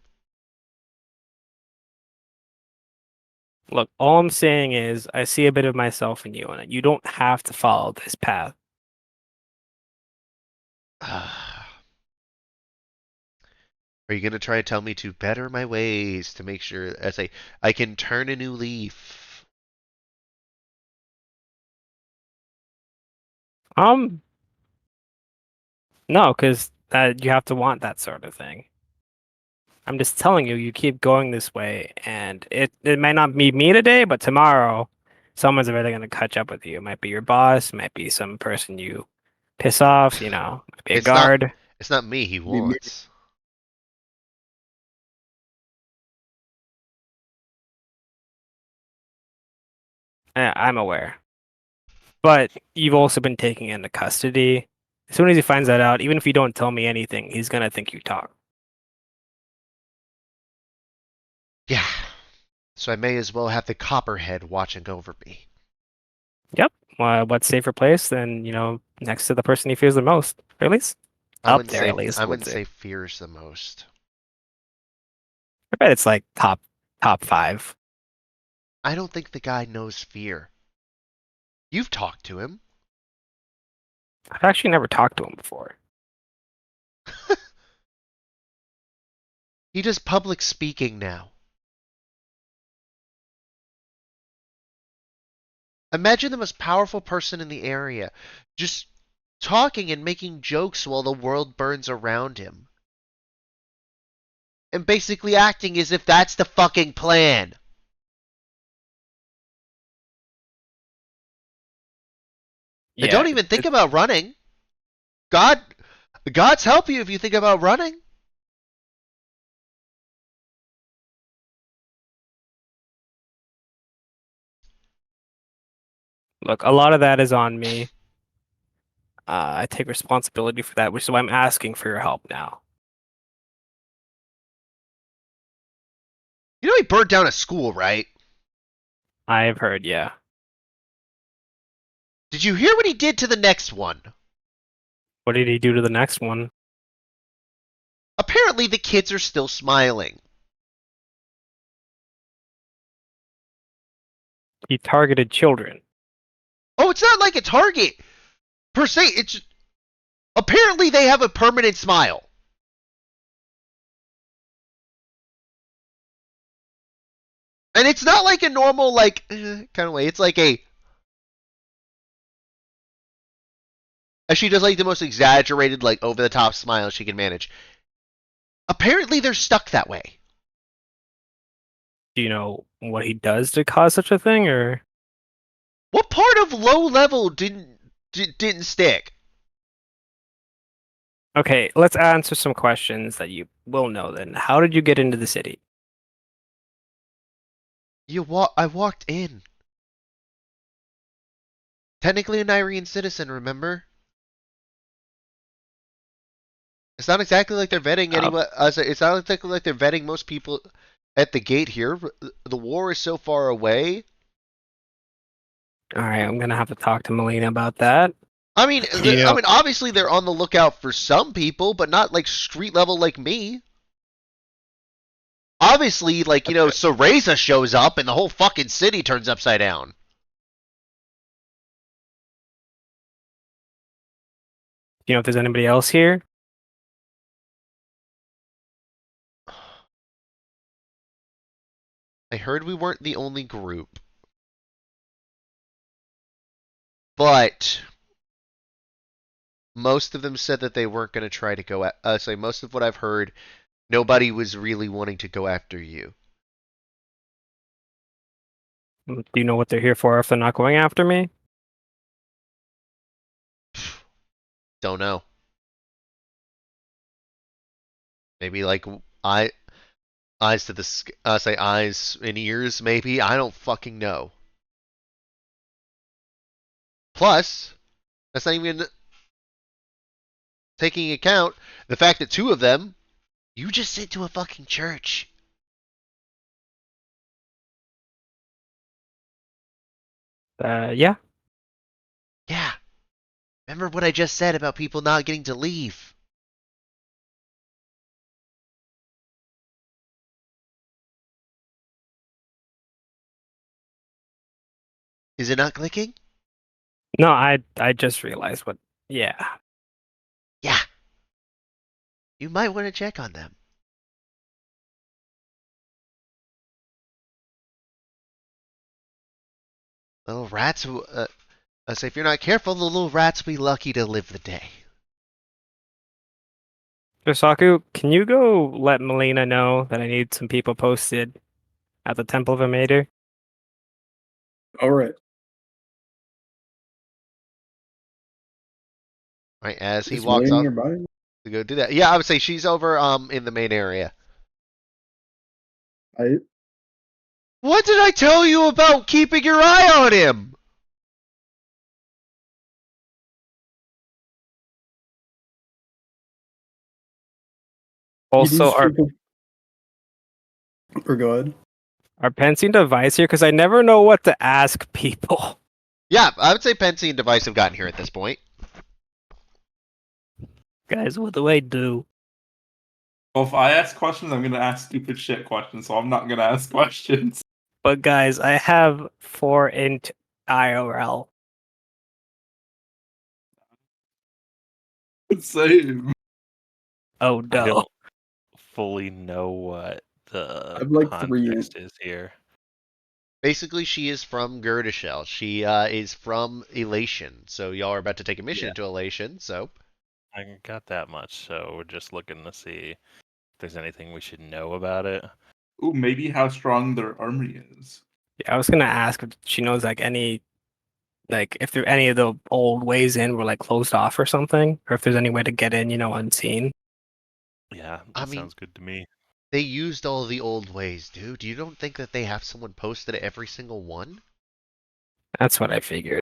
Look, all I'm saying is I see a bit of myself in you, and you don't have to follow this path. Are you gonna try to tell me to better my ways to make sure as I can turn a new leaf? Um, no, because you have to want that sort of thing. I'm just telling you, you keep going this way, and it might not be me today, but tomorrow, someone's really gonna catch up with you. It might be your boss, it might be some person you piss off, might be a It's not guard. it's not me he wants. I'm aware. But you've also been taken into custody. As soon as he finds that out, even if you don't tell me anything, he's gonna think you talk. Yeah. So I may as well have the copperhead watching over me. Yep. What safer place than, next to the person he fears the most? Or at least up there, at least, I I would wouldn't say. say fears the most. I bet it's like top five. I don't think the guy knows fear. You've talked to him. I've actually never talked to him before. He does public speaking now. Imagine the most powerful person in the area just talking and making jokes while the world burns around him. And basically acting as if that's the fucking plan. And Yeah. don't even think about running. God's help you if you think about running. Look, a lot of that is on me. I take responsibility for that, which is why I'm asking for your help now. You know he burned down a school, right? I've heard, yeah. Did you hear what he did to the next one? What did he do to the next one? Apparently the kids are still smiling. He targeted children. Oh, it's not like a target per se. It's apparently they have a permanent smile. And it's not like a normal, like, kind of way. It's like she does like the most exaggerated, like, over the top smile she can manage. Apparently they're stuck that way. Do you know what he does to cause such a thing, or? What part of low level didn't stick? Okay, let's answer some questions that you will know then. How did you get into the city? I walked in. Technically an Irene citizen, remember? It's not exactly like they're vetting anyone. It's not exactly like they're vetting most people at the gate here. The war is so far away. All right, I'm gonna have to talk to Melina about that. I mean, Yeah. obviously they're on the lookout for some people, but not like street level like me. Obviously, like, Cereza shows up and the whole fucking city turns upside down. Do you know if there's anybody else here? I heard we weren't the only group. But most of them said that they weren't going to try to go at most of what I've heard, nobody was really wanting to go after you. Do you know what they're here for if they're not going after me? Don't know. Maybe like eyes to the eyes and ears. Maybe I don't fucking know. Plus, that's not even taking account the fact that two of them you just sent to a fucking church. Yeah. Yeah. Remember what I just said about people not getting to leave? Is it not clicking? No, I just realized what. Yeah. Yeah. You might want to check on them. Little rats, I say if you're not careful, the little rats will be lucky to live the day. Josaku, can you go let Melina know that I need some people posted at the Temple of Amator? All right. Right, as he Is walks Melina off nearby? to go do that. Yeah, I would say she's over in the main area. I What did I tell you about keeping your eye on him? Also, these people. Or go ahead. are Pensing device here? Because I never know what to ask people. Yeah, I would say Pensy and Device have gotten here at this point. Guys, what do I do? Well, if I ask questions, I'm gonna ask stupid shit questions, so I'm not gonna ask questions. But guys, I have 4 int IRL. Same. Oh I no. don't fully know what the I've like 3 context is here. Basically, she is from Girdishell. She is from Elation. So y'all are about to take a mission Yeah. to Elation, so... I got that much, so we're just looking to see if there's anything we should know about it. Ooh, maybe how strong their army is. Yeah, I was gonna ask if she knows like if there any of the old ways in were like closed off or something, or if there's any way to get in, unseen. Yeah, I that mean- sounds good to me. They used all the old ways, dude. You don't think that they have someone posted at every single one? That's what I figured.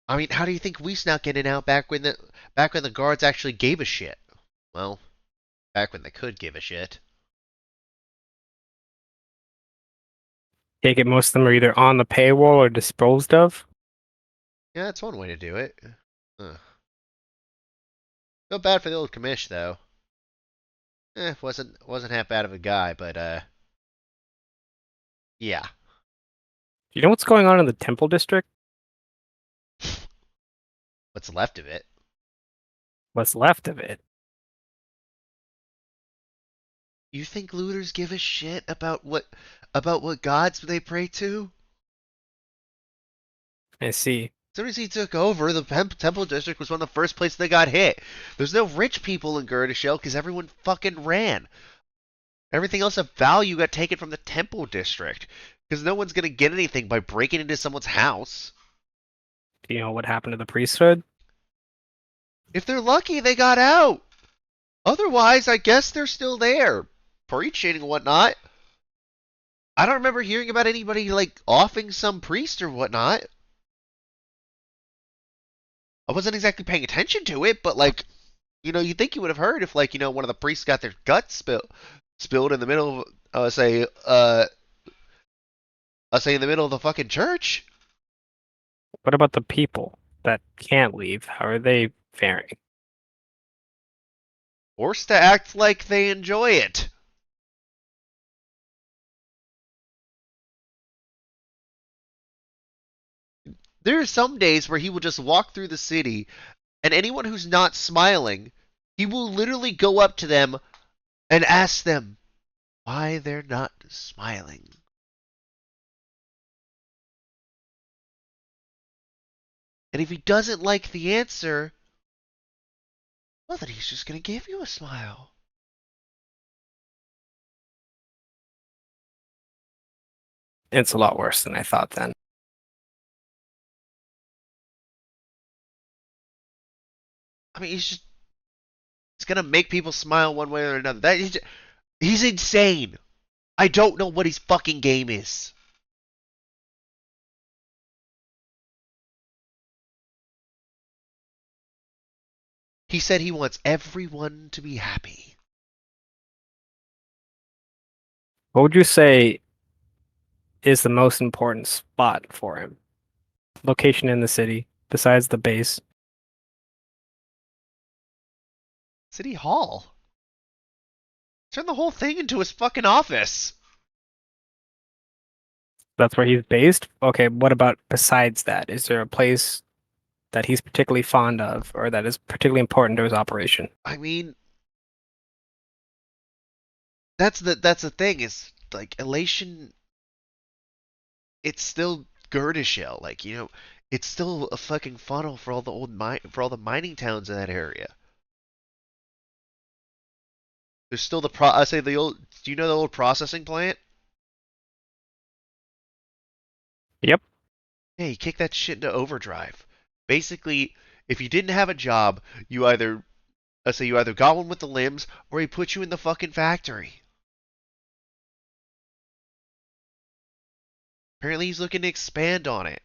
I mean, how do you think we snuck in and out back when the guards actually gave a shit? Well, back when they could give a shit. Take it most of them are either on the paywall or disposed of. Yeah, that's one way to do it. Feel bad for the old commish, though. Wasn't half bad of a guy, but yeah. You know what's going on in the Temple District? What's left of it? What's left of it? You think looters give a shit about what gods they pray to? I see. As soon as he took over, the Temple District was one of the first places they got hit. There's no rich people in Girdishell because everyone fucking ran. Everything else of value got taken from the Temple District because no one's gonna get anything by breaking into someone's house. Do you know what happened to the priesthood? If they're lucky, they got out. Otherwise, I guess they're still there, preaching and whatnot. I don't remember hearing about anybody like offing some priest or whatnot. I wasn't exactly paying attention to it, but like, you think you would have heard if like, one of the priests got their guts spilled in the middle of, say in the middle of the fucking church. What about the people that can't leave? How are they faring? Forced to act like they enjoy it. There are some days where he will just walk through the city, and anyone who's not smiling, he will literally go up to them and ask them why they're not smiling. And if he doesn't like the answer, well, then he's just going to give you a smile. It's a lot worse than I thought then. I mean, he's going to make people smile one way or another. He's insane. I don't know what his fucking game is. He said he wants everyone to be happy. What would you say is the most important spot for him? Location in the city, besides the base. City Hall. Turn the whole thing into his fucking office. That's where he's based? Okay, what about besides that? Is there a place that he's particularly fond of or that is particularly important to his operation? I mean, that's the thing is like Elation. It's still Girdishell, like it's still a fucking funnel for all the mining towns in that area. There's still I say the old. Do you know the old processing plant? Yep. Yeah, you kick that shit into overdrive. Basically, if you didn't have a job, you either you either got one with the limbs or he put you in the fucking factory. Apparently, he's looking to expand on it.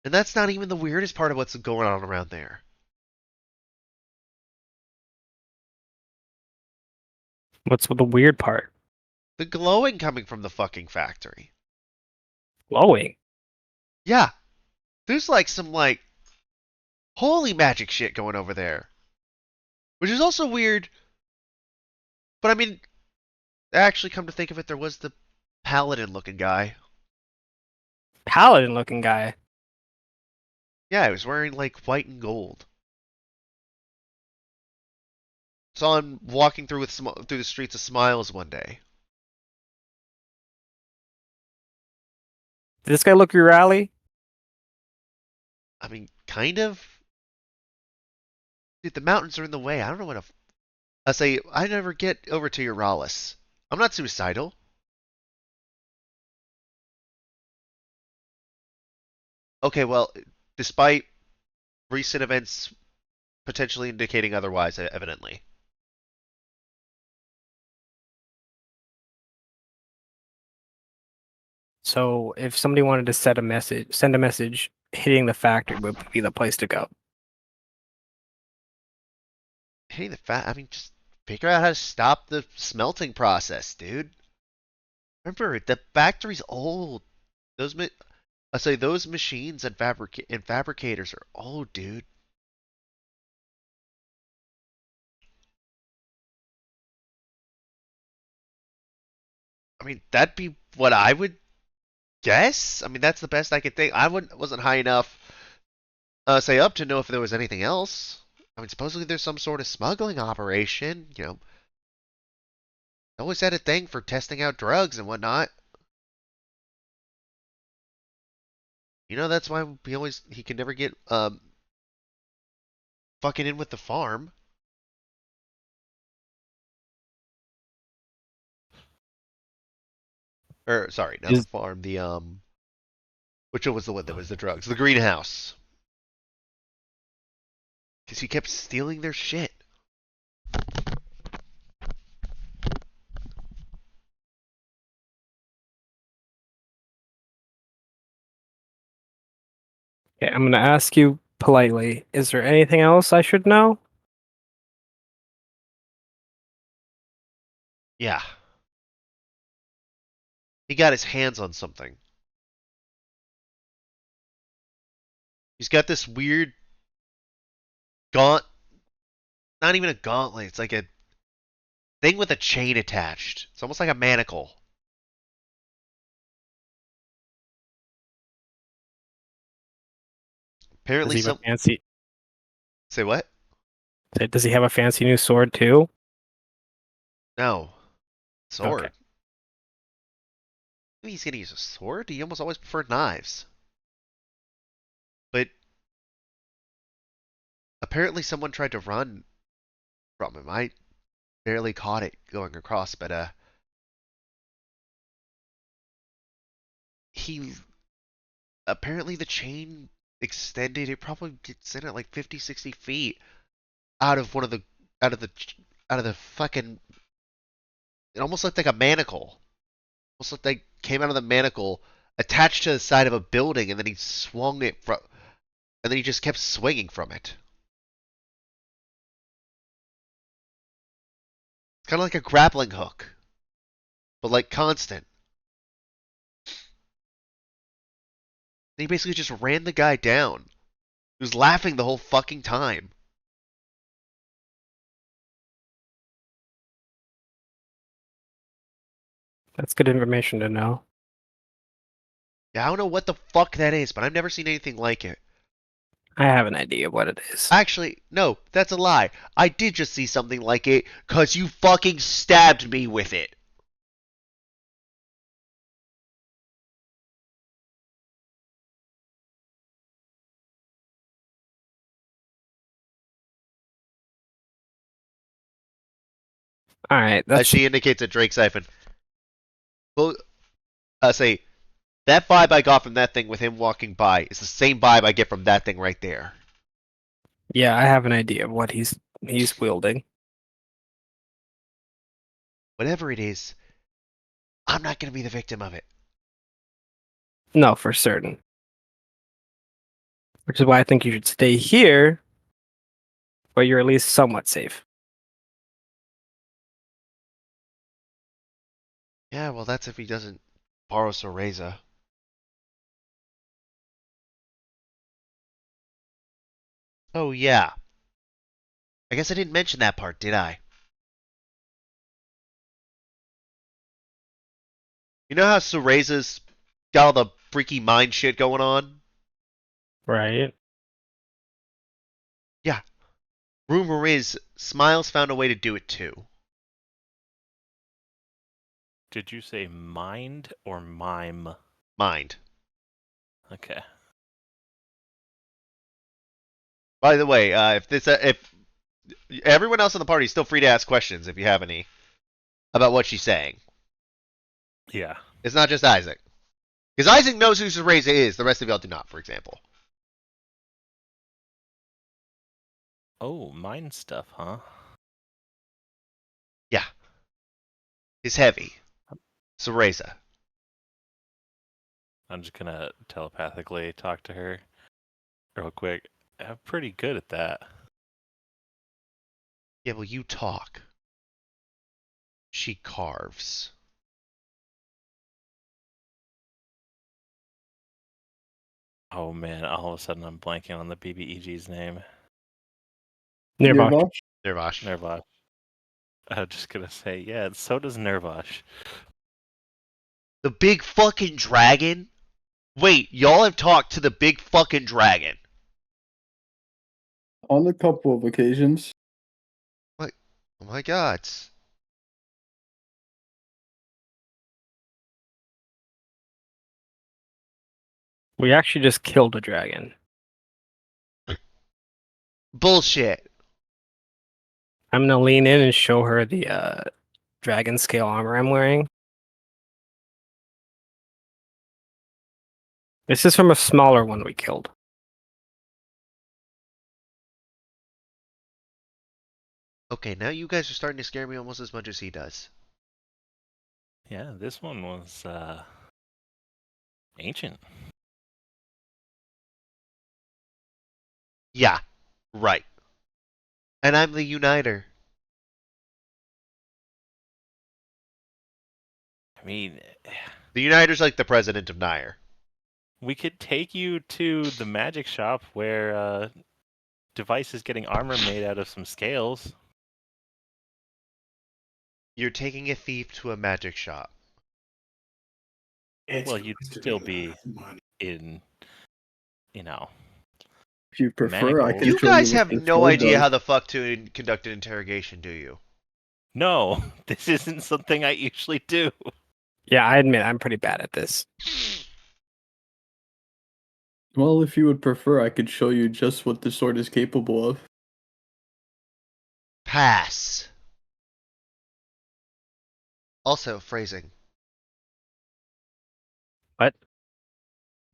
And that's not even the weirdest part of what's going on around there. What's the weird part? The glowing coming from the fucking factory. Glowing. Yeah. There's like some like holy magic shit going over there. Which is also weird. But I mean, actually come to think of it, there was the paladin looking guy. Paladin looking guy. Yeah, he was wearing like white and gold. Saw him walking through through the streets of Smiles one day. Did this guy look your alley? I mean, kind of. Dude, the mountains are in the way. I don't know what I say. I never get over to Euralis. I'm not suicidal. Okay, well, despite recent events potentially indicating otherwise, evidently. So if somebody wanted to send a message hitting the factory would be the place to go. Hitting the fat. I mean, just figure out how to stop the smelting process, dude. Remember, the factory's old. Those those machines and fabricators are old, dude. mean, that'd be what I would guess. I mean, that's the best I could think. Wasn't high enough, say up to know if there was anything else. I mean, supposedly there's some sort of smuggling operation. Always had a thing for testing out drugs and whatnot. That's why he can never get fucking in with the farm. Or sorry, not the farm. The which one was the one that was the drugs? The greenhouse. Because he kept stealing their shit. Okay, I'm gonna ask you politely. Is there anything else I should know? Yeah. He got his hands on something. He's got this weird not even a gauntlet. It's like a thing with a chain attached. It's almost like a manacle. Apparently, Does he have a fancy? Say what? Does he have a fancy new sword too? No. Sword. Okay. Maybe he's gonna use a sword? He almost always preferred knives. But apparently someone tried to run from him. I barely caught it going across, but he apparently the chain extended. It probably gets in at like 50, 60 feet out of out of the out of the fucking. It almost looked like a manacle. Almost looked like came out of the manacle, attached to the side of a building, and then he swung it from, and then he just kept swinging from it. It's kind of like a grappling hook, but like constant. And he basically just ran the guy down. He was laughing the whole fucking time. That's good information to know. Yeah, I don't know what the fuck that is, but I've never seen anything like it. I have an idea what it is. Actually, no, that's a lie. I did just see something like it, cause you fucking stabbed me with it. All right, that's She indicates a Drake siphon. Well, say that vibe I got from that thing with him walking by is the same vibe I get from that thing right there. yeah. I have an idea of what he's wielding. Whatever it is, I'm not gonna be the victim of it. No, for certain. Which is why I think you should stay here, where you're at least somewhat safe. Yeah, well, that's if he doesn't borrow Soreza. Oh, yeah. I guess I didn't mention that part, did I? You know how Soreza's got all the freaky mind shit going on? Right. Yeah. Rumor is Smiles found a way to do it too. Did you say mind or mime? Mind. Okay. By the way, if everyone else in the party is still free to ask questions if you have any about what she's saying. Yeah. It's not just Isaac. Because Isaac knows who Soreza is, the rest of y'all do not, for example. Oh, mind stuff, huh? Yeah. He's heavy. Soreza. I'm just gonna telepathically talk to her real quick. I'm pretty good at that. Yeah, well, you talk. She carves. Oh man, all of a sudden I'm blanking on the BBEG's name. Nearby. Nirvash. Nervosh. I was just gonna say, yeah, so does Nervosh. The big fucking dragon? Wait, y'all have talked to the big fucking dragon? On a couple of occasions. Oh my god. We actually just killed a dragon. Bullshit. I'm gonna lean in and show her the dragon scale armor I'm wearing. This is from a smaller one we killed. Okay, now you guys are starting to scare me almost as much as he does. Yeah, this one was ancient. Yeah, right. And I'm the uniter. I mean, The uniter's like the president of Nair. we could take you to the magic shop where Device is getting armor made out of some scales. You're taking a thief to a magic shop. It's Well, you'd going to still a be lot of money. in, If you prefer, I Manacles. can You show guys you have what this no sword idea does. how the fuck to conduct an interrogation, do you? No, this isn't something I usually do. Yeah, I admit I'm pretty bad at this. Well, if you would prefer, I could show you just what this sword is capable of. Pass. Also, phrasing. What?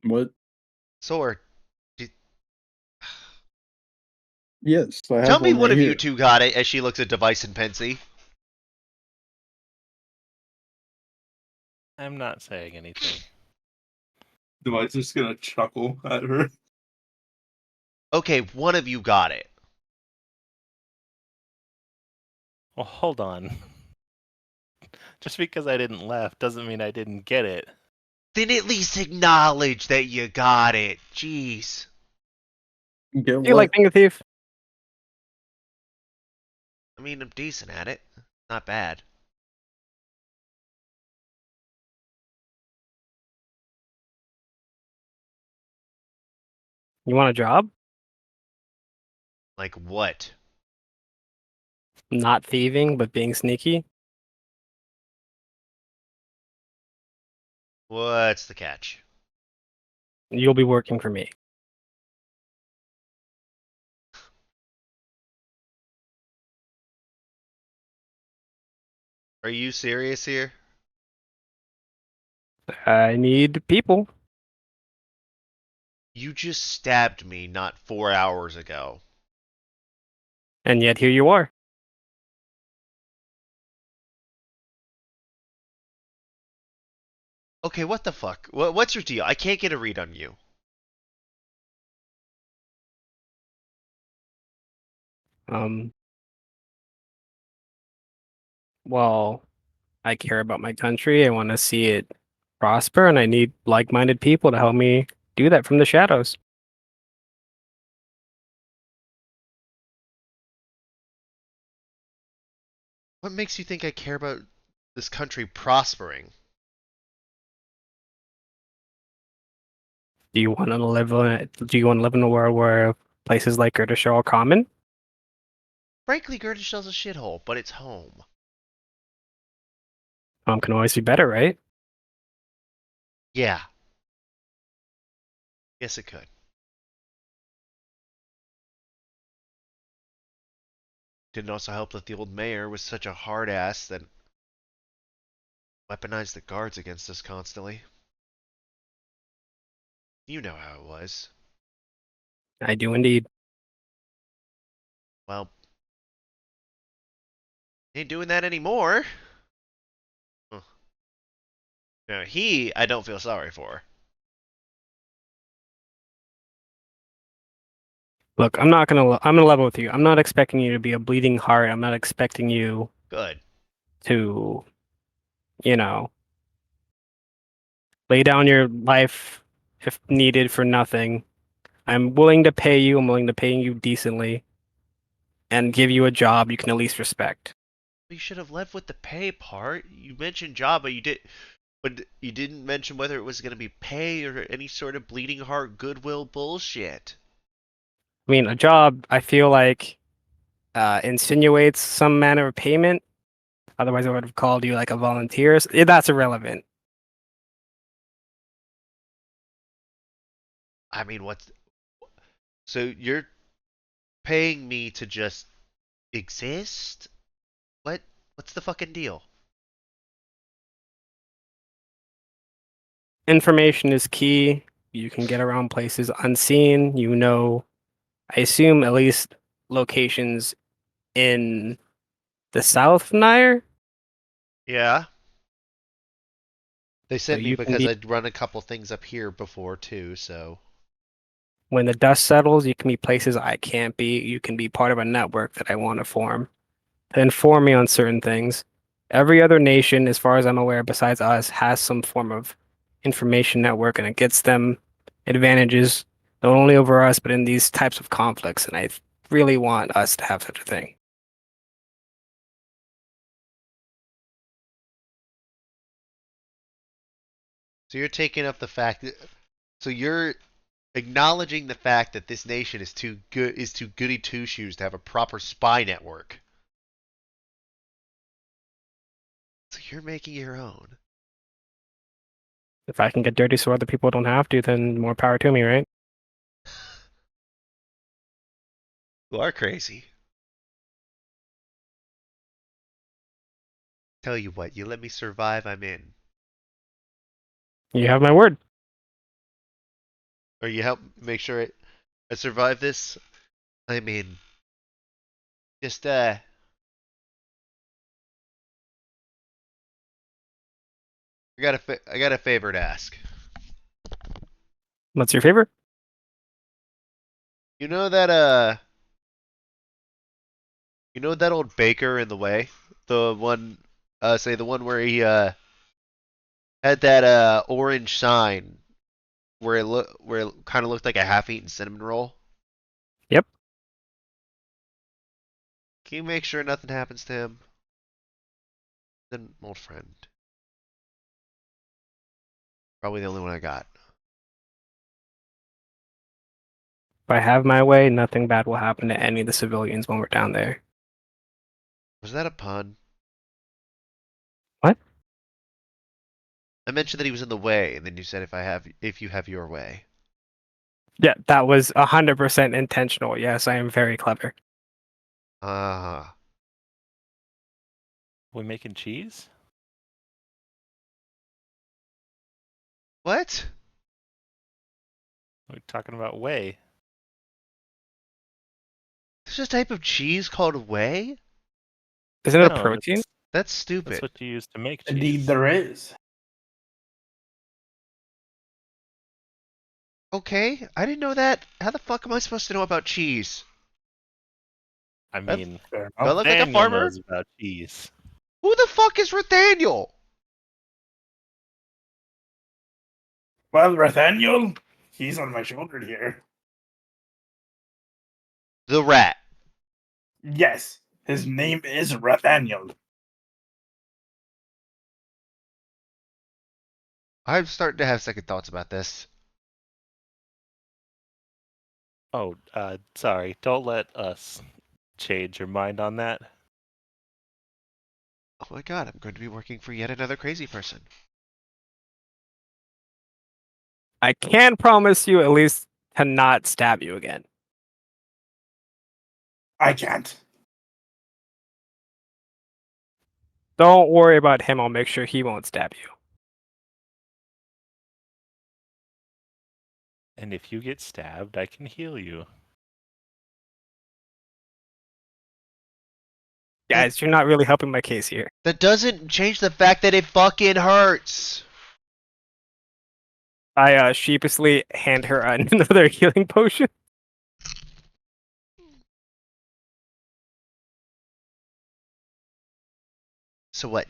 What? Sword. Yes, I have Tell me one one right of you here. two got it as she looks at Device and Pensy. I'm not saying anything. Device is just gonna chuckle at her. Okay, one of you got it. Well, hold on. Just because I didn't laugh doesn't mean I didn't get it. Then at least acknowledge that you got it. Jeez. Get Do you what? like being a thief? I mean, I'm decent at it. Not bad. You want a job? Like what? Not thieving, but being sneaky? What's the catch? You'll be working for me. Are you serious here? I need people. You just stabbed me not 4 hours ago. And yet here you are. Okay, what the fuck? What's your deal? I can't get a read on you. Um, well, I care about my country. I want to see it prosper, and I need like-minded people to help me do that from the shadows. What makes you think I care about this country prospering? Do you want to live in a world where places like Kurdish are all common? Frankly, Gurdishell's a shithole, but it's home. Can always be better, right? Yeah. Yes, it could. Didn't also help that the old mayor was such a hard ass that weaponized the guards against us constantly. You know how it was. I do indeed. Well, ain't doing that anymore. Huh. Now, I don't feel sorry for. Look, I'm gonna level with you. I'm not expecting you to be a bleeding heart. I'm not expecting you Good. to, you know, lay down your life if needed for nothing. I'm willing to pay you. I'm willing to pay you decently and give you a job you can at least respect. You should have led with the pay part. You mentioned job, but you did. But you didn't mention whether it was going to be pay or any sort of bleeding heart goodwill bullshit. I mean, a job, I feel like, insinuates some manner of payment. Otherwise, I would have called you like a volunteer. That's irrelevant. I mean, what's so you're paying me to just exist? What? What's the fucking deal? Information is key. You can get around places unseen. You know, I assume at least locations in the South Nile. Yeah. They So sent me you can because be, I'd run a couple things up here before too, so when the dust settles, you can be places I can't be. You can be part of a network that I want to form to inform me on certain things. Every other nation, as far as I'm aware, besides us, has some form of information network, and it gets them advantages not only over us, but in these types of conflicts. And I really want us to have such a thing. you're taking up the fact that so you're acknowledging the fact that this nation is too goody two shoes to have a proper spy network. So you're making your own. If I can get dirty so other people don't have to, then more power to me, right? You are crazy. Tell you what, you let me survive, I'm in. You have my word. Or you help make sure I survive this, I'm in. Just I got a favor to ask. What's your favorite? You know that old baker in the way? The one say the one where he had that orange sign where it kind of looked like a half-eaten cinnamon roll. Yep. Can you make sure nothing happens to him? Then old friend. Probably the only one I got. If I have my way, nothing bad will happen to any of the civilians when we're down there. Was that a pun? What? I mentioned that he was in the way, and then you said if you have your way. Yeah, that was 100% intentional. Yes, I am very clever. Uh We making cheese? what? We're talking about whey. There's a type of cheese called whey? Isn't it a No, protein? That's that's stupid. what you use to make cheese. Indeed, there is. Okay, I didn't know that. How the fuck am I supposed to know about cheese? I mean, Fair Do I enough. look like a Daniel farmer? knows about cheese. Who the fuck is Nathaniel? Well, Nathaniel, he's on my shoulder here. The rat. Yes, his name is Nathaniel. I'm starting to have second thoughts about this. Oh, sorry. Don't let us change your mind on that. Oh my god, I'm going to be working for yet another crazy person. I can promise you at least to not stab you again. I can't. Don't worry about him. I'll make sure he won't stab you. And if you get stabbed, I can heal you. Guys, you're not really helping my case here. That doesn't change the fact that it fucking hurts. I sheepishly hand her another healing potion. So what?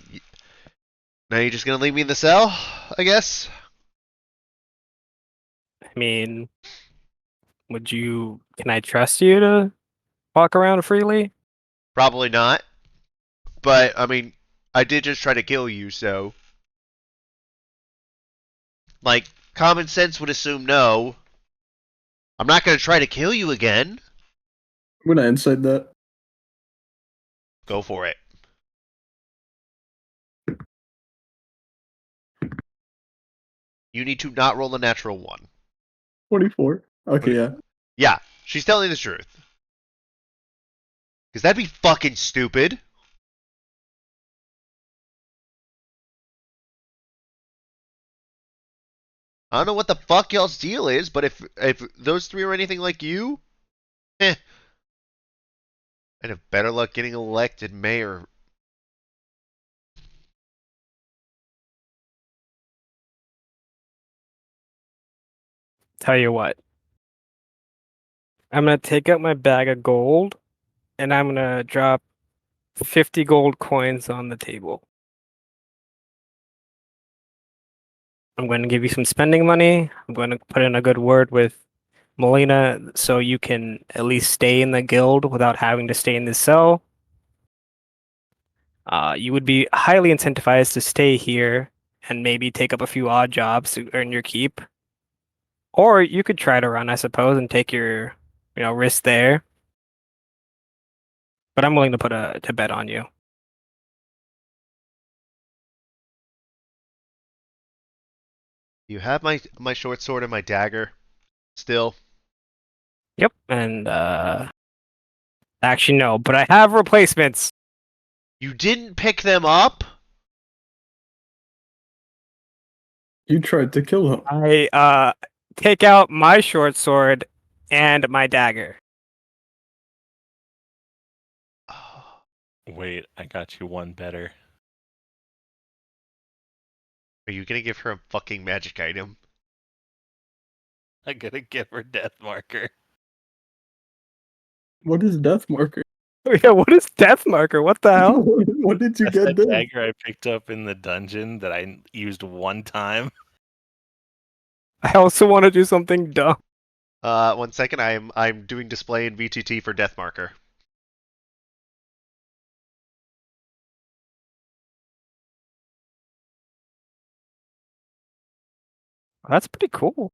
Now you're just gonna leave me in the cell, I guess? I mean, can I trust you to walk around freely? Probably not. But, I mean, I did just try to kill you, so. Like, common sense would assume no. I'm not gonna try to kill you again. I'm gonna inside that. Go for it. You need to not roll a natural one. 24. Okay, yeah. Yeah, she's telling the truth. Because that'd be fucking stupid. I don't know what the fuck y'all's deal is, but if those three are anything like you, I'd have better luck getting elected mayor. Tell you what. I'm gonna take out my bag of gold and I'm gonna drop 50 gold coins on the table. I'm going to give you some spending money. I'm going to put in a good word with Molina so you can at least stay in the guild without having to stay in the cell. You would be highly incentivized to stay here and maybe take up a few odd jobs to earn your keep. Or you could try to run, I suppose, and take your, risk there. But I'm willing to put to bet on you. You have my short sword and my dagger still. Yep, and actually no, but I have replacements. You didn't pick them up? You tried to kill him. I take out my short sword and my dagger. Wait, I got you one better. Are you gonna give her a fucking magic item? I'm gonna give her death marker. What is death marker? Yeah, what is death marker? What the hell? What did you That's get that there? dagger I picked up in the dungeon that I used one time. I also want to do something dumb. 1 second. I'm doing display in VTT for death marker. That's pretty cool.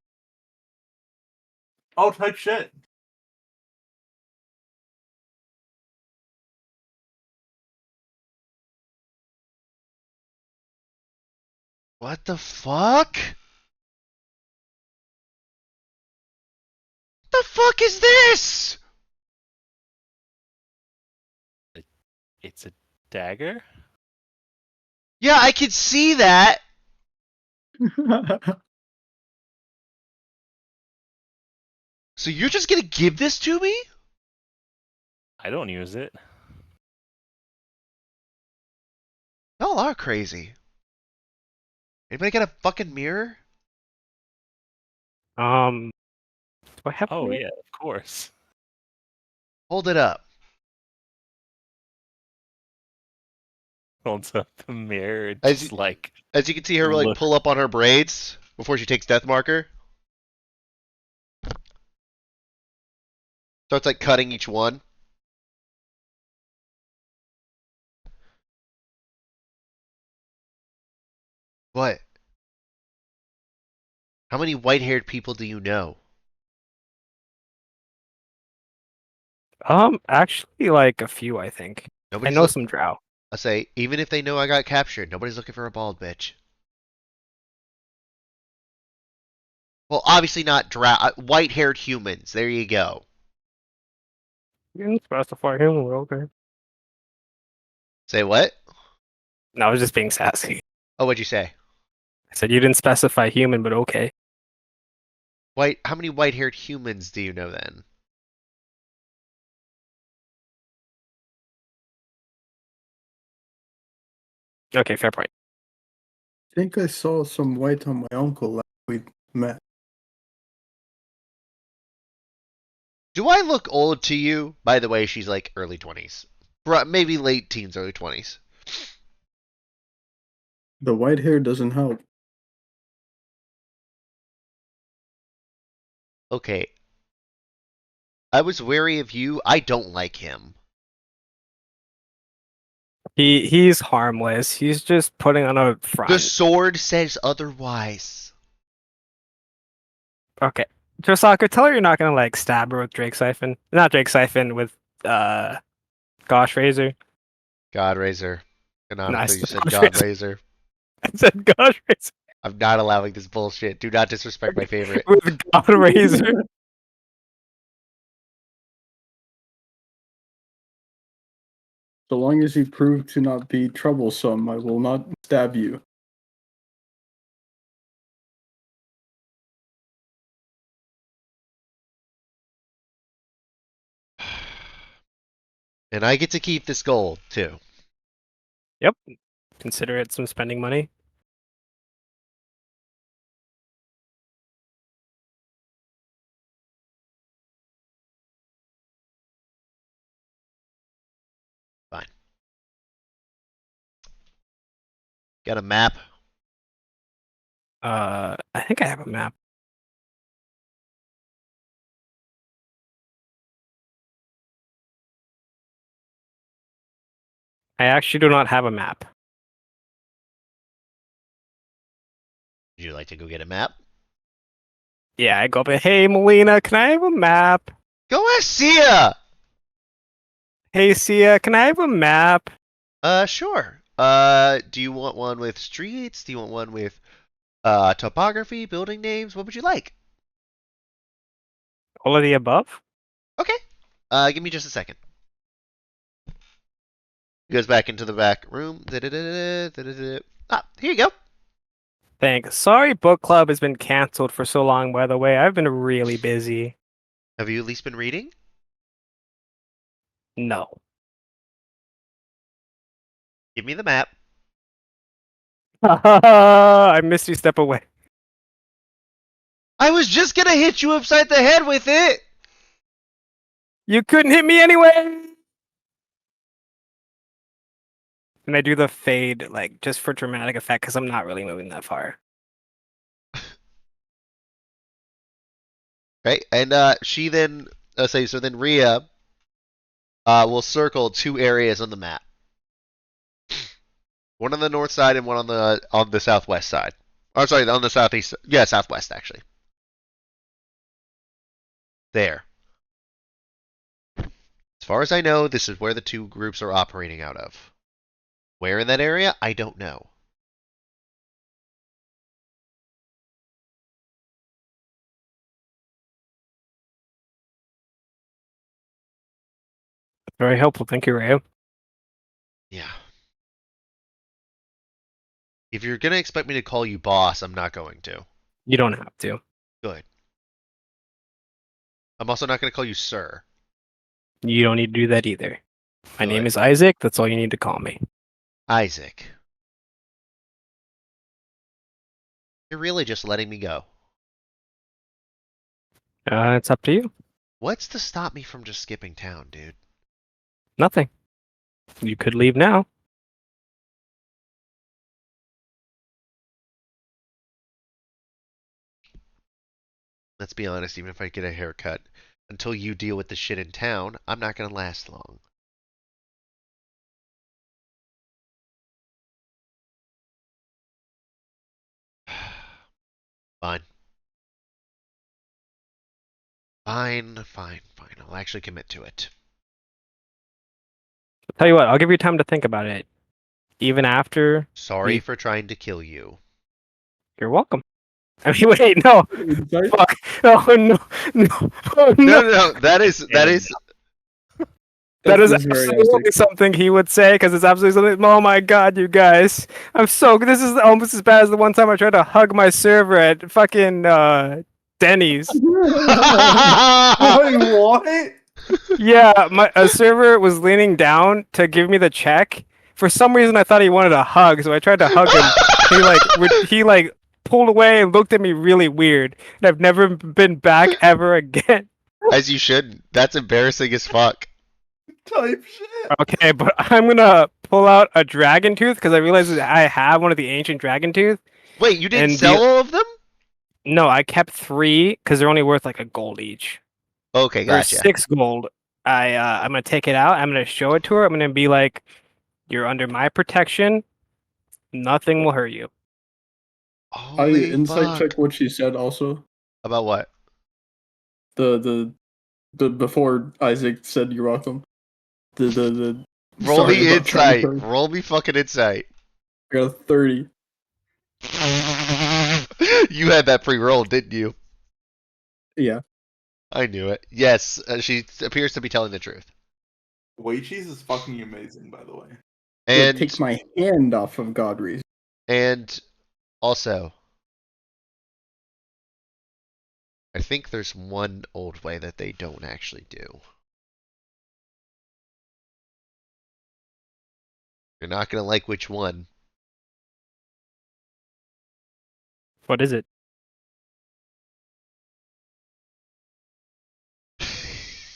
Oh, type shit. What the fuck? The fuck is this? It's a dagger? Yeah, I can see that. So you're just gonna give this to me? I don't use it. Y'all are crazy. Anybody got a fucking mirror? Do I have Oh one? yeah, of course. Hold it up. Holds up the mirror and As just you, like as you can see her like look. pull up on her braids before she takes death marker. Starts like cutting each one. What? How many white-haired people do you know? Actually, like a few, I think. I Nobody's know look. some drow. I say even if they know I got captured, nobody's looking for a bald bitch. Well, obviously not white-haired humans. There you go. You didn't specify him, we're okay. Say what? No, I was just being sassy. Oh, what'd you say? I said you didn't specify human, but okay. How many white-haired humans do you know then? Okay, fair point. I think I saw some white on my uncle last we met. Do I look old to you? By the way, she's like early 20s. Maybe late teens, early 20s. The white hair doesn't help. Okay. I was wary of you. I don't like him. He's harmless. He's just putting on a The front. sword says otherwise. Okay. Trosaka, tell her you're not gonna like stab her with Drake Siphon. Not Drake Siphon, with Gosh Razor. God Razor. Canonically, Nice. you said Gosh God Razor. Razor. I said Gosh Razor I'm not allowing this bullshit. Do not disrespect my favorite. with God Razor. So long as you prove to not be troublesome, I will not stab you. And I get to keep this gold, too. Yep. Consider it some spending money. Fine. Got a map? I think I have a map. I actually do not have a map. Would you like to go get a map? Yeah, I go up and, hey Melina, can I have a map? Go ask Sia! Hey Sia, can I have a map? Sure. Do you want one with streets? Do you want one with topography, building names? What would you like? All of the above? Okay. Give me just a second. He goes back into the back room. Ah, here you go. Thanks. Sorry book club has been canceled for so long, by the way. I've been really busy. Have you at least been reading? No. Give me the map. I missed you step away. I was just gonna hit you upside the head with it! You couldn't hit me anyway! And I do the fade, like, just for dramatic effect, because I'm not really moving that far. Right? And she then so then Rhea will circle two areas on the map. One on the north side and one on the southwest side. Oh, sorry, on the southeast. Yeah, southwest actually. There. As far as I know, this is where the two groups are operating out of. Where in that area? I don't know. Very helpful. Thank you, Ray. Yeah. If you're gonna expect me to call you boss, I'm not going to. You don't have to. Good. I'm also not gonna call you sir. You don't need to do that either. My name Good. is Isaac. That's all you need to call me. Isaac. You're really just letting me go. It's up to you. What's to stop me from just skipping town, dude? Nothing. You could leave now. Let's be honest, even if I get a haircut, until you deal with the shit in town, I'm not gonna last long. Fine. Fine. I'll actually commit to it. I'll tell you what, I'll give you time to think about it. Even after. Sorry We- for trying to kill you. You're welcome. I mean, wait, no. Insight? Fuck. Oh, no. No. Oh, No, no. no, that is That is That's very absolutely Isaac. something he would say, because it's absolutely something. Oh my god, you guys. This is almost as bad as the one time I tried to hug my server at fucking Denny's. Wait, what? Yeah, a server was leaning down to give me the check. For some reason, I thought he wanted a hug, so I tried to hug him. He pulled away and looked at me really weird, and I've never been back ever again. As you should. That's embarrassing as fuck. Type shit. Okay, but I'm gonna pull out a dragon tooth because I realized that I have one of the ancient dragon tooth. Wait, you didn't And sell all of them? No, I kept 3 because they're only worth like a gold each. Okay, Or gotcha. 6 gold. I'm gonna take it out. I'm gonna show it to her. I'm gonna be like, "You're under my protection. Nothing will hurt you." I Holy insight fuck. check what she said also. About what? The before Isaac said you're welcome. The Roll sorry me about trying insight. to. Roll me fucking insight. I got a 30. You had that pre-roll, didn't you? Yeah. I knew it. Yes, she appears to be telling the truth. Whey cheese is fucking amazing, by the way. It takes And my hand off of God reason. and also, I think there's one old way that they don't actually do. You're not gonna like which one. What is it?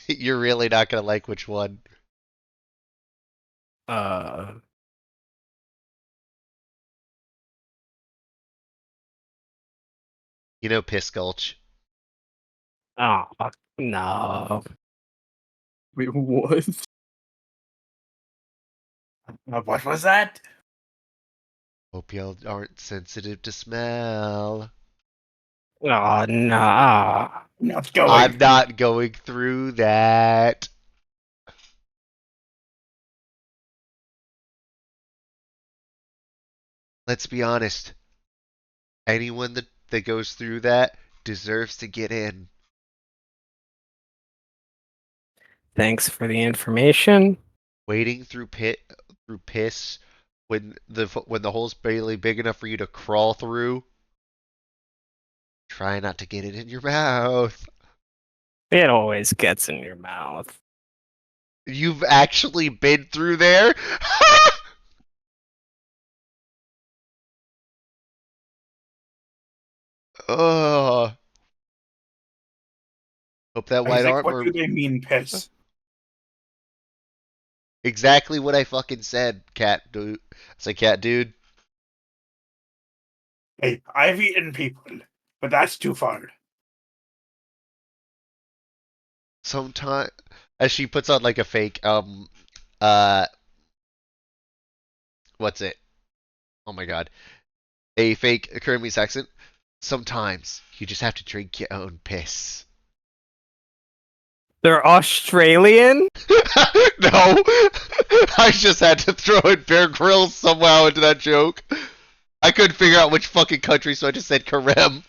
You're really not gonna like which one. Uh, You know Piss Gulch. oh, no. Wait, what? What was that? Hope y'all aren't sensitive to smell. Oh, no. Not going. I'm not going through that. Let's be honest. Anyone that goes through that deserves to get in. Thanks for the information. Wading through piss when the hole's barely big enough for you to crawl through. Try not to get it in your mouth. It always gets in your mouth. You've actually been through there? Oh. Hope that white Isaac, what armor. do they mean, piss? Exactly what I fucking said, cat dude. It's like, cat dude. Hey, I've eaten people, but that's too far. Sometime as she puts on like a fake uh what's it? Oh my god. A fake Kermit accent. Sometimes you just have to drink your own piss. They're Australian? No, I just had to throw in Bear Grylls somehow into that joke. I couldn't figure out which fucking country, so I just said Karem.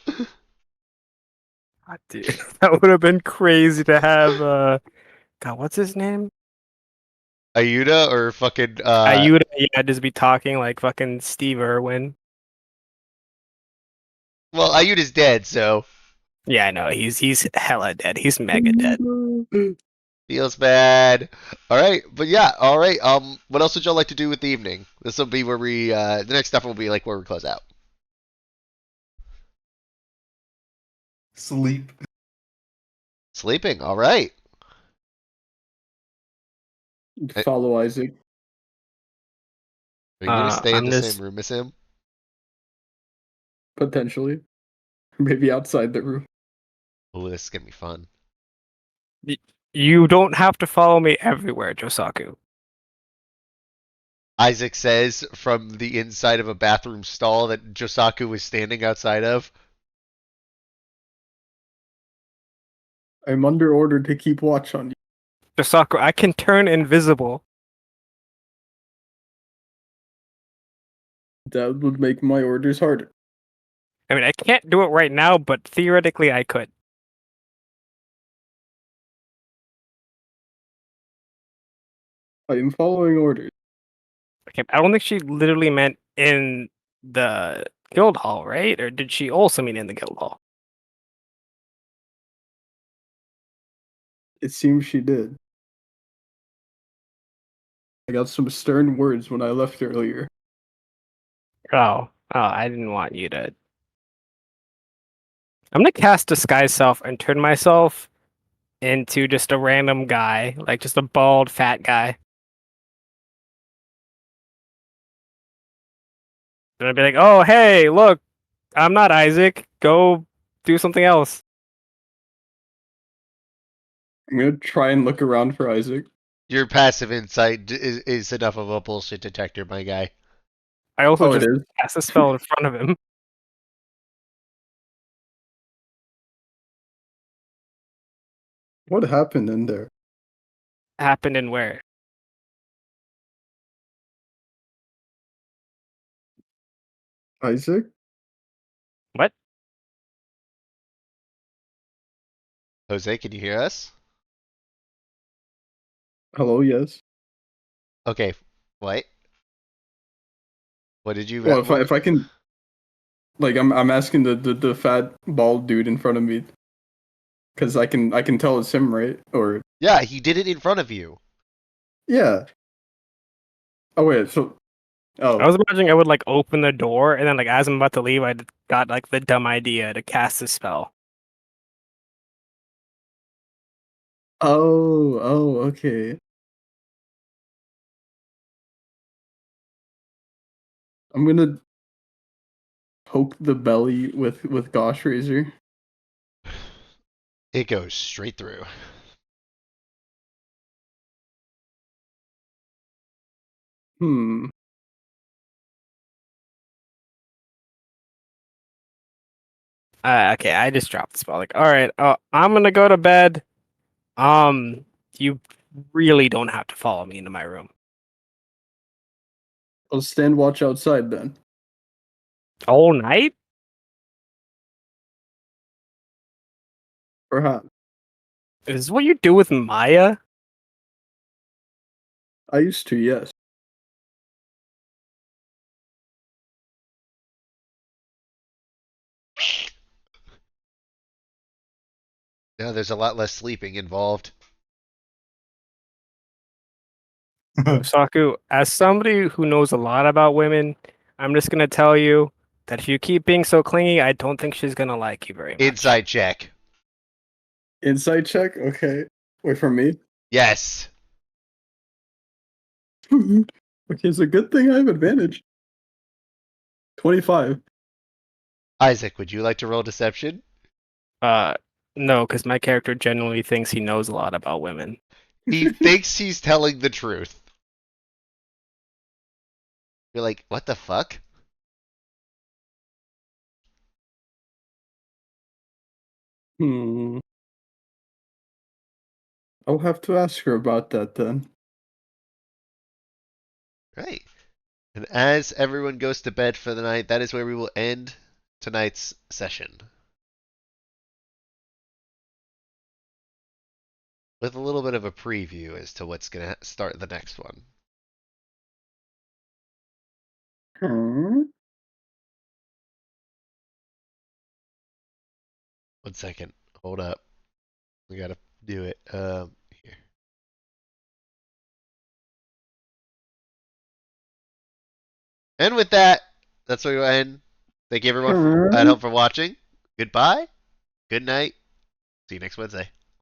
God, dude, that would have been crazy to have. God, what's his name? Ayuda or fucking Ayuda, yeah, just be talking like fucking Steve Irwin. well, Ayuda's dead, so Yeah, I know. He's hella dead. He's mega dead. feels bad. All right, but yeah, all right. What else would y'all like to do with the evening? This will be where we the next stuff will be like where we close out. Sleep. Sleeping. All right. Follow Isaac. Are you gonna stay in I'm the just same room as him? Potentially. Maybe outside the room. Oh, this is gonna be fun. you don't have to follow me everywhere, Josaku. Isaac says from the inside of a bathroom stall that Josaku was standing outside of. I'm under order to keep watch on you. Josaku, I can turn invisible. That would make my orders harder. I mean, I can't do it right now, but theoretically I could. I am following orders. Okay, I don't think she literally meant in the guild hall, right? Or did she also mean in the guild hall? It seems she did. I got some stern words when I left earlier. I didn't want you to. I'm gonna cast Disguise Self and turn myself into just a random guy, like just a bald, fat guy. And I'd be like, oh, hey, look, I'm not Isaac. Go do something else. I'm gonna try and look around for Isaac. Your passive insight is enough of a bullshit detector, my guy. I also Oh, it just is? cast a spell in front of him. What happened in there? Happened in where? Isaac? What? Jose, can you hear us? Hello, yes. Okay, what? What did you? Well, What? if I can, like, I'm asking the fat bald dude in front of me, because I can tell it's him, right? Or Yeah, he did it in front of you. yeah. Oh wait, so I was imagining I would like open the door and then like as I'm about to leave, I got like the dumb idea to cast a spell. okay. I'm gonna poke the belly with Gosh Razor. It goes straight through. Hmm. Okay, I just dropped the spell. Like, all right, I'm gonna go to bed. You really don't have to follow me into my room. I'll stand watch outside then. All night? Perhaps. Is this what you do with Maya? I used to, yes. No, there's a lot less sleeping involved. Saku, as somebody who knows a lot about women, I'm just gonna tell you that if you keep being so clingy, I don't think she's gonna like you very much. Inside check. Insight check? Okay. Wait for me. Yes. Okay, it's a good thing I have advantage. 25. Isaac, would you like to roll deception? Uh, no, because my character genuinely thinks he knows a lot about women. He thinks he's telling the truth. You're like, what the fuck? Hmm. I'll have to ask her about that then. Right. And as everyone goes to bed for the night, that is where we will end tonight's session. With a little bit of a preview as to what's going to start the next one. Hmm. 1 second. Hold up. We gotta do it. Here. And with that, that's where we'll end. Thank you everyone at home for watching. Goodbye. Good night. See you next Wednesday.